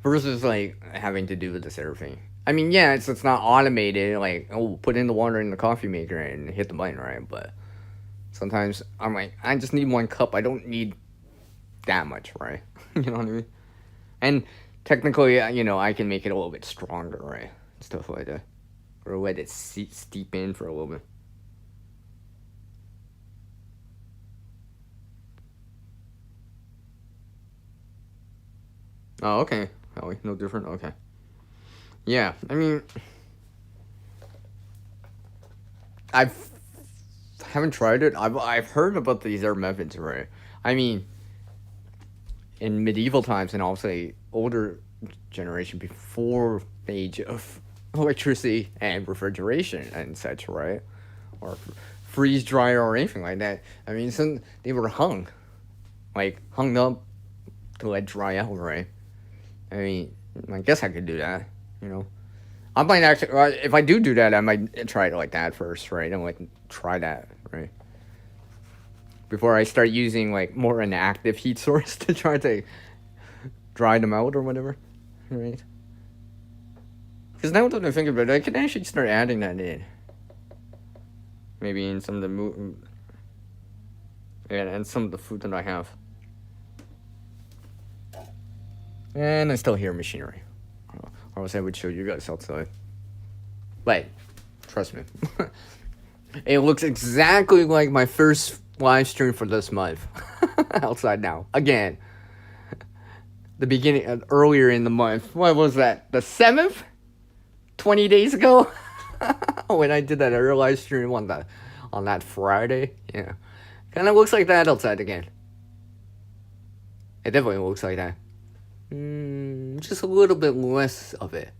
Versus like having to do this everything. I mean, yeah, it's not automated. Like, oh, put in the water in the coffee maker and hit the button, right? But sometimes I'm like, I just need 1 cup. I don't need that much, right? You know what I mean? And technically, I can make it a little bit stronger, right? Stuff like that, or let it steep in for a little bit. Oh, okay. Oh, no different. Okay. Yeah, I mean, I've haven't tried it. I've heard about these other methods, right? I mean, in medieval times and also older generation before the age of electricity and refrigeration and such, right? Or freeze dryer or anything like that. I mean, they were hung up to let dry out, right? I mean, I guess I could do that, I might actually, if I do that, I might try it like that first, right? I might try that, right? Before I start using like more an active heat source to try to dry them out or whatever, right? Because now that I think about it, I can actually start adding that in. Maybe in some of the and some of the food that I have. And I still hear machinery. Or else I would show you guys outside. But, trust me. It looks exactly like my first live stream for this month. Outside now. Again. The beginning, earlier in the month. What was that? The 7th? 20 days ago? when I did that other live stream on that Friday. Yeah, kind of looks like that outside again. It definitely looks like that. Just a little bit less of it,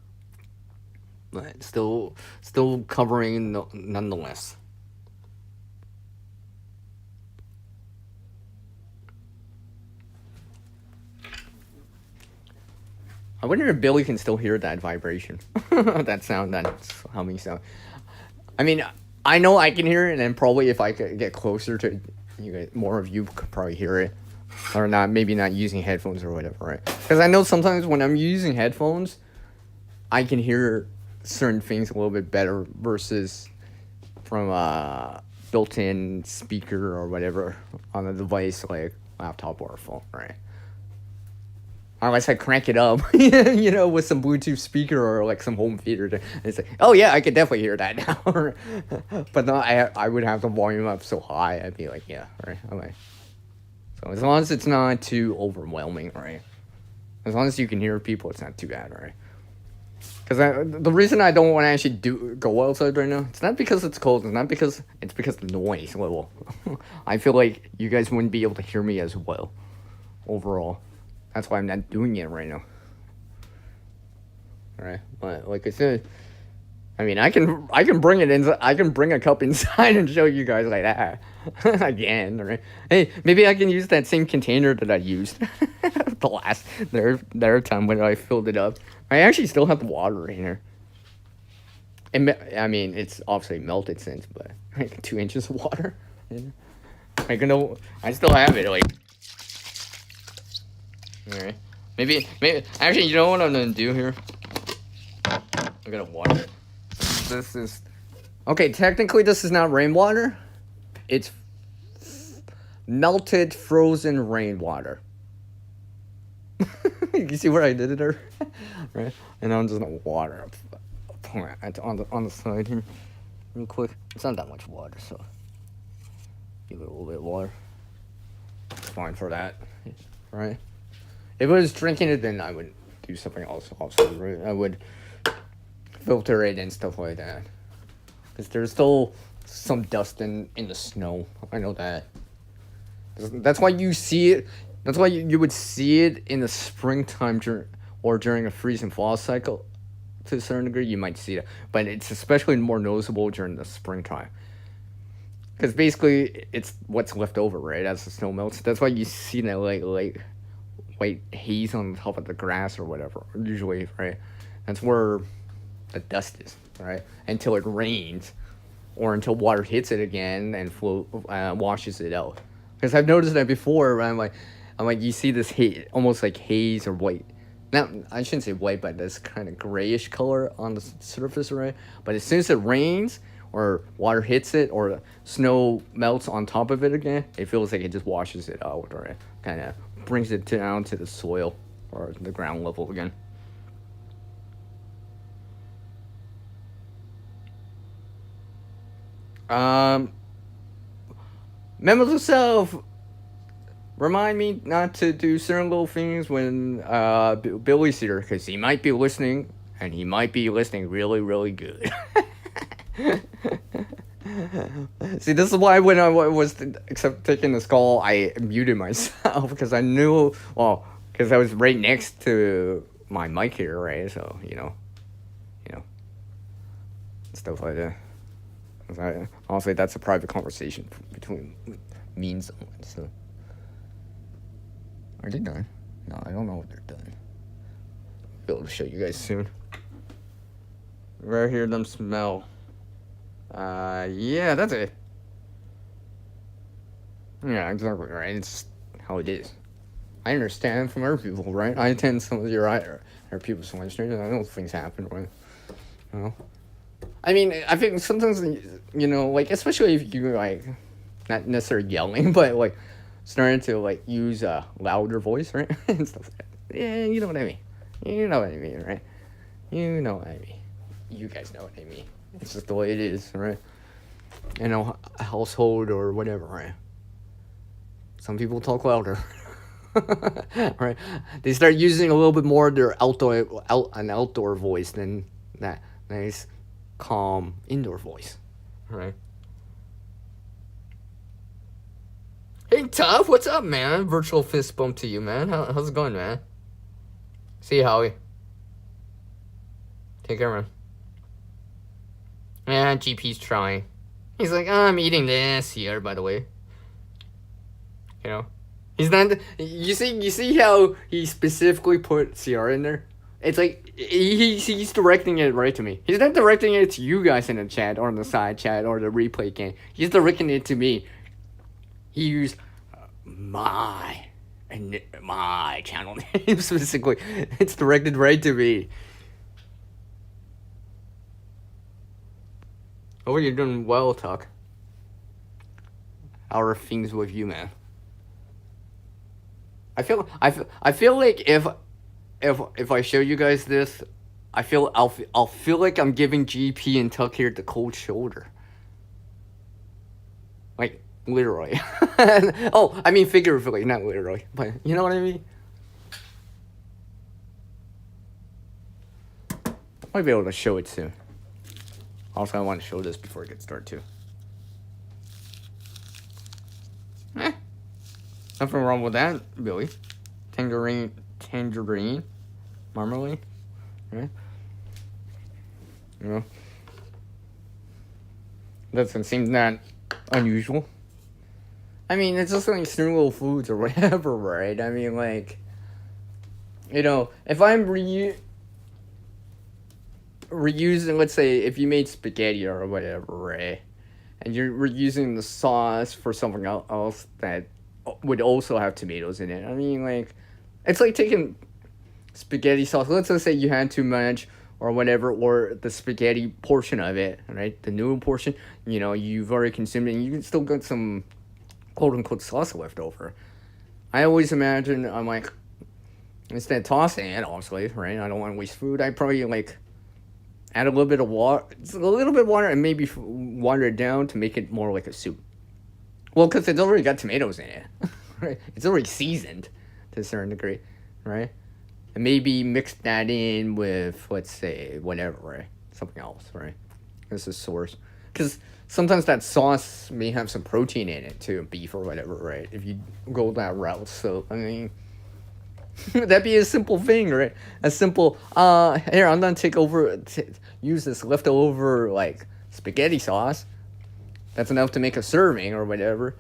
but still covering nonetheless. I wonder if Billy can still hear that vibration, that sound, that's humming sound. I mean, I know I can hear it, and probably if I could get closer to you guys, more of you could probably hear it, or not. Maybe not using headphones or whatever, right? Because I know sometimes when I'm using headphones, I can hear certain things a little bit better versus from a built-in speaker or whatever on a device like laptop or a phone, right? Unless I crank it up, with some Bluetooth speaker or like some home theater. It's like, oh yeah, I can definitely hear that now. But no, I would have the volume up so high, I'd be like, yeah, right. Okay. So as long as it's not too overwhelming, right? As long as you can hear people, it's not too bad, right? Because the reason I don't want to actually go outside right now, it's not because it's cold. It's because the noise level. I feel like you guys wouldn't be able to hear me as well overall. That's why I'm not doing it right now. Alright, but like I said, I mean, I can bring it in. I can bring a cup inside and show you guys like that again. Right? Hey, maybe I can use that same container that I used the last their time when I filled it up. I actually still have the water in here. I mean, it's obviously melted since, but like 2 inches of water. I still have it. Like, all right, maybe. Actually, you know what I'm gonna do here? I'm gonna water it. This is okay. Technically, this is not rainwater. It's melted, frozen rainwater. You see where I did it there, right? And I'm just gonna water up on the side here, real quick. It's not that much water, so give it a little bit of water. It's fine for that, right? If I was drinking it, then I would do something else. Also, right? I would filter it and stuff like that. Because there's still some dust in the snow. I know that. That's why you see it. That's why you would see it in the springtime during a freeze and thaw cycle. To a certain degree, you might see it. But it's especially more noticeable during the springtime. Because basically, it's what's left over, right, as the snow melts. That's why you see that like white haze on top of the grass or whatever, usually, right? That's where the dust is, right? Until it rains, or until water hits it again and washes it out. Because I've noticed that before. I'm like, you see this almost like haze or white. Now I shouldn't say white, but this kind of grayish color on the surface, right? But as soon as it rains or water hits it or snow melts on top of it again, it feels like it just washes it out, or it kind of brings it down to the soil or the ground level again. Memo to self, remind me not to do certain little things when Billy's here, because he might be listening, and he might be listening really, really good. See, this is why when I was taking this call, I muted myself, because I knew, because I was right next to my mic here, right? So, stuff like that. Honestly, that's a private conversation between me and someone, so. Are they done? No, I don't know if they're done. I'll be able to show you guys soon. Right here, them smell. Yeah, that's it. Yeah, exactly right. It's how it is. I understand from other people, right? I attend some of your other people's live streams, and I know things happen, right? I mean, I think sometimes, like, especially if you, like, not necessarily yelling, but, like, starting to, like, use a louder voice, right? And stuff like that. Yeah, you know what I mean. You know what I mean, right? You know what I mean. You guys know what I mean. It's just the way it is, right? A household or whatever, right? Some people talk louder. Right? They start using a little bit more of their outdoor voice than that nice calm indoor voice, right? Hey, Tough, what's up, man? Virtual fist bump to you, man. How's it going, man? See you, Howie. Take care, man. Yeah, GP's trying. He's like, oh, I'm eating this here, by the way. You know? He's not. You see how he specifically put CR in there? It's like he's directing it right to me. He's not directing it to you guys in the chat or in the side chat or the replay game. He's directing it to me. He used my channel name specifically. It's directed right to me. Oh, you're doing well, Tuck. How are things with you, man? I feel like if I show you guys this, I'll feel like I'm giving GP and Tuck here the cold shoulder. Like literally. Oh, I mean figuratively, not literally, but you know what I mean. Might be able to show it soon. Also, I want to show this before it gets started too. Nothing wrong with that, Billy. Tangerine, marmalade, right? You know, doesn't seem that unusual. I mean, it's just like single foods or whatever, right? I mean, like, you know, if I'm reusing, let's say, if you made spaghetti or whatever, right? And you're reusing the sauce for something else that would also have tomatoes in it. I mean, like, it's like taking spaghetti sauce. Let's just say you had too much or whatever, or the spaghetti portion of it, right? The noodle portion, you know, you've already consumed it and you can still get some quote-unquote sauce left over. I always imagine, I'm like, instead of tossing it, obviously, right? I don't want to waste food. I probably, like, add a little bit of water, and maybe water it down to make it more like a soup. Well, because it's already got tomatoes in it, right? It's already seasoned to a certain degree, right? And maybe mix that in with, let's say, whatever, right? Something else, right? As a source. Because sometimes that sauce may have some protein in it, too, beef or whatever, right? If you go that route. So, I mean, that'd be a simple thing, right? A simple, here, I'm gonna use this leftover, like, spaghetti sauce. That's enough to make a serving or whatever,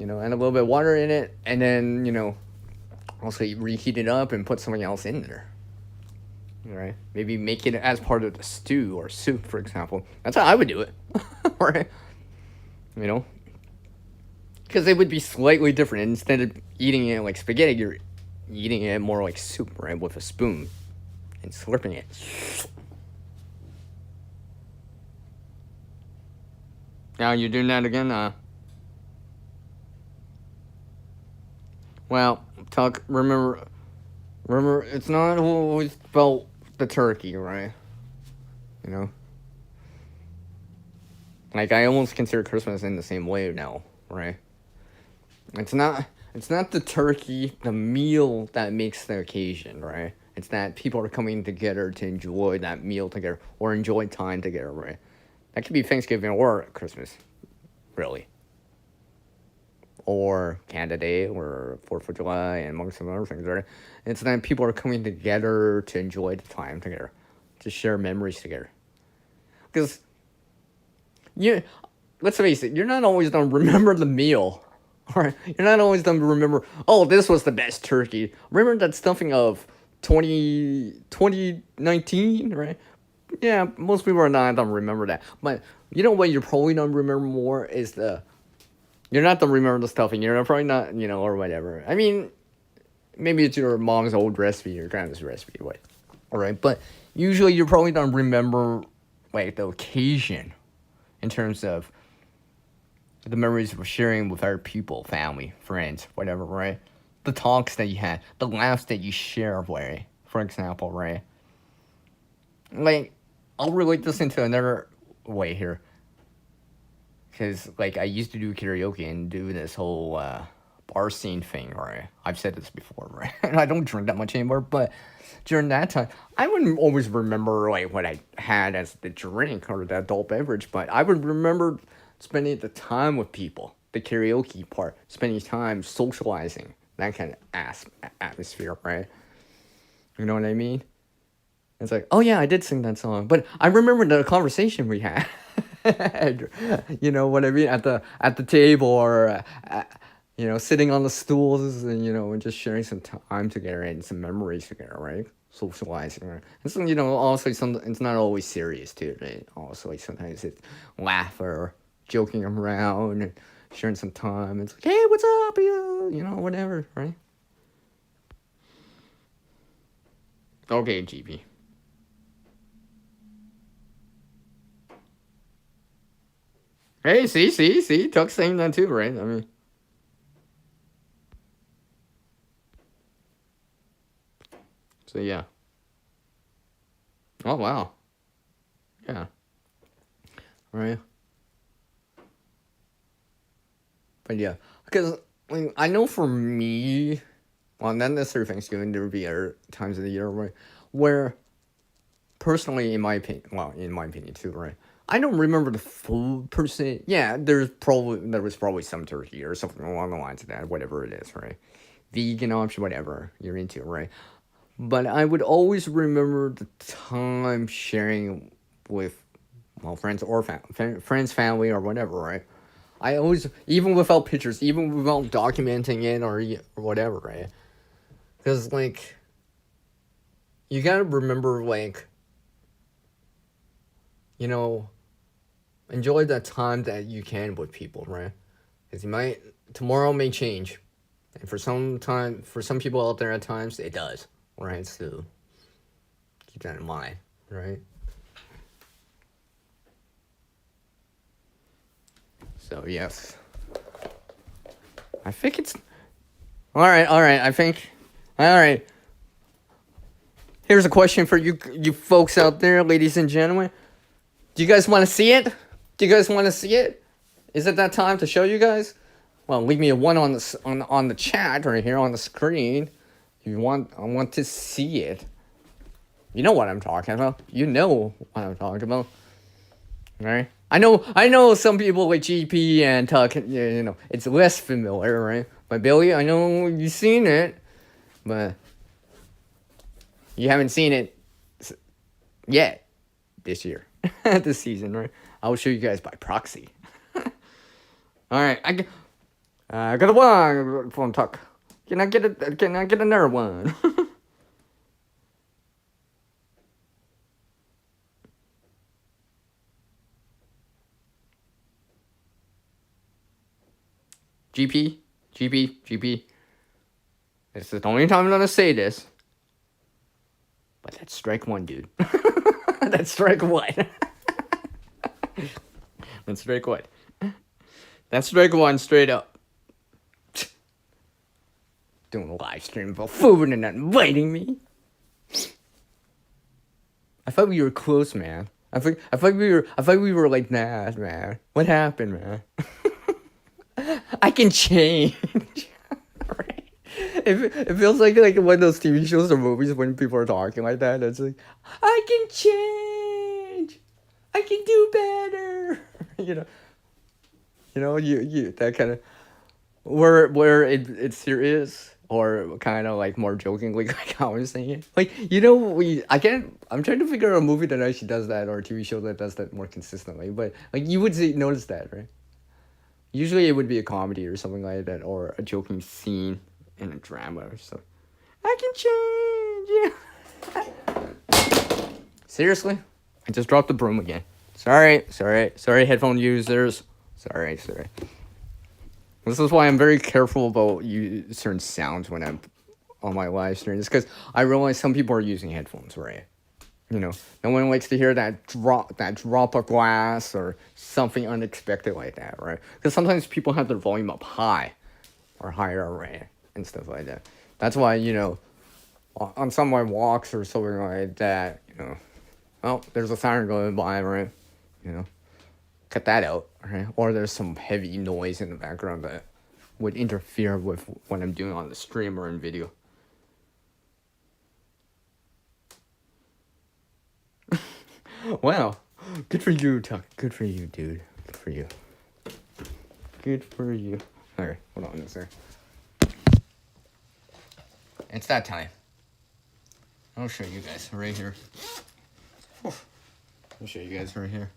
you know, and a little bit of water in it, and then, you know, also you reheat it up and put something else in there, right? Maybe make it as part of the stew or soup, for example. That's how I would do it, right? You know, because it would be slightly different. Instead of eating it like spaghetti, you're eating it more like soup, right, with a spoon and slurping it. Now you're doing that again, Well, Tuck, remember, it's not always about the turkey, right? You know? Like, I almost consider Christmas in the same way now, right? It's not the turkey, the meal that makes the occasion, right? It's that people are coming together to enjoy that meal together, or enjoy time together, right? That could be Thanksgiving or Christmas, really. Or Canada Day, or 4th of July, and among some other things, right? It's that people are coming together to enjoy the time together, to share memories together. Because, let's face it, you're not always going to remember the meal, right? You're not always going to remember, oh, this was the best turkey. Remember that stuffing of 2019, right? Yeah, most people are not going to remember that. But you know what you're probably going to remember more is you're not going to remember the stuffing. You're probably not, you know, or whatever. I mean, maybe it's your mom's old recipe, your grandma's recipe, what? All right, but usually you're probably going to remember, like, the occasion in terms of the memories we're sharing with other people, family, friends, whatever, right? The talks that you had, the laughs that you share, right? For example, right? Like, I'll relate this into another way here. Because, like, I used to do karaoke and do this whole bar scene thing, right? I've said this before, right? And I don't drink that much anymore, but during that time, I wouldn't always remember like what I had as the drink or the adult beverage, but I would remember spending the time with people, the karaoke part, spending time socializing, that kind of atmosphere, right? You know what I mean? It's like, oh yeah, I did sing that song, but I remember the conversation we had. You know what I mean, at the table, or sitting on the stools, and and just sharing some time together and some memories together, right? Socializing, right? And so also it's not always serious too, right? Also, like sometimes it's laughter, joking around, and sharing some time. It's like, hey, what's up, whatever, right? Okay, GB. Hey, see, Tuck's saying that too, right? I mean, so yeah. Oh wow, yeah, right. But yeah, because I know for me, well, not necessarily Thanksgiving. There would be other times of the year, right, where personally, in my opinion too, right. I don't remember the food per se. Yeah, there was probably some turkey or something along the lines of that, whatever it is, right? Vegan option, whatever you're into, right? But I would always remember the time sharing with, well, friends or friends, family, or whatever, right? I always, even without pictures, even without documenting it, or whatever, right? Because, like, you gotta remember, like, you know, enjoy that time that you can with people, right? Because tomorrow may change. And for some people out there at times, it does, right? So keep that in mind, right? So, yes. I think it's. Alright, I think. Alright. Here's a question for you folks out there, ladies and gentlemen. Do you guys want to see it? Do you guys want to see it? Is it that time to show you guys? Well, leave me a one on the chat right here on the screen. If you want, I want to see it. You know what I'm talking about. You know what I'm talking about. All right. I know some people like GP and Tuck, it's less familiar, right? But Billy, I know you've seen it, but you haven't seen it yet this year, this season, right? I'll show you guys by proxy. All right, I got a one from Tuck. Can I get it? Can I get another one? GP. This is the only time I'm gonna say this. But that's strike one, dude. That's strike one. That's strike one. That's strike one, straight up. Doing a live stream about food and not inviting me. I thought we were close, man. I thought we were like, nah, man. What happened, man? I can change. Right? It feels like one of those TV shows or movies when people are talking like that. It's like, I can change. I can do better. You that kind of where it's serious, or kind of like more jokingly, like I was saying. Like, I'm trying to figure out a movie that actually does that, or a TV show that does that more consistently. But like, you would notice that, right? Usually it would be a comedy or something like that, or a joking scene in a drama or something. I can change. Yeah. Seriously? I just dropped the broom again. Sorry, headphone users. Sorry. This is why I'm very careful about certain sounds when I'm on my live streams, because I realize some people are using headphones, right? No one likes to hear that drop of glass or something unexpected like that, right? Because sometimes people have their volume up high or higher, right, and stuff like that. That's why, on some of my walks or something like that, well, there's a siren going by, right? Cut that out, right? Or there's some heavy noise in the background that would interfere with what I'm doing on the stream or in video. Wow, good for you, Tuck. Good for you, dude. Good for you. Good for you. Alright, hold on a second. It's that time. I'll show you guys right here. I'll show you guys right here.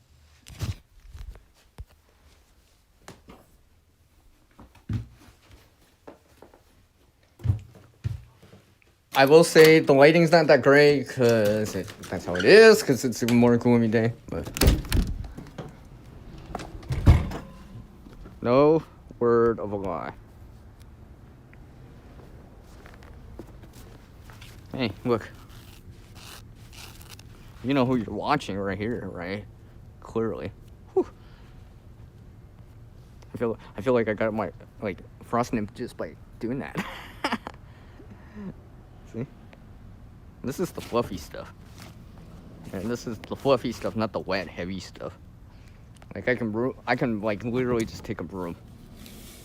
I will say the lighting's not that great because that's how it is, because it's a more gloomy day, but no word of a lie. Hey, look. You know who you're watching right here, right? Clearly. Whew. I feel like I got my frost nymph just by doing that. See? This is the fluffy stuff. And this is the fluffy stuff, not the wet, heavy stuff. Like I can like literally just take a broom,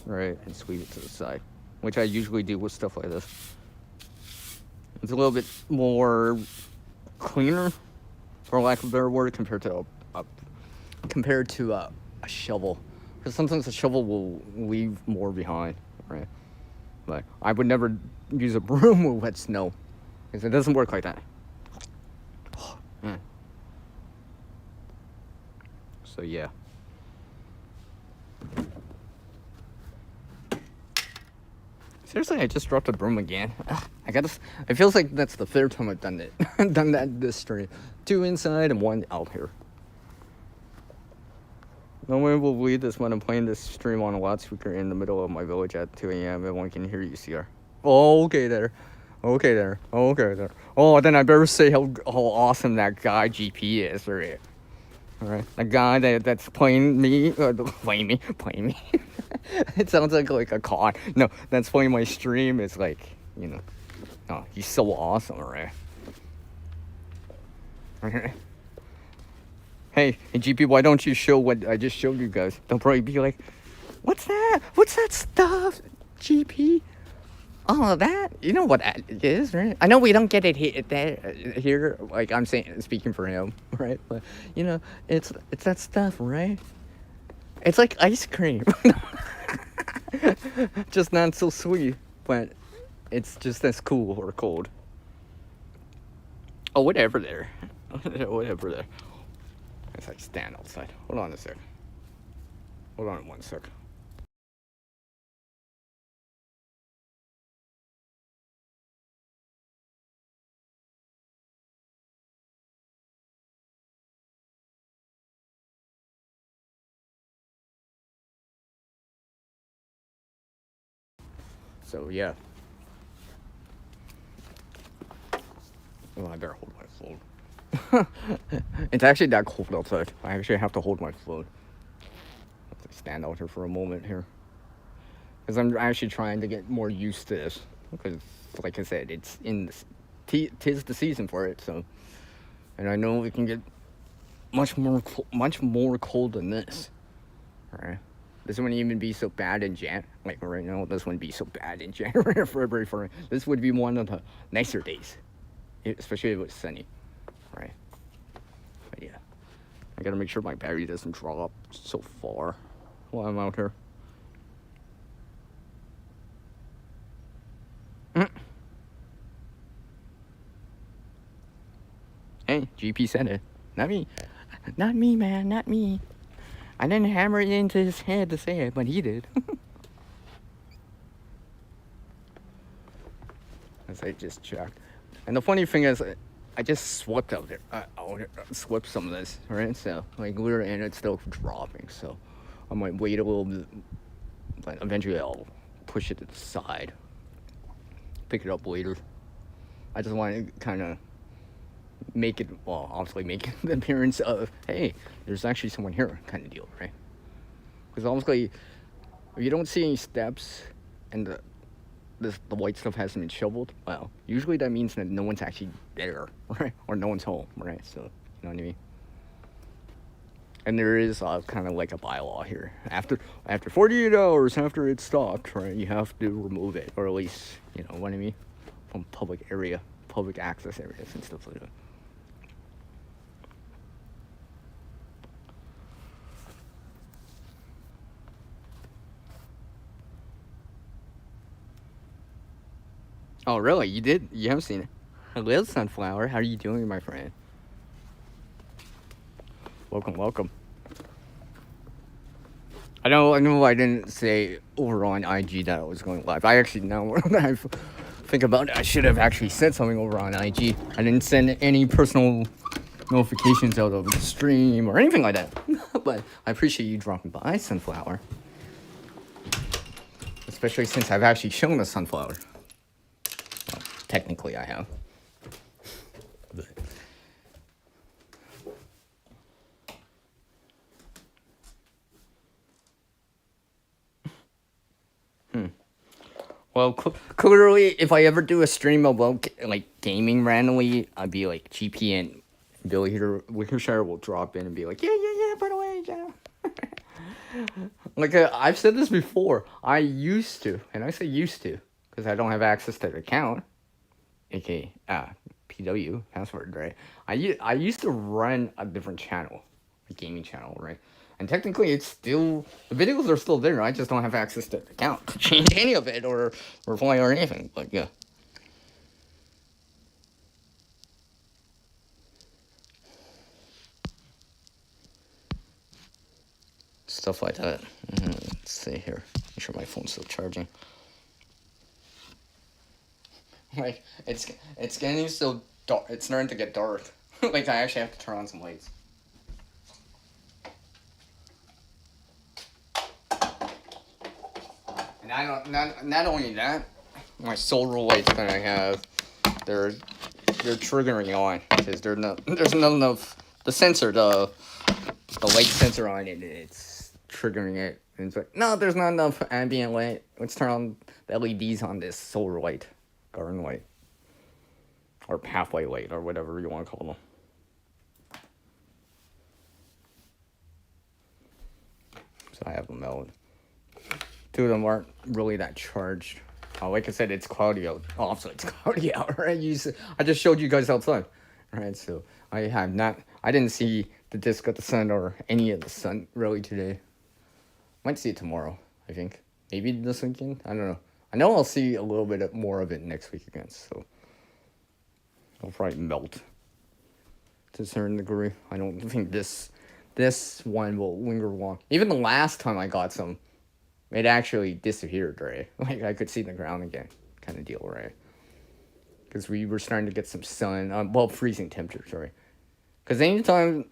right, and sweep it to the side, which I usually do with stuff like this. It's a little bit more cleaner, for lack of a better word, compared to a shovel. Because sometimes a shovel will leave more behind, right? But I would never use a broom with wet snow, because it doesn't work like that. So yeah. Seriously, I just dropped a broom again. It feels like that's the third time I've done it. Done that this stream. 2 inside and 1 out here. No one will believe this when I'm playing this stream on a loudspeaker in the middle of my village at 2 a.m. and one can hear you, CR. Oh, okay there. Okay there. Okay there. Oh, then I better say how awesome that guy GP is, right? Alright. The guy that's playing me. Playing me. It sounds like a con. No, that's playing my stream is like, you know. Oh, he's so awesome, right? Hey, GP, why don't you show what I just showed you guys? They'll probably be like, what's that? What's that stuff, GP? Oh, that? You know what that is, right? I know we don't get it here, like I'm speaking for him, right? But, you know, it's that stuff, right? It's like ice cream. Just not so sweet, but it's just as cool or cold. Oh, whatever there. Whatever there. It's like stand outside. Hold on a sec. Hold on 1 sec. So yeah. Oh, I better hold my phone. It's actually that cold outside. I actually have to hold my phone. Let's stand out here for a moment here. Because I'm actually trying to get more used to this. Because, like I said, it's tis the season for it, so. And I know it can get much more cold than this. Alright. This wouldn't even be so bad in like right now, this wouldn't be so bad in January or February for me. This would be one of the nicer days. Especially if it was sunny. Right. But yeah. I gotta make sure my battery doesn't drop so far while I'm out here. Hey, GP said it. Not me. Not me, man. Not me. I didn't hammer it into his head to say it, but he did. As I just checked. And the funny thing is, I just swept out there. Swept some of this, right? So, like, and it's still dropping. So, I might wait a little bit, but eventually I'll push it to the side. Pick it up later. I just want to kind of obviously make the appearance of, hey, there's actually someone here kind of deal, right? Because obviously, if you don't see any steps and the white stuff hasn't been shoveled, well, usually that means that no one's actually there, right? Or no one's home, right? So, you know what I mean? And there is kind of like a bylaw here. After 48 hours after it's stopped, right, you have to remove it, or at least, you know what I mean, from public access areas and stuff like that. Oh, really? You did? You have seen it? Hello, Sunflower. How are you doing, my friend? Welcome, welcome. I know I didn't say over on IG that I was going live. I actually, now that I think about it, I should have actually said something over on IG. I didn't send any personal notifications out of the stream or anything like that. But I appreciate you dropping by, Sunflower. Especially since I've actually shown the Sunflower. Well, technically I have. But well, clearly, if I ever do a stream about like gaming randomly, I'd be like GP and Billy Wickershire will drop in and be like, yeah. By the way, yeah. Like I've said this before. I used to, and I say used to, because I don't have access to the account, aka PW password, right? I used to run a different channel, a gaming channel, right? And technically, it's still the videos are still there. I just don't have access to the account to change any of it or reply or anything. But yeah, stuff like that. Let's see here. Make sure my phone's still charging. Like it's getting so dark. It's starting to get dark. Like I actually have to turn on some lights. And I don't not only that, my solar lights that I have, they're triggering on because there's not enough the sensor the light sensor on it. It's triggering it. And it's like, no, there's not enough ambient light. Let's turn on the LEDs on this solar light, garden light, or pathway light, or whatever you want to call them. So I have them out. Two of them aren't really that charged. Like I said, it's cloudy out. Oh, so it's cloudy out, right? I just showed you guys outside, right? So I didn't see the disk of the sun or any of the sun really today. Might see it tomorrow, I think. Maybe this weekend. I don't know. I know I'll see a little bit more of it next week again. So it'll probably melt to a certain degree. I don't think this one will linger long. Even the last time I got some, it actually disappeared, right? Like, I could see the ground again, kind of deal, right? Because we were starting to get some sun, freezing temperatures, right? Because anytime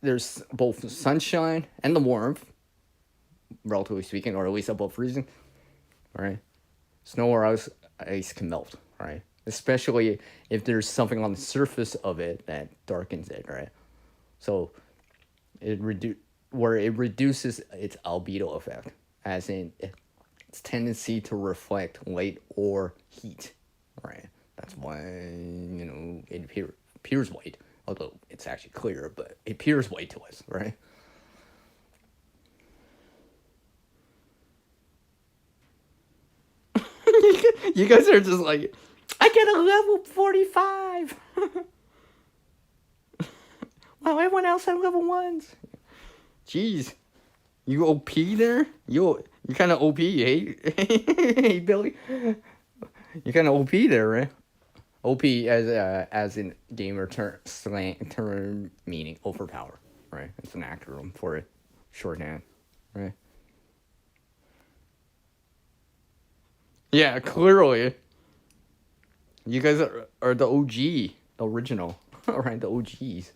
there's both sunshine and the warmth, relatively speaking, or at least above freezing, right? Snow or ice can melt, right? Especially if there's something on the surface of it that darkens it, right? So it reduces its albedo effect, as in its tendency to reflect light or heat, right? That's why, it appears white, although it's actually clear, but it appears white to us, right? You guys are just like, I get a level 45. Wow, everyone else had level 1s. Jeez. You OP there? You kind of OP, hey? Hey, Billy? You kind of OP there, right? OP as in gamer term meaning overpower, right? It's an acronym for it. Shorthand, right? Yeah, clearly. You guys are the OG, the original, right? The OGs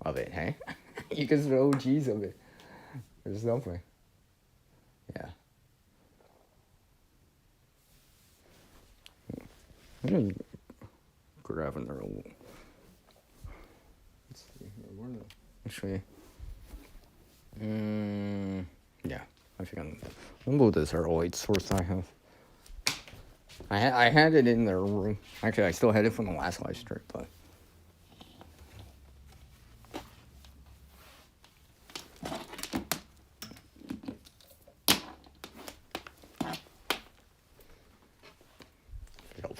of it, hey? You guys are the OGs of it. There's something. Yeah. I'm gonna grab another one. Let's see here. Actually, yeah. I think I'm move this our light source I have. I had it in their room. Actually, I still had it from the last live stream, but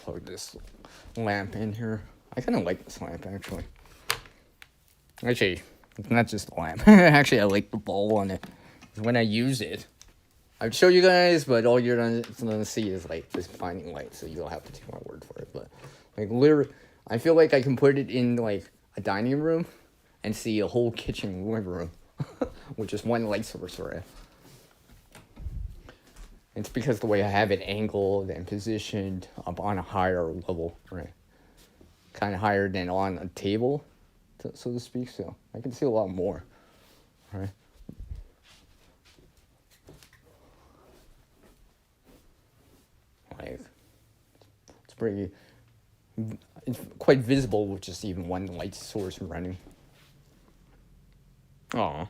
plug this lamp in here. I kind of like this lamp, actually. Actually, it's not just the lamp. Actually, I like the bowl on it. When I use it, I'd show you guys, but all you're gonna see is like just finding light, so you'll have to take my word for it. But like literally, I feel like I can put it in like a dining room and see a whole kitchen living room with just one light source, right? It's because the way I have it angled and positioned up on a higher level, right? Kind of higher than on a table, so to speak. So I can see a lot more, right? Like, it's quite visible with just even one light source running. Aw.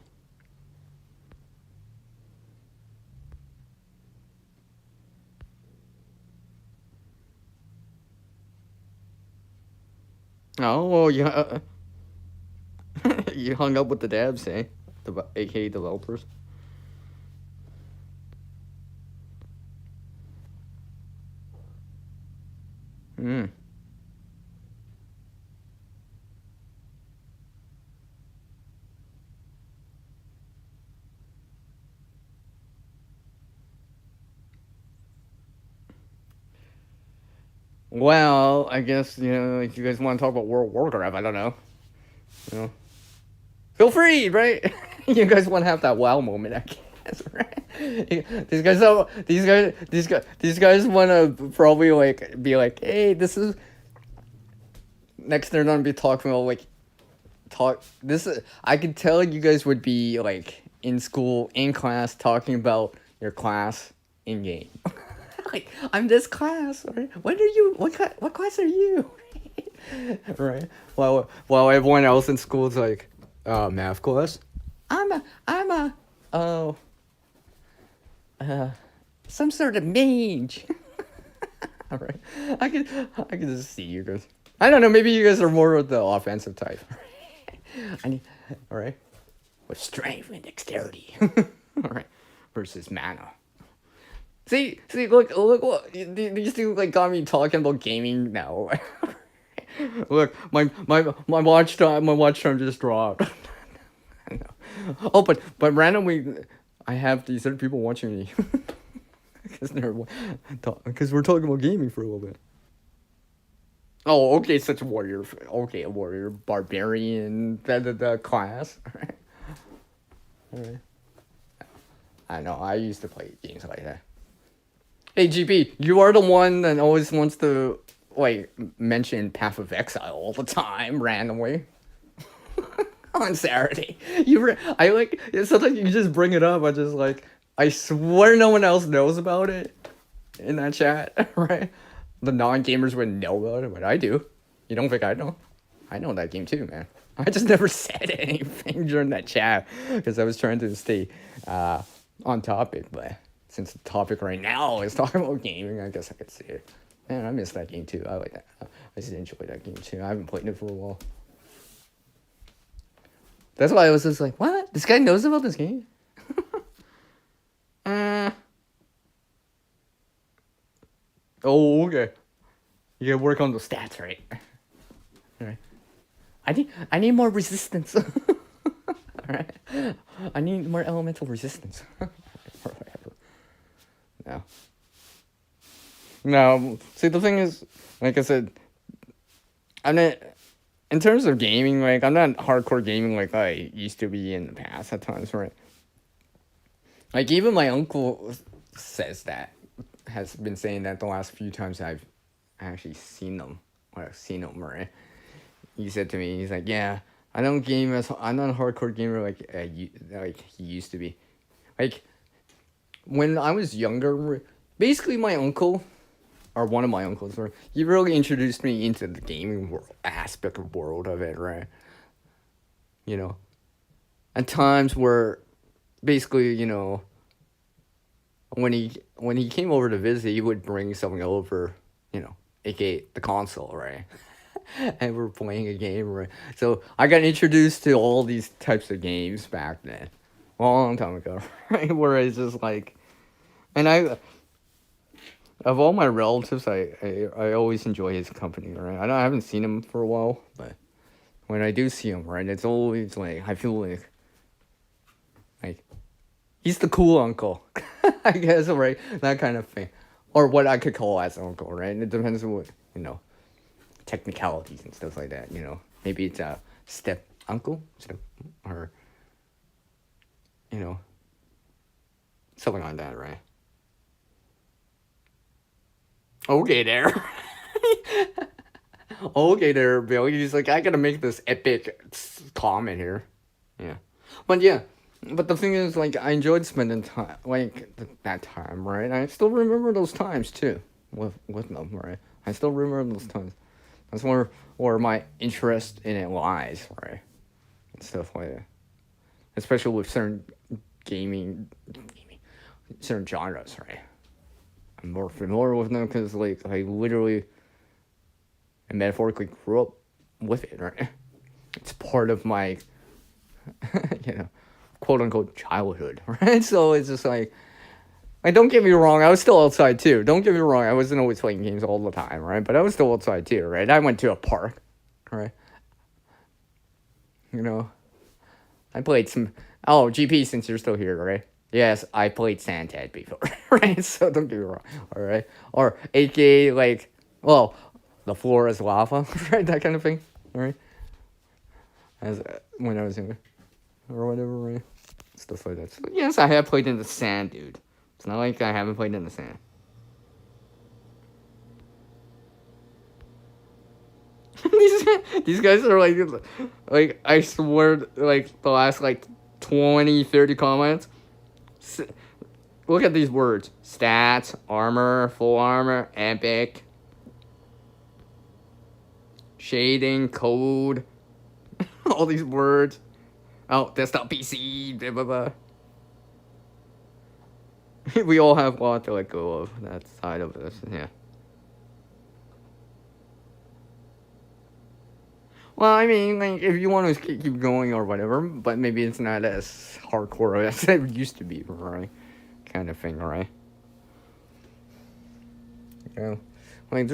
Oh, well, yeah. You hung up with the devs, eh? AKA developers. Hmm. Well, I guess, if you guys want to talk about World of Warcraft, I don't know. Feel free, right? You guys want to have that wow moment, I guess, right? These guys want to probably like be like, hey, this is next. They're gonna be talking about like this. I could tell you guys would be like in school, in class, talking about your class in game. Like, I'm this class. Right? What class are you? Right. While everyone else in school is like, math class. Oh, some sort of mage. All right. I can just see you guys. I don't know. Maybe you guys are more of the offensive type. All right. With strength and dexterity. All right. Versus mana. See, look, what these two like got me talking about gaming now. Look, my watch time just dropped. Oh, but randomly, I have these other people watching me because we're talking about gaming for a little bit. Oh, okay, such a warrior. Okay, a warrior, barbarian, the class. All right. I know. I used to play games like that. Hey, GP, you are the one that always wants to like mention Path of Exile all the time, randomly. On Saturday, I like sometimes you just bring it up. I swear no one else knows about it in that chat, right? The non-gamers wouldn't know about it, but I do. You don't think I know? I know that game too, man. I just never said anything during that chat because I was trying to stay on topic, but since the topic right now is talking about gaming, I guess I could say it. Man, I miss that game too. I like that. I just enjoy that game too. I haven't played it for a while. That's why I was just like, what? This guy knows about this game? Oh, okay. You gotta work on the stats, right? Alright. I need more resistance. Alright. I need more elemental resistance. Or whatever. No. No. See, the thing is, like I said, I'm not... In terms of gaming, like, I'm not hardcore gaming like I used to be in the past at times, right? Like, even my uncle says that, has been saying that the last few times I've actually seen them, right? He said to me, he's like, yeah, I'm not a hardcore gamer like he used to be. Like, when I was younger, basically my uncle... or one of my uncles, he really introduced me into the gaming world of it, right? At times where, basically, when he came over to visit, he would bring something over, aka the console, right? And we're playing a game, right? So I got introduced to all these types of games back then, a long time ago, right? Where it's just like, and Of all my relatives, I always enjoy his company, right? I haven't seen him for a while, but when I do see him, right, it's always like I feel like he's the cool uncle, I guess, right? That kind of thing, or what I could call as uncle, right? It depends on what technicalities and stuff like that. Maybe it's a step uncle, or you know, something like that, right? Okay, there. Okay, there, Bill. He's like, I gotta make this epic comment here. Yeah, but yeah, but the thing is, like, I enjoyed spending time, like that time, right? I still remember those times too, with them, right? I still remember those times. That's where my interest in it lies, right? And stuff like that, especially with certain gaming, certain genres, right? I'm more familiar with them because, like, I literally and metaphorically grew up with it, right? It's part of my, you know, quote unquote childhood, right? So it's just like, don't get me wrong, I was still outside too. Don't get me wrong, I wasn't always playing games all the time, right? But I was still outside too, right? I went to a park, right? You know, I played some. Oh, GP, since you're still here, right? Yes, I played Sandhead before, right? So don't get me wrong, all right? Or AKA, like, well, the floor is lava, right? That kind of thing, all right? As when I was younger, or whatever, right? Stuff like that. So, yes, I have played in the sand, dude. It's not like I haven't played in the sand. these guys are like I swear, like the last like 20, 30 comments. Look at these words: stats, armor, full armor, epic, shading, code. All these words. Oh, desktop PC. Blah blah blah. We all have a lot to let go of that side of this. Yeah. Well, I mean, like, if you want to keep going or whatever, but maybe it's not as hardcore as it used to be, right? Kind of thing, right? Yeah. Like,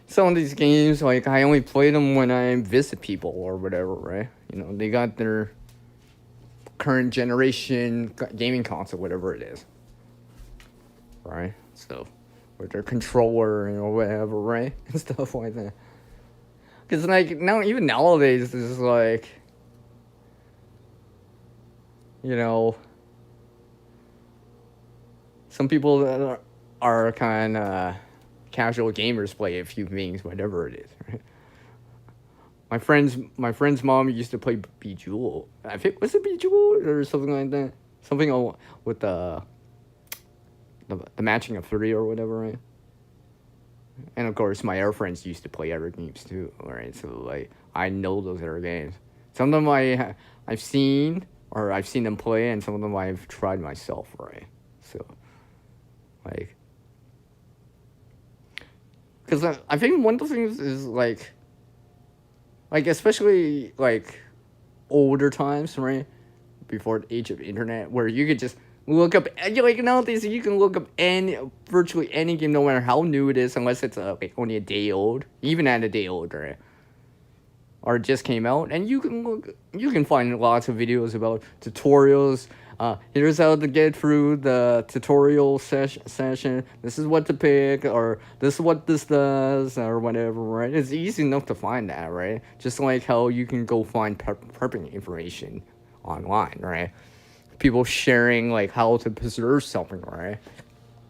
some of these games, like, I only play them when I visit people or whatever, right? They got their current generation gaming console, whatever it is, right? So, with their controller or whatever, right? And stuff like that. Because, like, now, even nowadays, it's like, some people that are kind of casual gamers play a few things, whatever it is, right? My friend's mom used to play Bejeweled. I think, was it Bejeweled or something like that? Something with the matching of three or whatever, right? And of course, my other friends used to play other games too, right? So, like, I know those other games. Some of them I've seen, or I've seen them play, and some of them I've tried myself, right? So, like, because I think one of the things is like especially like older times, right? Before the age of internet, where you could just look up, like, nowadays you can look up virtually any game, no matter how new it is, unless it's like only a day old, even at a day old, right? Or it just came out, and you can find lots of videos about tutorials. Here's how to get through the tutorial session. This is what to pick, or this is what this does, or whatever, right? It's easy enough to find that, right? Just like how you can go find prepping information online, right? People sharing like how to preserve something, right?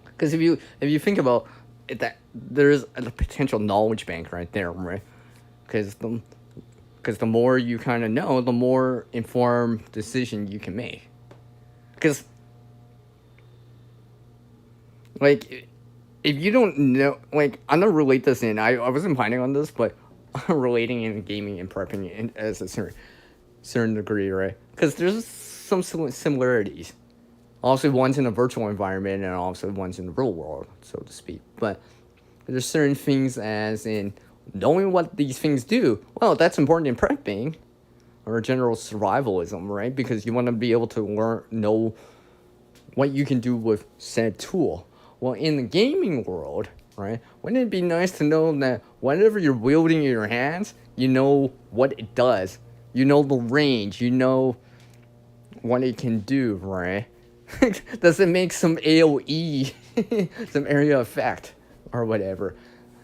Because if you think about it, that there's a potential knowledge bank right there, right? Because the more you kind of know, the more informed decision you can make. Because, like, if you don't know, like, I'm gonna relate this in. I wasn't planning on this, but relating in gaming and prepping as a certain degree, right? Because there's some similarities. Also, one's in a virtual environment, and also one's in the real world, so to speak. But there's certain things, as in knowing what these things do. Well, that's important in prepping or general survivalism, right? Because you want to be able to know what you can do with said tool. Well, in the gaming world, right? Wouldn't it be nice to know that whatever you're wielding in your hands, you know what it does. You know the range. You know what it can do, right? Does it make some AoE, some area effect, or whatever?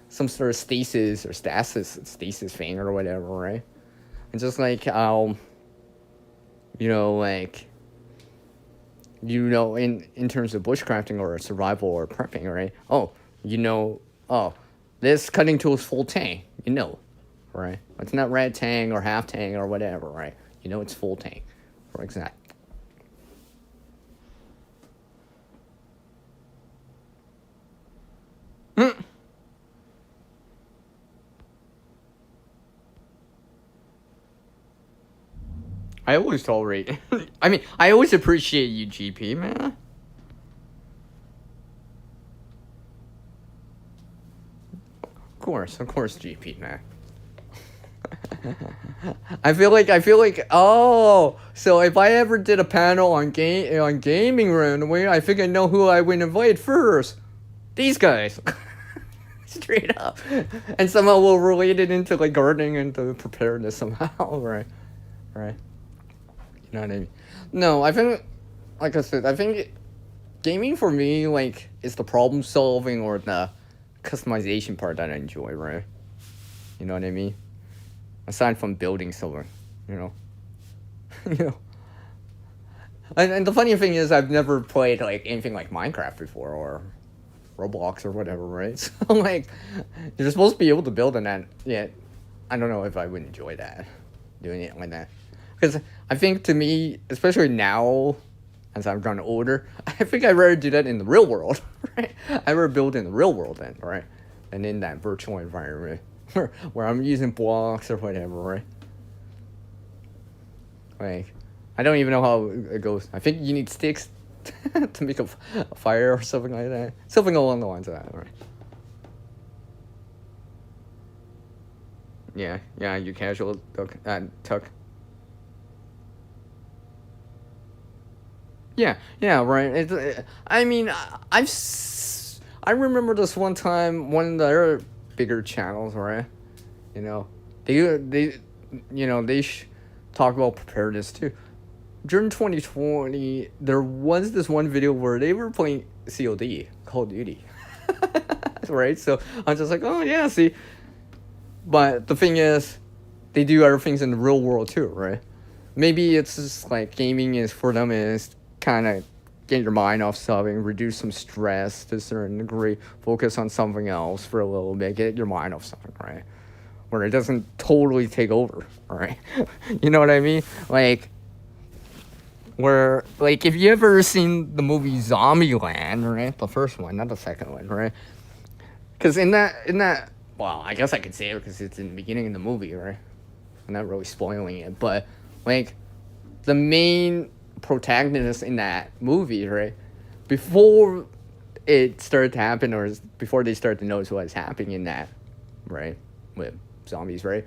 Some sort of stasis or stasis thing or whatever, right? And just like, you know, like, in terms of bushcrafting or survival or prepping, right? Oh, this cutting tool is full tang, right? It's not red tang or half tang or whatever, right? It's full tang, for example. I always tolerate. I mean, I always appreciate you, GP, man. Of course, GP, man. I feel like oh, so if I ever did a panel on gaming randomly, I think I know who I would invite first. These guys. Straight up. And somehow we'll relate it into like gardening and the preparedness somehow, right? Right. You know what I mean? No, I think, like I said, gaming for me, like, is the problem solving or the customization part that I enjoy, right? You know what I mean? Aside from building something, you know? you know? And the funny thing is, I've never played, like, anything like Minecraft before, or Roblox or whatever, right? So, like, you're supposed to be able to build on that, yet I don't know if I would enjoy that, doing it like that. Because I think, to me, especially now, as I've gotten older, I think I'd rather do that in the real world, right? I'd rather build in the real world then, right? And in that virtual environment, where I'm using blocks or whatever, right? Like, I don't even know how it goes. I think you need sticks to make a fire or something like that. Something along the lines of that, right? Yeah, you casual tuck. Yeah, right. I mean, I remember this one time, one of the other bigger channels, right? You know, they talk about preparedness too. During 2020, there was this one video where they were playing COD, Call of Duty, right? So I'm just like, oh yeah, see. But the thing is, they do other things in the real world too, right? Maybe it's just like gaming is for them is kind of get your mind off something, reduce some stress to a certain degree, focus on something else for a little bit, get your mind off something, right? Where it doesn't totally take over, right? You know what I mean? Like, where, like, if you ever seen the movie Zombieland, right? The first one, not the second one, right? Because in that, well, I guess I could say it because it's in the beginning of the movie, right? I'm not really spoiling it, but, like, the main protagonist in that movie, right? Before it started to happen, or before they started to notice what was happening in that, right? With zombies, right?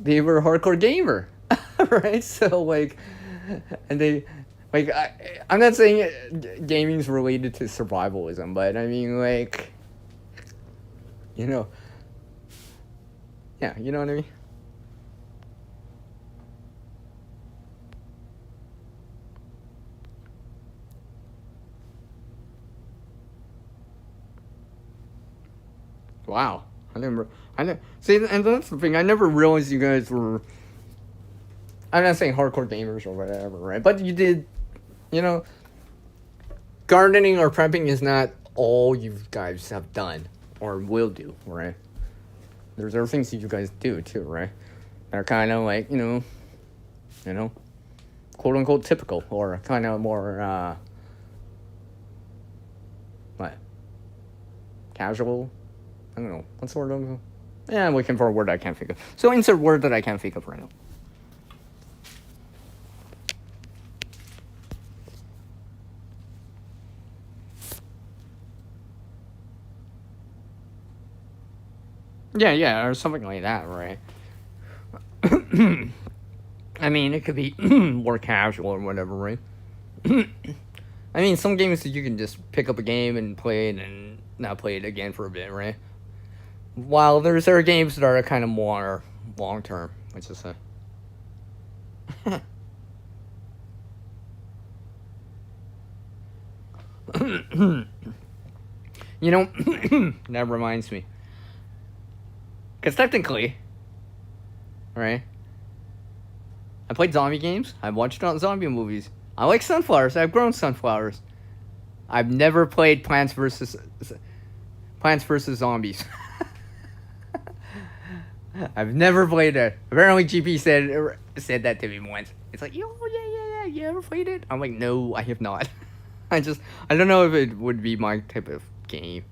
They were a hardcore gamer, right? So, like, and they, like, I'm not saying gaming's related to survivalism, but I mean, like, yeah, you know what I mean? Wow. I never see, and that's the thing. I never realized you guys were. I'm not saying hardcore gamers or whatever, right? But you did, gardening or prepping is not all you guys have done or will do, right? There's other things that you guys do too, right? That are kind of like, quote unquote typical or kind of more, what? Casual? I don't know. What's the word I'm looking for a word I can't think of. So insert word that I can't think of right now. Yeah, or something like that, right? I mean, it could be more casual or whatever, right? I mean, some games you can just pick up a game and play it and not play it again for a bit, right? While there are games that are kind of more long term, let's just say. You know, that reminds me. Because technically, right? I played zombie games. I watched zombie movies. I like sunflowers. I've grown sunflowers. I've never played Plants vs Zombies. I've never played it. Apparently, GP said that to me once. It's like, yeah. You ever played it? I'm like, no, I have not. I don't know if it would be my type of game.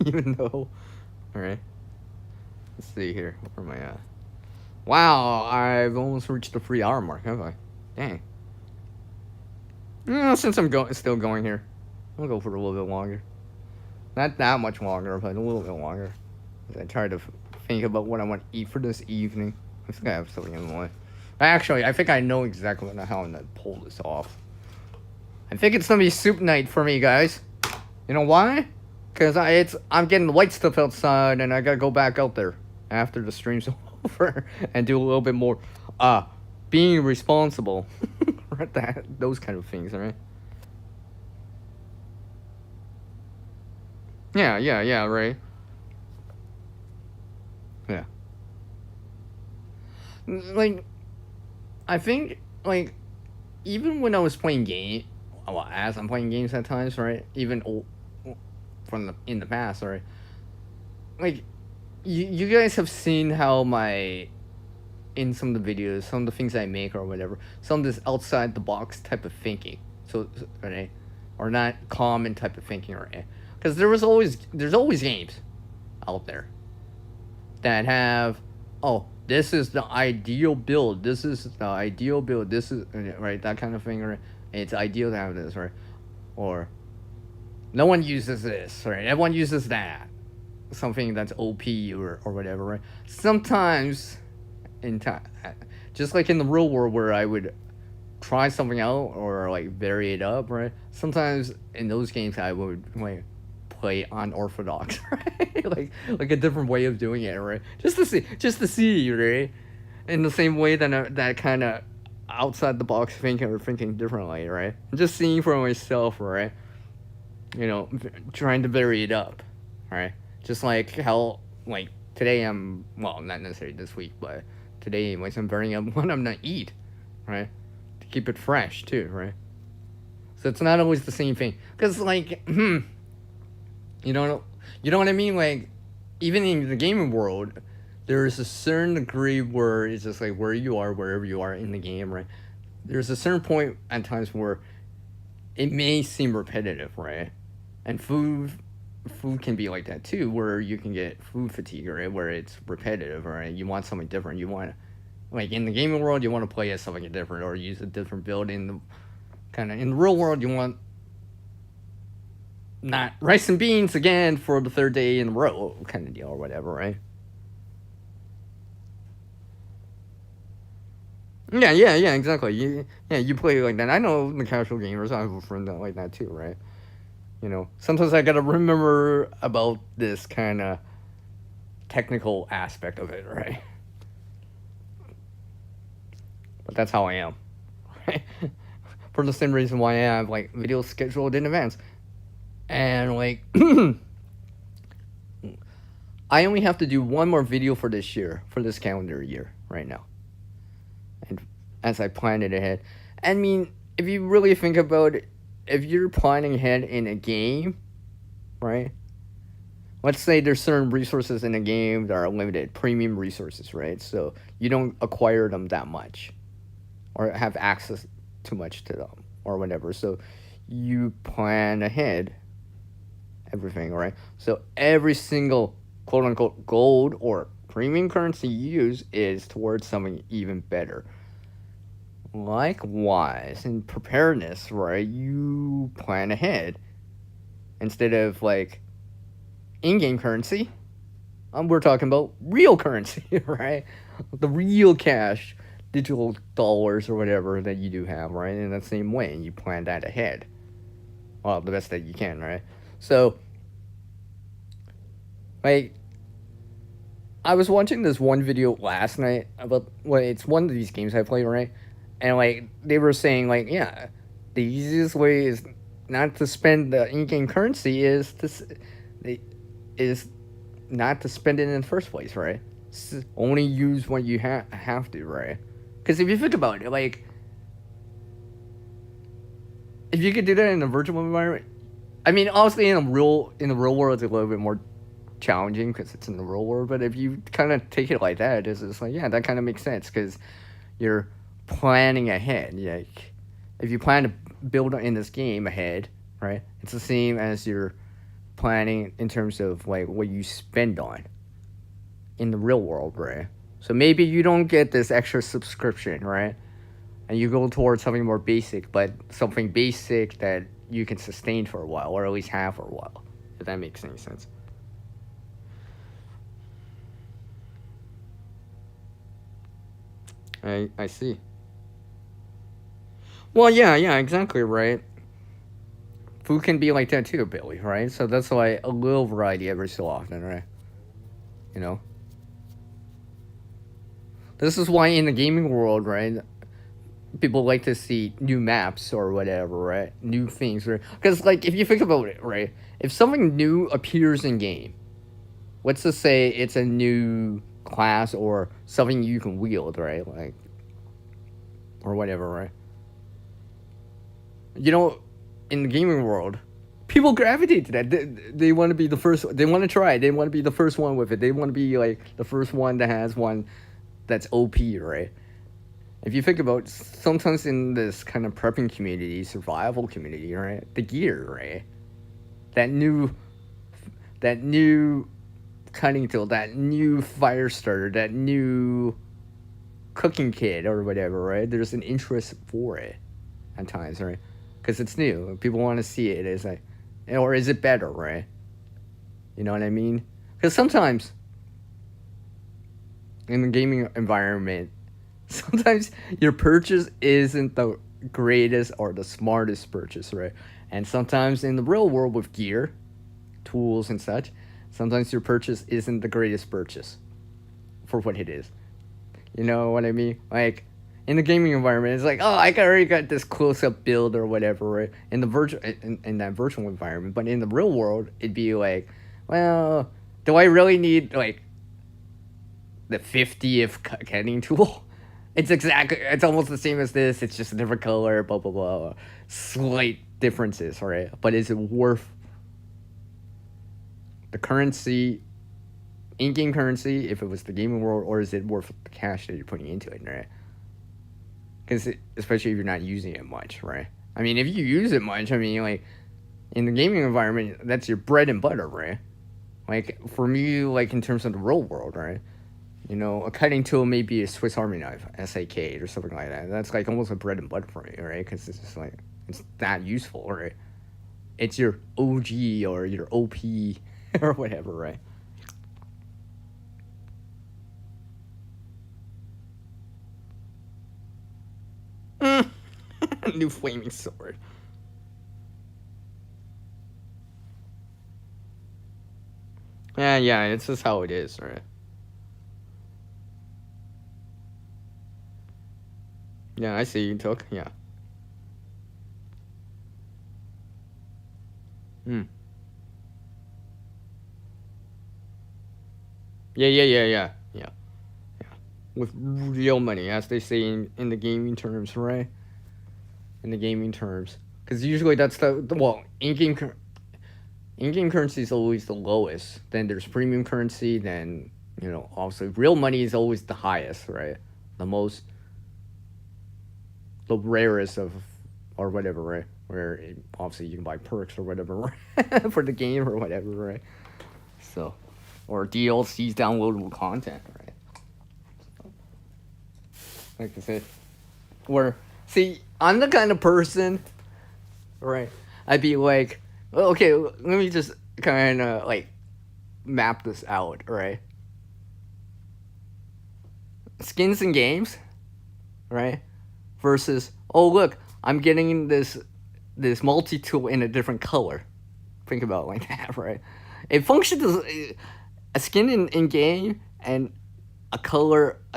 Even though, all right. Let's see here. Where am I at? Wow, I've almost reached the 3-hour mark, have I? Dang. Since I'm still going here, I'll go for a little bit longer. Not that much longer, but a little bit longer. As I try to think about what I want to eat for this evening. I think I have something in the way. Actually, I think I know exactly how I'm going to pull this off. I think it's going to be soup night for me, guys. You know why? Because I'm getting the white stuff outside, and I got to go back out there after the stream's over and do a little bit more being responsible. Those kind of things, right? Yeah, right. Yeah. Like, I think, like, even when I was playing as I'm playing games at times, right? Even in the past, right? Like, you guys have seen how in some of the videos, some of the things I make or whatever, some of this outside the box type of thinking, right? Or not common type of thinking, right? Because there's always games out there that have, this is the ideal build. This is the ideal build. This is, right, that kind of thing. Right? It's ideal to have this, right? Or no one uses this, right? Everyone uses that. Something that's OP or whatever, right? Sometimes, just like in the real world where I would try something out or like vary it up, right? Sometimes in those games I would like play unorthodox, right? like a different way of doing it, right? Just to see, right? In the same way that kind of outside the box thinking differently, right? Just seeing for myself, right? You know, trying to vary it up, right? Just like how, like, today not necessarily this week, but today, like, I'm varying up what I'm gonna eat, right? To keep it fresh, too, right? So it's not always the same thing. Because, like, you know what I mean? Like, even in the gaming world, there's a certain degree where it's just like wherever you are in the game, right? There's a certain point at times where it may seem repetitive, right? And food can be like that too, where you can get food fatigue, right? Where it's repetitive, right? You want something different. You want, like in the gaming world, you want to play as something different or use a different build. In the real world, you want not rice and beans again for the third day in a row, kind of deal or whatever, right? Yeah, exactly. You play like that. I know the casual gamers. I have a friend that like that too, right? You know, sometimes I gotta remember about this kind of technical aspect of it, right? But that's how I am, right? For the same reason why I have like videos scheduled in advance, and like I only have to do one more video for this calendar year, right now, and as I plan it ahead. I mean, if you really think about it, if you're planning ahead in a game, right? Let's say there's certain resources in a game that are limited, premium resources, right? So you don't acquire them that much or have access too much to them or whatever. So you plan ahead everything, right? So every single quote unquote gold or premium currency you use is towards something even better. Likewise, in preparedness, right, you plan ahead instead of like in-game currency. We're talking about real currency, right? The real cash, digital dollars or whatever that you do have, right? In that same way, you plan that ahead. well, the best that you can, right? So, like, I was watching this one video last night about, well, it's one of these games I play, right? And like they were saying, like, yeah, the easiest way is not to spend the in-game currency is not to spend it in the first place, right? Only use what you have to, right? Because if you think about it, like, if you could do that in a virtual environment, I mean, obviously in the real world, it's a little bit more challenging because it's in the real world. But if you kind of take it like that, it's just like, yeah, that kind of makes sense because you're planning ahead. Like, if you plan to build in this game ahead, right? It's the same as you're planning in terms of like what you spend on in the real world, right? So maybe you don't get this extra subscription, right? And you go towards something more basic, but something basic that you can sustain for a while, or at least have for a while, if that makes any sense. I see. Well, yeah, exactly, right. Food can be like that too, Billy, right? So that's why a little variety every so often, right? You know, this is why in the gaming world, right, people like to see new maps or whatever, right? New things, right? Because like if you think about it, right, if something new appears in game, let's just say it's a new class or something you can wield, right? Like, or whatever, right? You know, in the gaming world, people gravitate to that. They want to be the first. They want to try it. They want to be the first one with it. They want to be like the first one that has one that's OP, right? If you think about sometimes in this kind of prepping community, survival community, right? The gear, right? That new, that new cutting tool, that new fire starter, that new cooking kit or whatever, right? There's an interest for it at times, right? Because it's new. People want to see it. It's like, or is it better, right? You know what I mean? Because sometimes in the gaming environment, sometimes your purchase isn't the greatest or the smartest purchase, right? And sometimes in the real world with gear, tools, and such, sometimes your purchase isn't the greatest purchase for what it is. You know what I mean? Like in the gaming environment, it's like, oh, I already got this close-up build or whatever, right? In the virtual, in that virtual environment, but in the real world, it'd be like, well, do I really need like the 50th cutting tool? It's almost the same as this. It's just a different color, blah blah blah. Slight differences, right? But is it worth the currency, in-game currency, if it was the gaming world, or is it worth the cash that you're putting into it, right? Because especially if you're not using it much, right? I mean, if you use it much, I mean, like in the gaming environment, that's your bread and butter, right? Like for me, like in terms of the real world, right? You know, a cutting tool may be a Swiss Army knife, SAK, or something like that. That's like almost a bread and butter for me, right? Because it's just like, it's that useful, right? It's your OG or your OP or whatever, right? New flaming sword. Yeah, it's just how it is, right? Yeah, I see you took, yeah. Hmm. Yeah. With real money, as they say in the gaming terms, right? In the gaming terms. Because usually that's well, in-game currency is always the lowest. Then there's premium currency. Then obviously real money is always the highest, right? The most, the rarest of, or whatever, right? Where obviously you can buy perks or whatever for the game or whatever, right? So, or DLCs, downloadable content, right? Like I said, where see, I'm the kind of person, right? I'd be like, well, okay, let me just kind of like map this out, right? Skins and games, right? Versus, oh look, I'm getting this this multi-tool in a different color. Think about it like that, right? It functions as a skin in game and a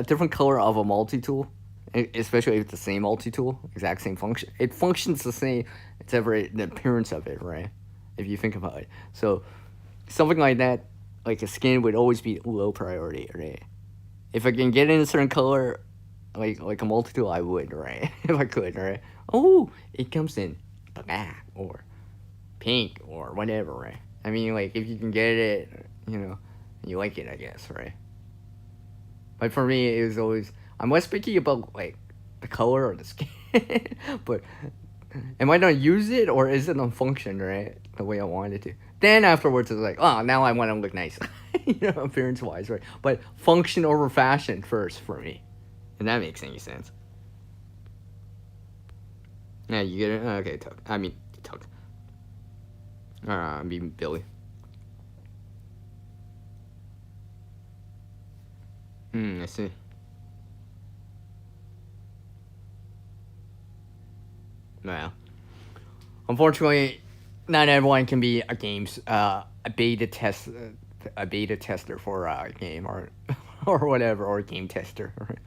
different color of a multi-tool, especially if it's the same multi-tool, exact same function. It functions the same. It's ever the appearance of it, right? If you think about it, so something like that, like a skin, would always be low priority, right? If I can get in a certain color, like a multi-tool, I would, right? If I could, right? Oh, it comes in black or pink or whatever, right? I mean, like, if you can get it, you like it, I guess, right? But for me, it was always, I'm less picky about, like, the color or the skin, but am I gonna use it, or is it on function, right? The way I want it to. Then afterwards, it's like, oh, now I want to look nice, appearance-wise, right? But function over fashion first for me, and that makes any sense. Yeah, you get it? Okay, Tuck. I mean, Tuck. I mean, Billy. I see. Well, unfortunately, not everyone can be a beta tester for a game or whatever, or a game tester. Right?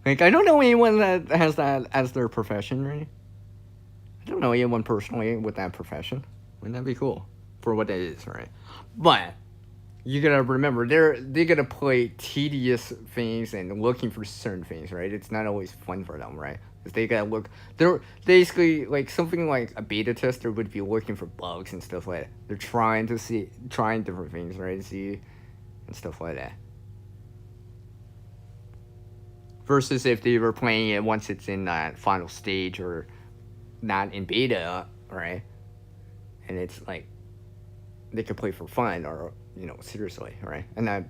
Like, I don't know anyone that has that as their profession, right? I don't know anyone personally with that profession. Wouldn't that be cool for what it is, right? But you gotta remember, they gotta play tedious things and looking for certain things, right? It's not always fun for them, right? Because they gotta look. They're basically like something like a beta tester would be looking for bugs and stuff like that. They're trying different things, right? See, and stuff like that. Versus if they were playing it once it's in that final stage or not in beta, right? And it's like they could play for fun or seriously, right? And I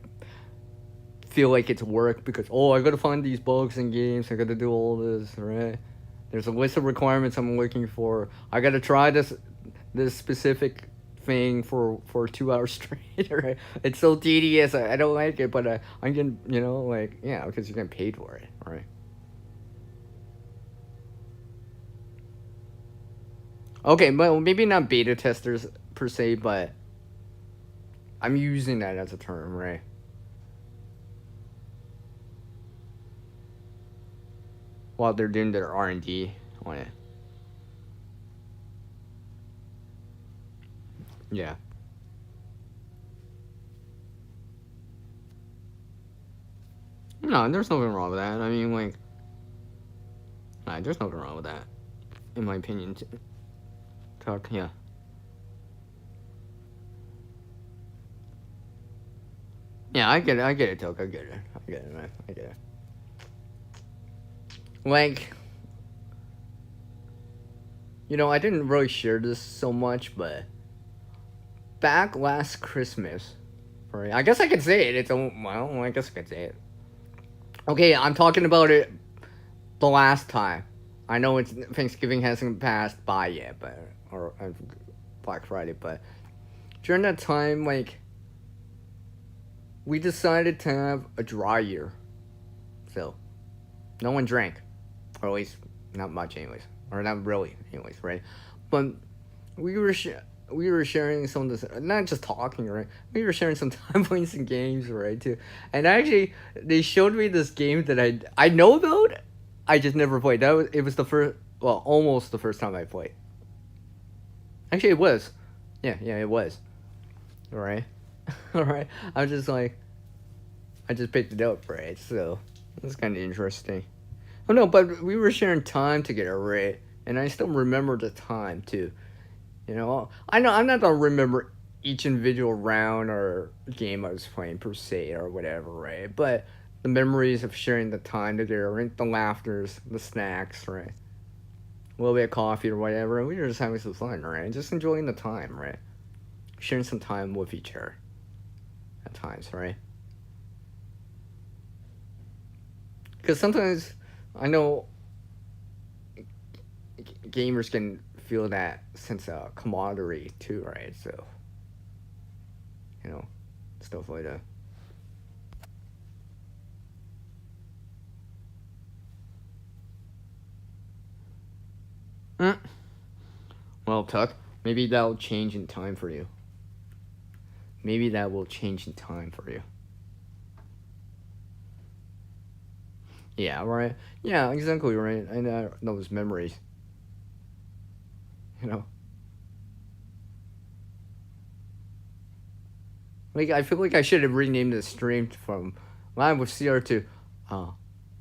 feel like it's work because I gotta find these bugs in games. I gotta do all this, right? There's a list of requirements I'm looking for. I gotta try this specific thing for 2 hours straight, right? It's so tedious. I don't like it, but I'm getting because you're getting paid for it, right? Okay, but maybe not beta testers per se, but I'm using that as a term, right? While they're doing their R&D on it. Yeah. No, there's nothing wrong with that. I mean, like, nah, there's nothing wrong with that, in my opinion. Talk, yeah. Yeah, I get it, Talk, I get it, man, I get it. Like, I didn't really share this so much, but back last Christmas, right? I guess I could say it. I guess I could say it. Okay, I'm talking about it the last time. I know it's Thanksgiving hasn't passed by yet, or Black Friday, but during that time, like, we decided to have a dry year. So, no one drank, or at least not much, anyways, or not really, anyways, right? But we were sharing some of this, not just talking, right? We were sharing some time playing some games, right, too. And actually, they showed me this game that I know about. I just never played. It was the first, well, almost the first time I played. Actually, it was. Yeah, it was. All right, all right. I was just like, I just picked it up, right? So it's kind of interesting. Oh no, but we were sharing time together, right? And I still remember the time too. I know I'm not gonna remember each individual round or game I was playing per se or whatever, right? But the memories of sharing the time together, right? The laughters, the snacks, right? A little bit of coffee or whatever, and we were just having some fun, right? Just enjoying the time, right? Sharing some time with each other at times, right? Because sometimes I know gamers can feel that sense of camaraderie too, right? So, stuff like that. Mm. Well, Tuck, maybe that'll change in time for you. Maybe that will change in time for you. Yeah, right. Yeah, exactly right. And those memories, you know. Like I feel like I should have renamed the stream from Live with CR to uh,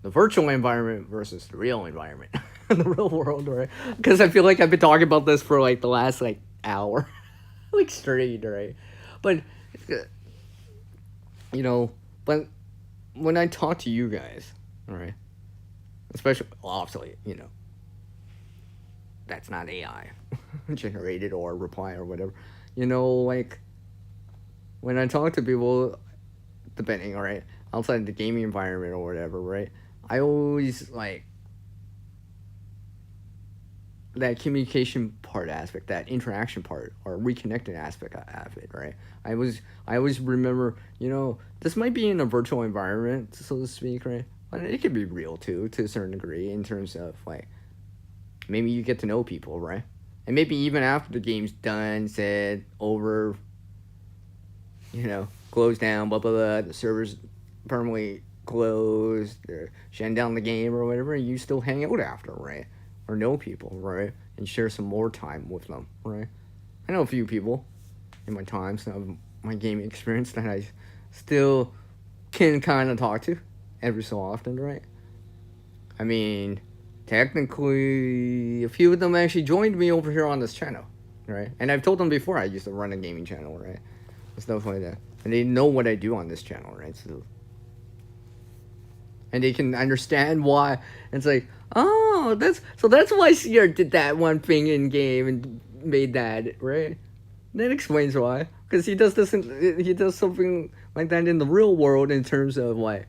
the virtual environment versus the real environment, the real world, right? Because I feel like I've been talking about this for like the last like hour, like straight, right? But uh, you know, but when I talk to you guys, all right, especially well, obviously, that's not AI generated or reply or whatever. Like when I talk to people, depending, all right, outside the gaming environment or whatever, right? I always like that communication part aspect, that interaction part, or reconnecting aspect of it, right? I always remember, this might be in a virtual environment, so to speak, right? But it could be real too, to a certain degree, in terms of like maybe you get to know people, right? And maybe even after the game's done, said over, closed down, blah blah blah, the servers permanently closed, they're shutting down the game or whatever, and you still hang out after, right? Or know people, right? And share some more time with them, right? I know a few people in my times of my gaming experience that I still can kind of talk to every so often, right? I mean, technically, a few of them actually joined me over here on this channel, right? And I've told them before I used to run a gaming channel, right? And stuff like that. And they know what I do on this channel, right? So, and they can understand why. It's like, oh, that's why Seer did that one thing in game and made that, right? That explains why. Because he does this, he does something like that in the real world in terms of like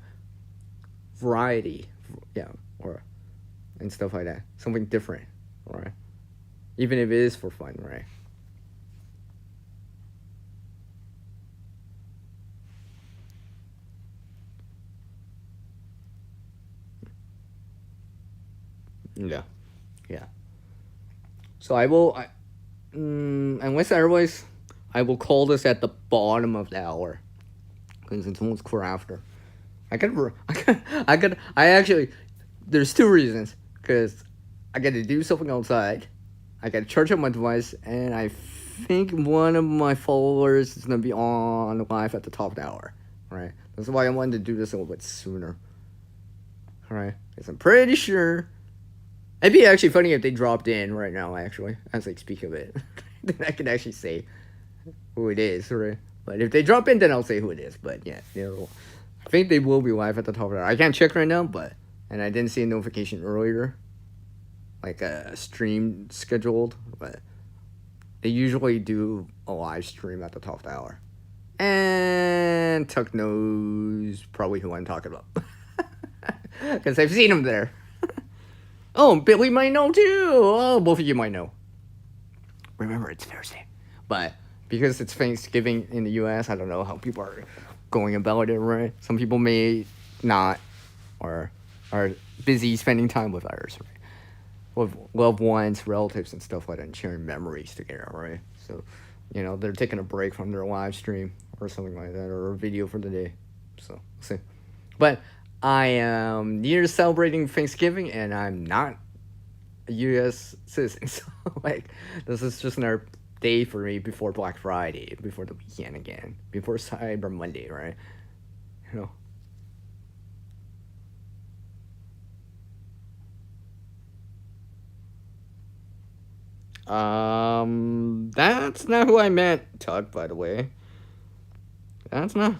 variety, yeah, or and stuff like that. Something different, right? Even if it is for fun, right? Yeah, yeah. So unless otherwise, I will call this at the bottom of the hour, because it's almost quarter after. I actually, there's two reasons, because I got to do something outside, I got to charge up my device, and I think one of my followers is going to be on live at the top of the hour, right? That's why I wanted to do this a little bit sooner, right? Because I'm pretty sure, it'd be actually funny if they dropped in right now, actually, as I speak of it. Then I can actually say who it is, right? But if they drop in, then I'll say who it is, but yeah, I think they will be live at the top of the hour. I can't check right now, and I didn't see a notification earlier, like a stream scheduled, but they usually do a live stream at the top of the hour. And Tuck knows probably who I'm talking about, because I've seen him there. Oh, Billy might know too. Oh, both of you might know. Remember, it's Thursday, but because it's Thanksgiving in the U.S., I don't know how people are going about it, right? Some people may not, or are busy spending time with others, right? With loved ones, relatives, and stuff like that, and sharing memories together, right? So, they're taking a break from their live stream or something like that, or a video for the day. So, we'll see. But I am near celebrating Thanksgiving, and I'm not a U.S. citizen, so like this is just another day for me before Black Friday, before the weekend again, before Cyber Monday, right? You know. That's not who I meant, Tuck, by the way. That's not.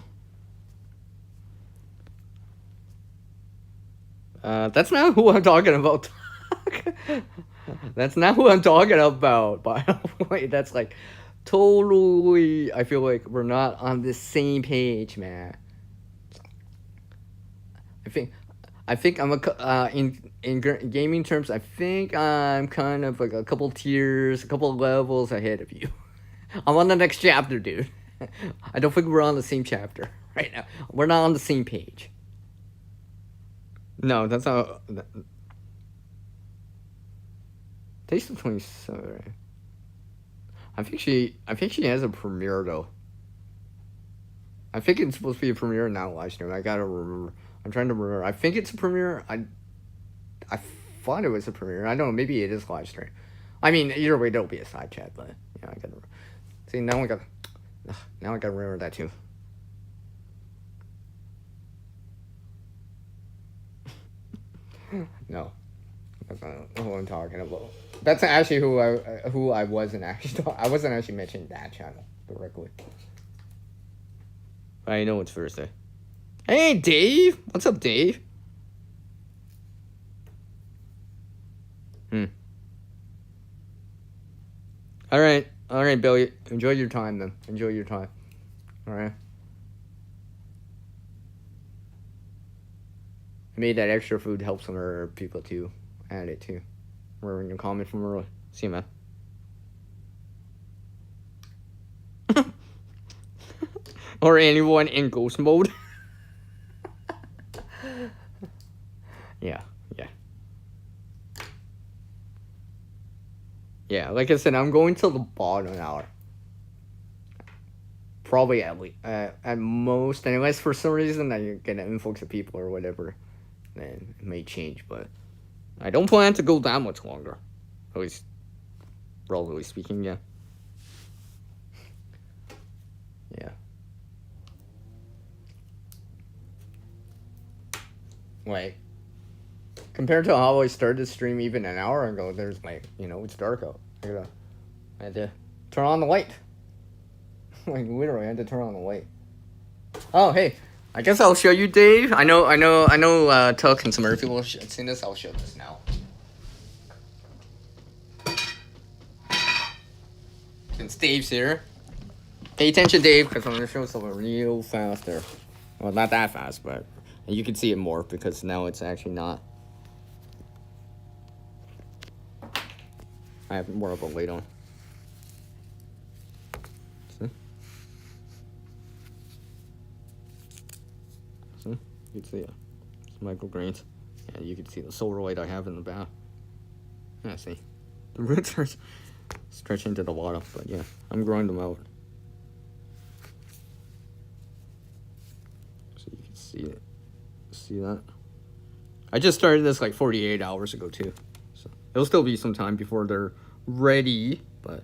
That's not who I'm talking about. That's not who I'm talking about, by the way. That's like totally. I feel like we're not on the same page, man. I think I'm in gaming terms. I think I'm kind of like a couple tiers, a couple levels ahead of you. I'm on the next chapter, dude. I don't think we're on the same chapter right now. We're not on the same page. No, that's not. Taste of 27. I think she has a premiere though. I think it's supposed to be a premiere, not a live stream. I gotta remember. I'm trying to remember. I think it's a premiere. I thought it was a premiere. I don't know. Maybe it is live stream. I mean, either way, there'll be a side chat. But yeah, I gotta see now. Now I gotta remember that too. No, that's not who I'm talking about. That's actually who I wasn't actually. I wasn't actually mentioning that channel directly. I know it's Thursday. Hey, Dave. What's up, Dave? All right, Billy. Enjoy your time then. Enjoy your time. All right. I made that extra food help some other people too. Add it too. Remember your comment from earlier. See you, man. Or anyone in ghost mode. Yeah. Yeah, like I said, I'm going to the bottom hour. Probably at most, unless for some reason I get an influx of people or whatever, then it may change. But I don't plan to go that much longer. At least, relatively speaking, yeah. Yeah. Like, compared to how I started the stream even an hour ago, there's like, it's dark out. I had to turn on the light. Like, literally, I had to turn on the light. Oh, hey. I guess I'll show you, Dave. I know, Tuck and some other people have seen this. I'll show this now. Since Dave's here. Pay attention, Dave, because I'm going to show something real fast there. Well, not that fast, but you can see it more because now it's actually not. I have more of a light on. See? You can see it. It's microgreens. And you can see the solar light I have in the back. Yeah, see. The roots are stretching to the bottom, but yeah, I'm growing them out. So you can see it. See that? I just started this like 48 hours ago too. So it'll still be some time before they're ready, but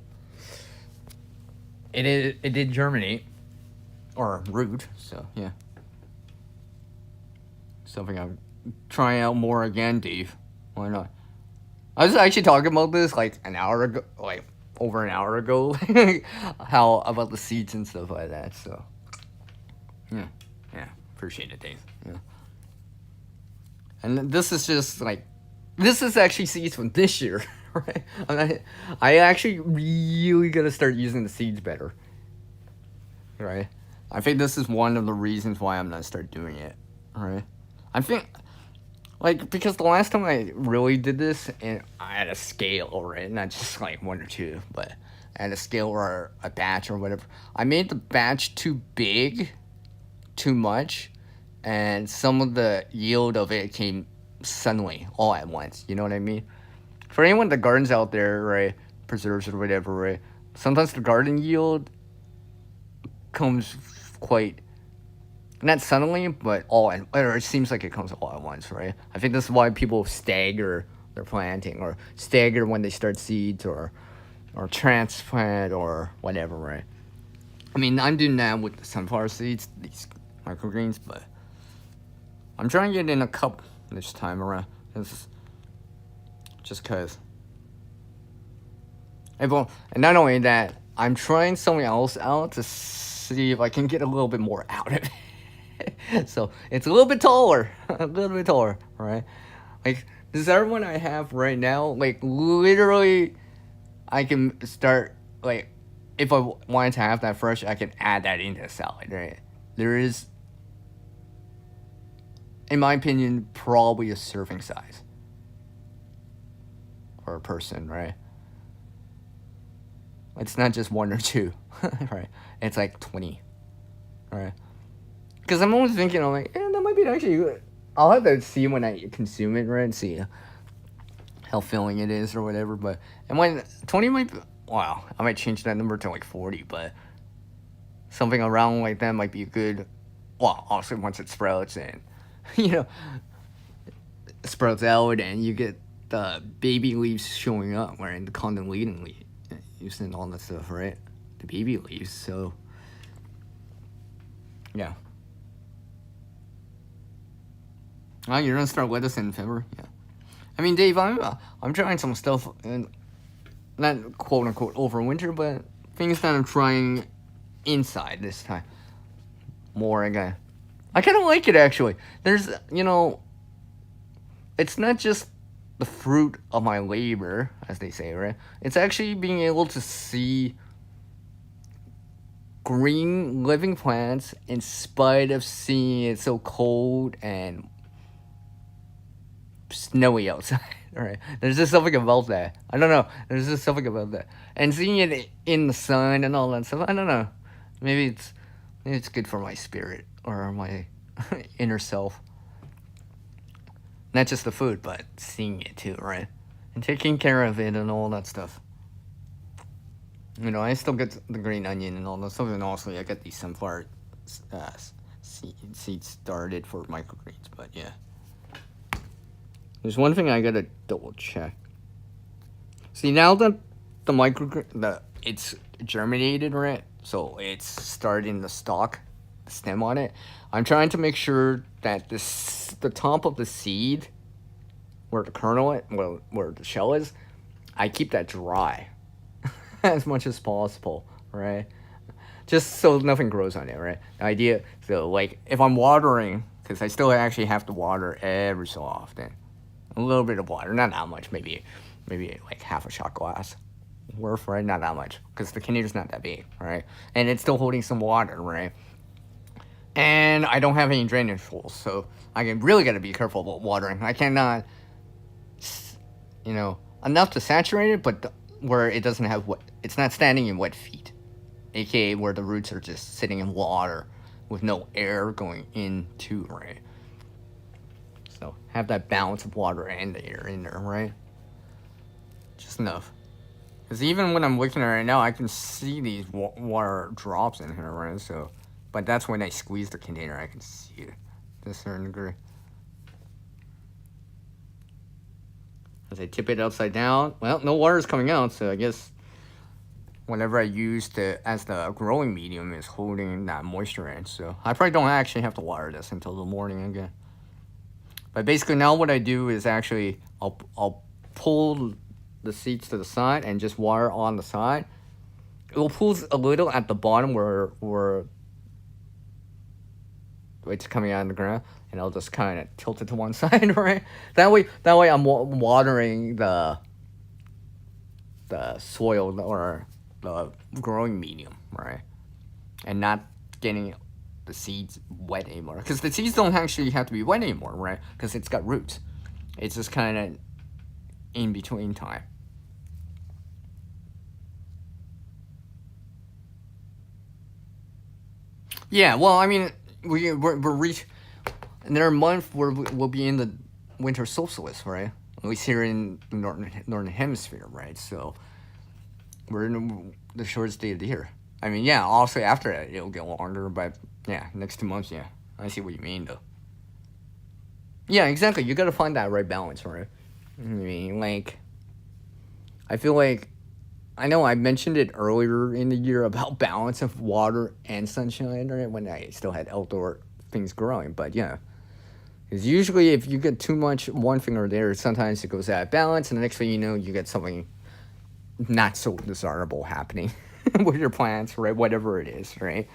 it did germinate or root, so yeah. Something I'm trying out more again, Dave. Why not? I was actually talking about this like an hour ago, like over an hour ago, how about the seeds and stuff like that. So yeah, appreciate it, Dave. Yeah. And this is just like, this is actually seeds from this year, right? I actually really gonna start using the seeds better, right? I think this is one of the reasons why I'm gonna start doing it, right? I think, like, because the last time I really did this, and I had a scale, right? Not just like one or two, but I had a scale or a batch or whatever. I made the batch too big, too much, and some of the yield of it came suddenly, all at once. You know what I mean? For anyone that gardens out there, right, preserves or whatever, right, sometimes the garden yield comes quite, not suddenly, but or it seems like it comes all at once, right? I think this is why people stagger their planting, or stagger when they start seeds, or transplant, or whatever, right? I mean, I'm doing that with the sunflower seeds, these microgreens, but I'm trying to get in a cup this time around. Just because. And not only that, I'm trying something else out to see if I can get a little bit more out of it. So it's a little bit taller. Right? Like, this other one I have right now, like, literally, I can start, like, if I wanted to have that fresh, I can add that into a salad, right? There is, in my opinion, probably a serving size for a person, right? It's not just one or two, right? It's like 20, right? Because I'm always thinking, I'm like, that might be actually good. I'll have to see when I consume it, right? And see how filling it is or whatever. And when 20 might, wow, I might change that number to like 40, but something around like that might be good. Well, also once it sprouts and, you know, sprouts out and you get the baby leaves showing up, right? The cotyledon leaves and all that stuff, right? The baby leaves, so yeah. Oh, you're gonna start lettuce in February? Yeah. I mean, Dave, I'm trying some stuff, and not quote unquote over winter, but things that I'm trying inside this time more again. I kind of like it actually. There's, it's not just the fruit of my labor, as they say, right? It's actually being able to see green living plants in spite of seeing it so cold and snowy outside. Right? There's just something about that. I don't know. There's just something about that, and seeing it in the sun and all that stuff. I don't know. Maybe it's good for my spirit or my inner self. Not just the food, but seeing it too, right? And taking care of it and all that stuff. I still get the green onion and all that stuff, and also I get these sunflower seeds started for microgreens. But yeah, there's one thing I gotta double check. See, now that it's germinated, right? So it's starting to stalk the stem on it. I'm trying to make sure that the top of the seed, where the kernel, where the shell is, I keep that dry as much as possible, right? Just so nothing grows on it, right? The idea, so like if I'm watering, because I still actually have to water every so often, a little bit of water, not that much, maybe like half a shot glass worth, right? Not that much, because the container is not that big, right? And it's still holding some water, right? And I don't have any drainage holes, so really got to be careful about watering. I cannot, enough to saturate it, but where it doesn't have it's not standing in wet feet, aka where the roots are just sitting in water with no air going into, right? So have that balance of water and the air in there, right? Just enough. Because even when I'm looking at it right now, I can see these water drops in here, right? So, but that's when I squeeze the container, I can see it to a certain degree. As I tip it upside down, well, no water is coming out, so I guess whatever I use as the growing medium is holding that moisture in. So I probably don't actually have to water this until the morning again. But basically now what I do is actually I'll pull the seeds to the side and just water on the side. It will pull a little at the bottom where it's coming out of the ground, and I'll just kind of tilt it to one side, right? That way I'm watering the soil or the growing medium, right? And not getting the seeds wet anymore, because the seeds don't actually have to be wet anymore, right? Because it's got roots. It's just kind of in between time. Yeah, well, I mean, we're in our month where we'll be in the winter solstice, right? At least here in the northern hemisphere, right? So we're in the shortest day of the year. I mean, yeah, also after that it'll get longer, but yeah, next 2 months, yeah. I see what you mean, though. Yeah, exactly. You gotta find that right balance, right? I mean, like, I feel like, I know I mentioned it earlier in the year about balance of water and sunshine, right? When I still had outdoor things growing, but yeah. Because usually if you get too much one thing or there, sometimes it goes out of balance, and the next thing you know, you get something not so desirable happening with your plants, right? Whatever it is, right?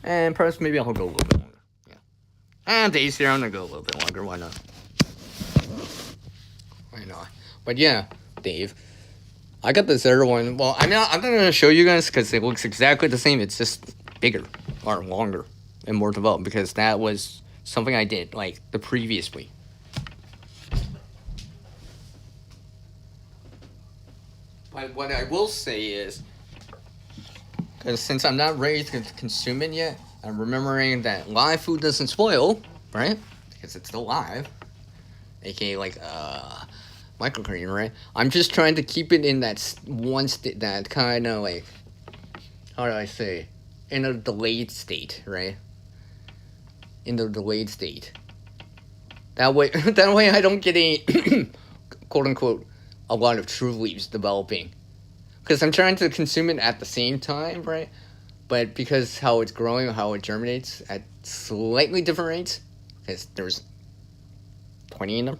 And perhaps maybe I'll go a little bit longer. Yeah. And days here, I'm gonna go a little bit longer. Why not? Why not? But yeah, Dave, I got this other one. Well, I'm not gonna show you guys because it looks exactly the same. It's just bigger or longer and more developed, because that was something I did like the previous week. But what I will say is, because since I'm not ready to consume it yet, I'm remembering that live food doesn't spoil, right? Because it's still live. AKA like microgreen, right? I'm just trying to keep it in that one state, that kind of like, how do I say, in a delayed state, right? In the delayed state. That way, that way I don't get any, quote unquote, a lot of true leaves developing. Because I'm trying to consume it at the same time, right? But because how it's growing, how it germinates at slightly different rates, because there's 20 in them.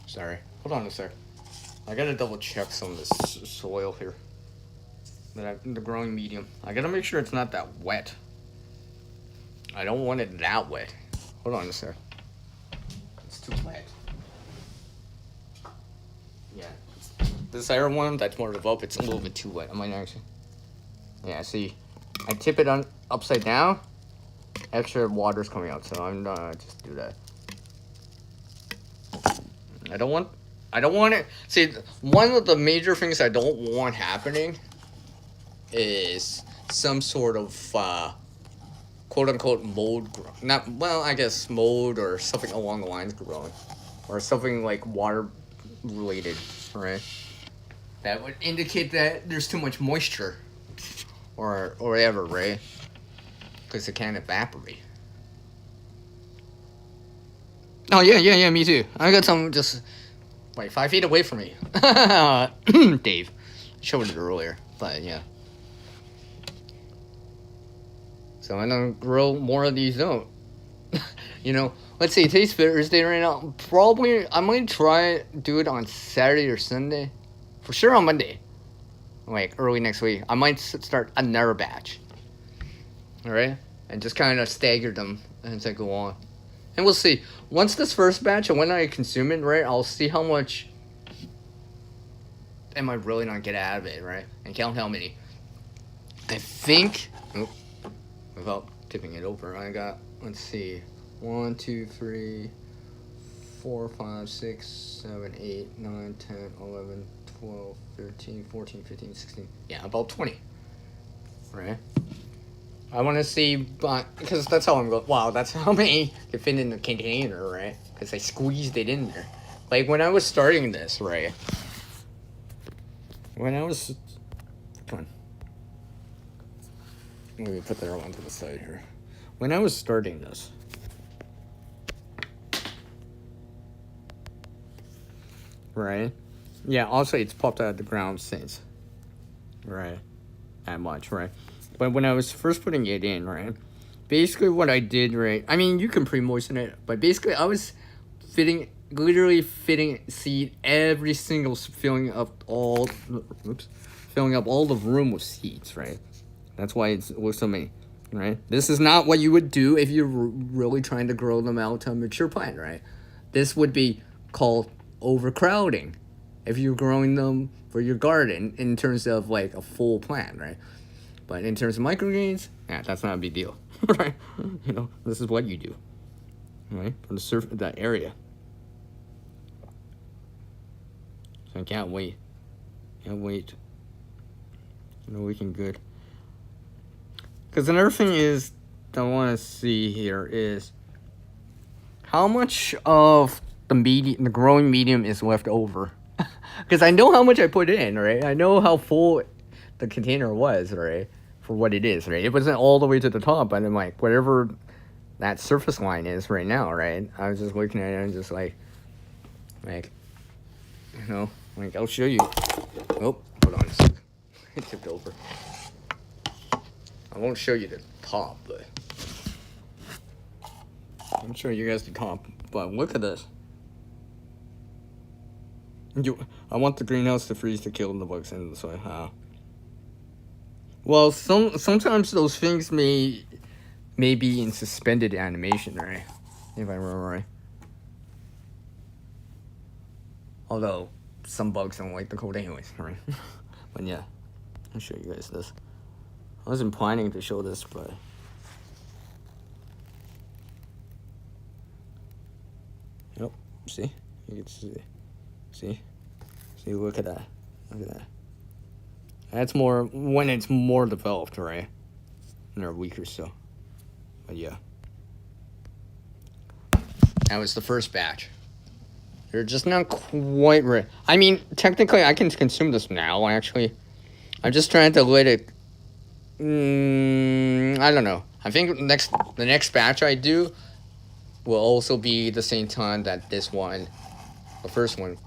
Sorry. Hold on a sec. I gotta double check some of this soil here. The growing medium. I gotta make sure it's not that wet. I don't want it that wet. Hold on a sec. It's too wet. Yeah. This iron one that's more developed, it's a little bit too wet. I might actually. Yeah, see. I tip it on upside down. Extra water's coming out, so I'm gonna just do that. I don't want it. See, one of the major things I don't want happening is some sort of quote unquote mold. Not, well, I guess mold or something along the lines growing, or something like water related, right? That would indicate that there's too much moisture, or whatever, right? Because it can't evaporate. Oh yeah, me too. I got some just like 5 feet away from me. Dave showed it earlier, but yeah. So I'm gonna grow more of these out. You know, let's see. Today's Thursday right now. Probably I might try do it on Saturday or Sunday. For sure on Monday. Like early next week, I might start another batch. All right, and just kind of stagger them as I go on. And we'll see. Once this first batch, and when I consume it, right, I'll see how much am I really not get out of it, right? And count how many. I think, without tipping it over, I got, let's see, 1, 2, 3, 4, 5, 6, 7, 8, 9, 10, 11, 12, 13, 14, 15, 16. Yeah, about 20. Right? I want to see, because that's how I'm going. Wow, that's how many can fit in the container, right? Because I squeezed it in there. Like when I was starting this, right? When I was, come on. Let me put that one to the side here. When I was starting this, right? Yeah, also it's popped out of the ground since, right? That much, right? But when I was first putting it in, right, basically what I did, right, I mean, you can pre-moisten it, but basically I was literally fitting seed every single, filling up all the room with seeds, right? That's why it was so many, right? This is not what you would do if you're really trying to grow them out to a mature plant, right? This would be called overcrowding if you're growing them for your garden in terms of like a full plant, right? But in terms of microgreens, yeah, that's not a big deal, right? You know, this is what you do, right? For the surface, that area. So I can't wait. Can't wait. You know, we can good. Because another thing is, I want to see here is how much of the growing medium is left over. Because I know how much I put in, right? I know how full the container was, right? For what it is, right? It wasn't all the way to the top, but I'm like, whatever that surface line is right now, right? I was just looking at it and just like, you know, like I'll show you. Oh, hold on a sec. It tipped over. I won't show you the top, but I'm showing you guys the top. But look at this. I want the greenhouse to freeze to kill the bugs in the soil. Well, sometimes those things may be in suspended animation, right? If I remember right. Although some bugs don't like the cold anyways, right? But yeah, I'll show you guys this. I wasn't planning to show this, but yep. See, you can see. Look at that. That's more when it's more developed, right? In a week or so. But yeah. That was the first batch. They're just not quite ready. I mean, technically, I can consume this now, actually. I'm just trying to let it... I don't know. I think the next batch I do will also be the same time that this one, the first one,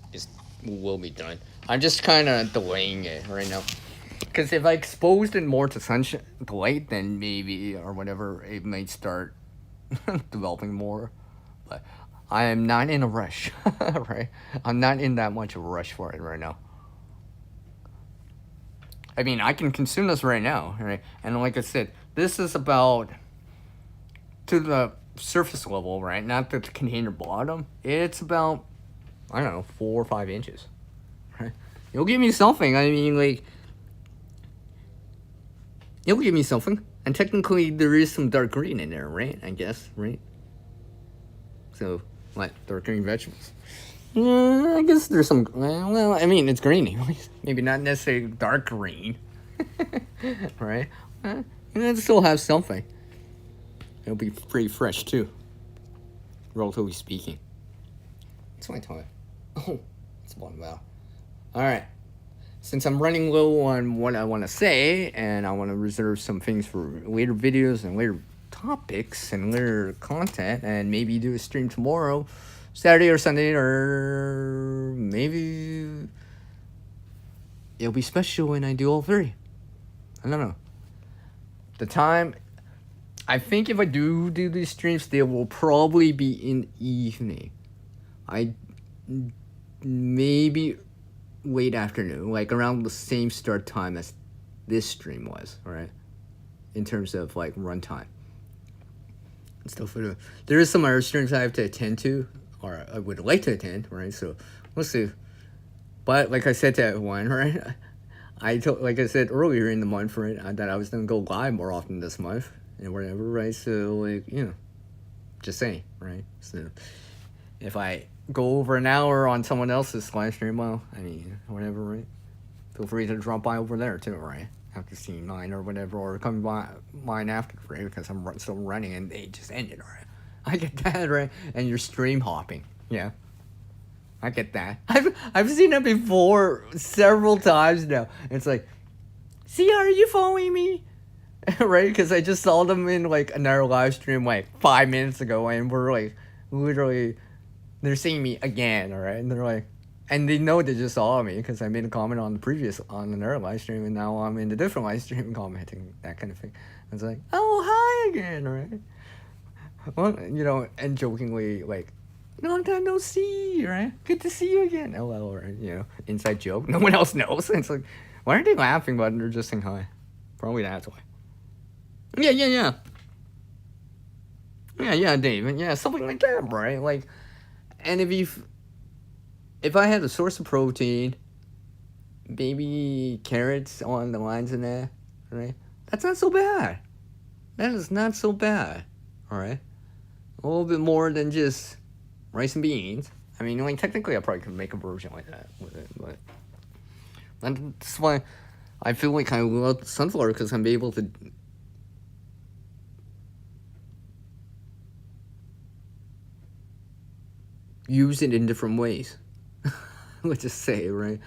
will be done. I'm just kind of delaying it right now. Because if I exposed it more to sunshine, the light, then maybe, or whatever, it might start developing more. But I am not in a rush, right? I'm not in that much of a rush for it right now. I mean, I can consume this right now, right? And like I said, this is about to the surface level, right? Not the container bottom. It's about, I don't know, 4 or 5 inches, right? You'll give me something. I mean, like, it'll give me something. And technically, there is some dark green in there, right? I guess, right? So, like, dark green vegetables. Yeah, I guess there's some... Well, I mean, it's green. Maybe not necessarily dark green. Right? And it still have something. It'll be pretty fresh, too. Relatively speaking. That's my time. Oh, it's one wow. Alright. Since I'm running low on what I want to say, and I want to reserve some things for later videos and later topics and later content, and maybe do a stream tomorrow, Saturday or Sunday, or maybe it'll be special when I do all 3. I don't know. The time, I think if I do these streams, they will probably be in evening. Maybe late afternoon, like around the same start time as this stream was, right? In terms of like runtime and stuff. There is some other streams I have to attend to, or I would like to attend, right? So we'll see. But like I said to everyone, right? Like I said earlier in the month, right, that I was gonna go live more often this month and whatever, right? So like, you know, just saying, right? So if I go over an hour on someone else's live stream, well, I mean, whatever, right? Feel free to drop by over there too, right? After seeing mine or whatever, or come by mine after, right? Because I'm still running and they just ended, right? I get that, right? And you're stream hopping, yeah. I get that. I've seen that before several times now. It's like, see, are you following me? Right? Because I just saw them in like another live stream like 5 minutes ago, and we're like, literally, they're seeing me again, all right? And they're like, and they know they just saw me because I made a comment on another live stream, and now I'm in the different live stream commenting, that kind of thing. It's like, oh, hi again, right? Well, you know, and jokingly, like, long time no see, right? Good to see you again. LOL, right? You know, inside joke. No one else knows. It's like, why aren't they laughing, but they're just saying hi? Probably that's why. Yeah, Dave. Yeah, something like that, right? Like, and if I had a source of protein, maybe carrots on the lines in there, right? That's not so bad. That is not so bad, all right? A little bit more than just rice and beans. I mean, like, technically I probably could make a version like that with it, but that's why I feel like I love sunflower, because I'm able to use it in different ways. Let's just say, right?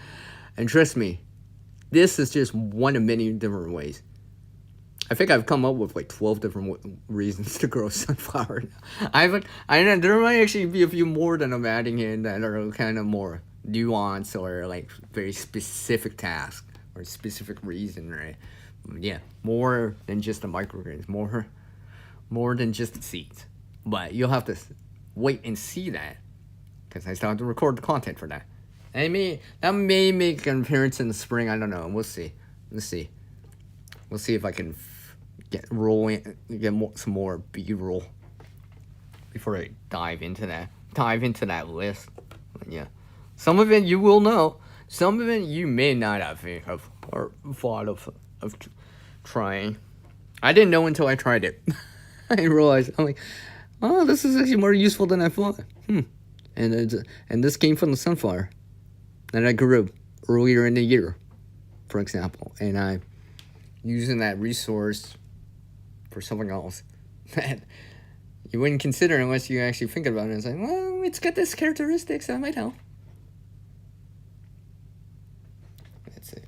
And trust me, this is just one of many different ways. I think I've come up with like 12 different reasons to grow sunflower now. I know there might actually be a few more that I'm adding in that are kind of more nuanced or like very specific task or specific reason, right? Yeah, more than just the microgreens, more than just the seeds. But you'll have to wait and see that, because I still have to record the content for that. That may make an appearance in the spring. I don't know. We'll see. Let's see. We'll see if I can get some more B-roll before I dive into that list. But yeah, some of it you will know. Some of it you may not have or thought of trying. I didn't know until I tried it. I realized, I'm like, oh, this is actually more useful than I thought. And this came from the sunflower that I grew earlier in the year, for example, and I using that resource for something else that, you wouldn't consider unless you actually think about it. It's like, well, it's got this characteristics that might help. Let's see.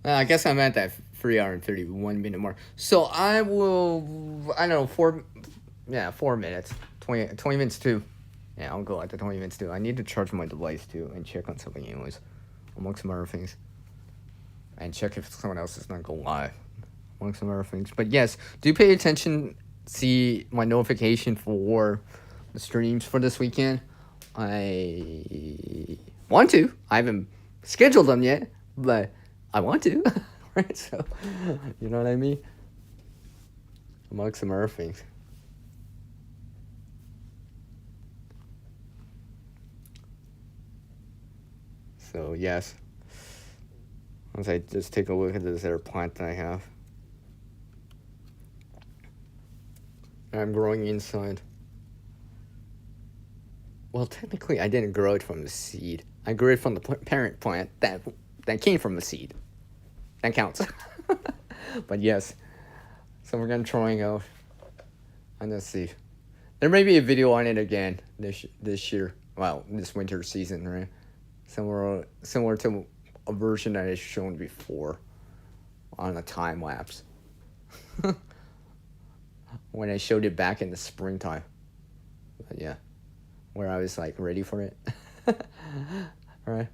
Well, I guess I'm at that 3 hour and 31 minute mark. So I will, I don't know, 4 minutes. 20 minutes too. Yeah, I'll go at the 20 minutes too. I need to charge my device too and check on something anyways, among some other things. And check if someone else is not going live, among some other things. But yes, do pay attention. See my notification for the streams for this weekend. I want to. I haven't scheduled them yet, but I want to. Right? So, you know what I mean? Among some other things. So, yes. Once I just take a look at this other plant that I have. I'm growing inside. Well, technically, I didn't grow it from the seed. I grew it from the parent plant that came from the seed. That counts. But yes. So we're going to try out. And let's see. There may be a video on it again this year. Well, this winter season, right? Similar to a version that is shown before on a time lapse. When I showed it back in the springtime. But yeah. Where I was like ready for it. Right?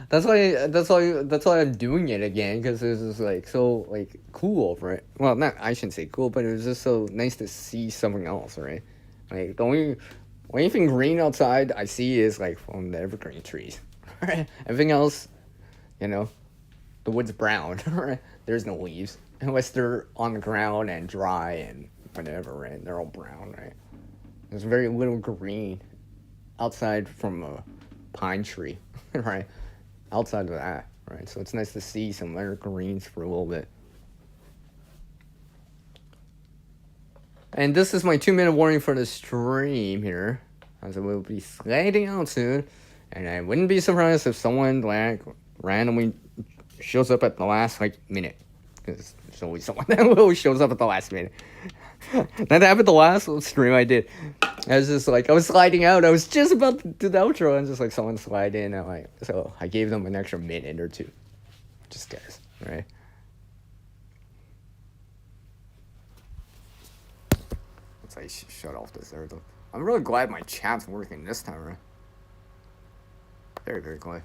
That's why I'm doing it again, because it was just like so like cool, right? Well, not, I shouldn't say cool, but it was just so nice to see something else, right? Like the only thing green outside I see is like from the evergreen trees. Right? Everything else, you know, the wood's brown, right? There's no leaves. Unless they're on the ground and dry and whatever, right? They're all brown, right? There's very little green outside from a pine tree, right? Outside of that, right? So it's nice to see some other greens for a little bit. And this is my 2-minute warning for the stream here, as it will be sliding out soon. And I wouldn't be surprised if someone like randomly shows up at the last like minute, because there's always someone that always shows up at the last minute. That happened the last stream I did. I was just like, I was sliding out. I was just about to do the outro, and just like someone slide in, and like, so I gave them an extra minute or two, just guys, right? Once I shut off this there, though, I'm really glad my chat's working this time, right? Very, very glad.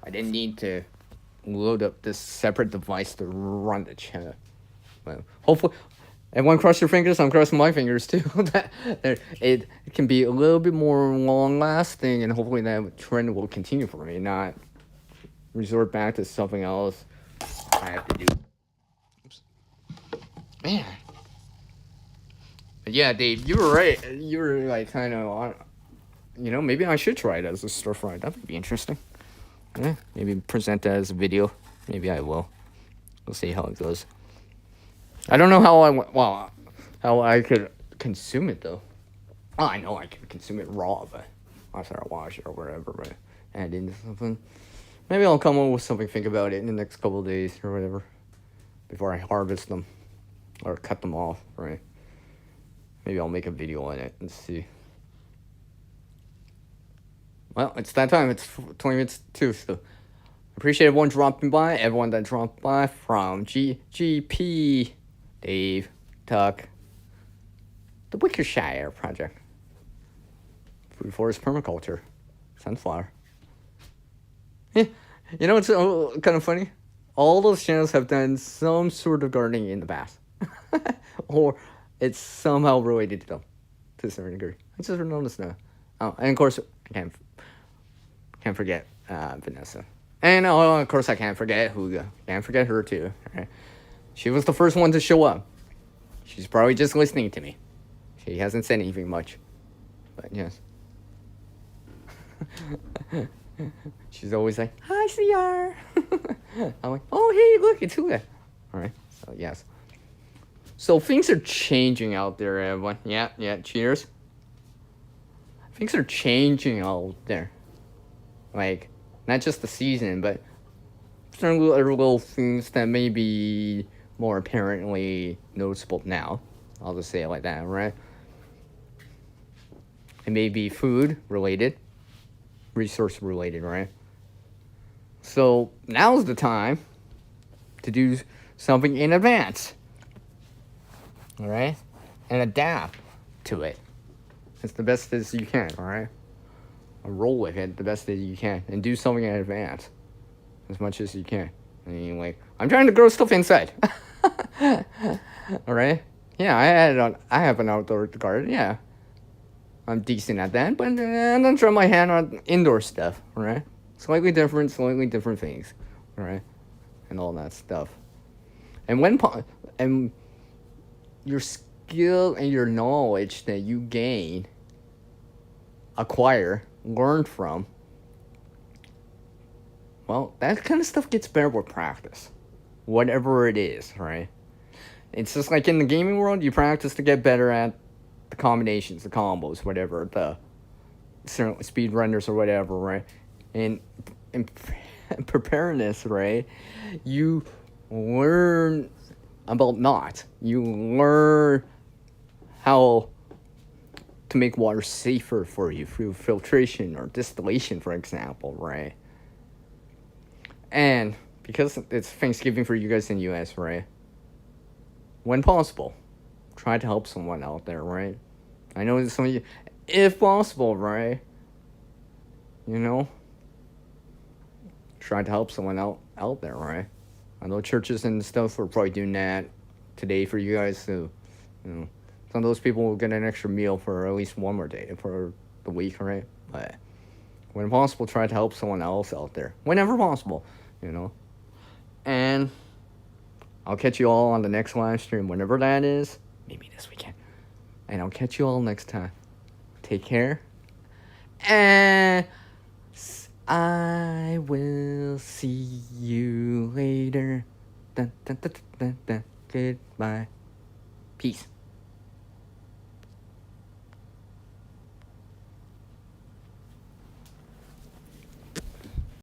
I didn't need to load up this separate device to run the chat. But hopefully, everyone cross your fingers. I'm crossing my fingers too. That it can be a little bit more long-lasting, and hopefully that trend will continue for me, not resort back to something else I have to do. Oops. Man. But yeah, Dave, you were right. You were like kind of on. You know, maybe I should try it as a stir fry. That would be interesting. Yeah, maybe present that as a video. Maybe I will. We'll see how it goes. I don't know how I could consume it though. Oh, I know I can consume it raw, but after I wash it or whatever, but add into something. Maybe I'll come up with something. Think about it in the next couple of days or whatever, before I harvest them or cut them off. Right? Maybe I'll make a video on it and see. Well, it's that time. It's 20 minutes too, so appreciate everyone dropping by. Everyone that dropped by from GP, Dave, Tuck, the Wickershire Project, Food Forest Permaculture, Sunflower. Yeah, you know what's kind of funny? All those channels have done some sort of gardening in the past, or it's somehow related to them to a certain degree. I just noticed that. Oh, and of course, I can't forget Vanessa. And of course I can't forget Huga. Can't forget her too. Right? She was the first one to show up. She's probably just listening to me. She hasn't said anything much. But yes. She's always like, hi CR. I'm like, oh hey, look, it's Huga. Alright, so yes. So things are changing out there, everyone. Yeah, cheers. Things are changing out there. Like, not just the season, but certain little things that may be more apparently noticeable now. I'll just say it like that, right? It may be food related, resource related, right? So now's the time to do something in advance, all right? And adapt to it. It's the best as you can, all right? Roll with it the best that you can and do something in advance as much as you can. Anyway, I'm trying to grow stuff inside. All right? Yeah, I have an outdoor garden. Yeah, I'm decent at that, but I'm gonna try my hand on indoor stuff. All right? Slightly different things. All right? And all that stuff. And and your skill and your knowledge that you gain, acquire, learn from, well, that kind of stuff gets better with practice. Whatever it is, right? It's just like in the gaming world, you practice to get better at the combinations, the combos, whatever, the speed runners or whatever, right? And in preparedness, right? You learn about not. You learn how to make water safer for you through filtration or distillation, for example, right? And because it's Thanksgiving for you guys in the US, right? When possible, try to help someone out there, right? I know some of you, if possible, right? You know, try to help someone out there, right? I know churches and stuff are probably doing that today for you guys, so, you know, some of those people will get an extra meal for at least one more day for the week, right? But when possible, try to help someone else out there, whenever possible, you know? And I'll catch you all on the next live stream, whenever that is. Maybe this weekend. And I'll catch you all next time. Take care. And I will see you later. Dun, dun, dun, dun, dun, dun. Goodbye.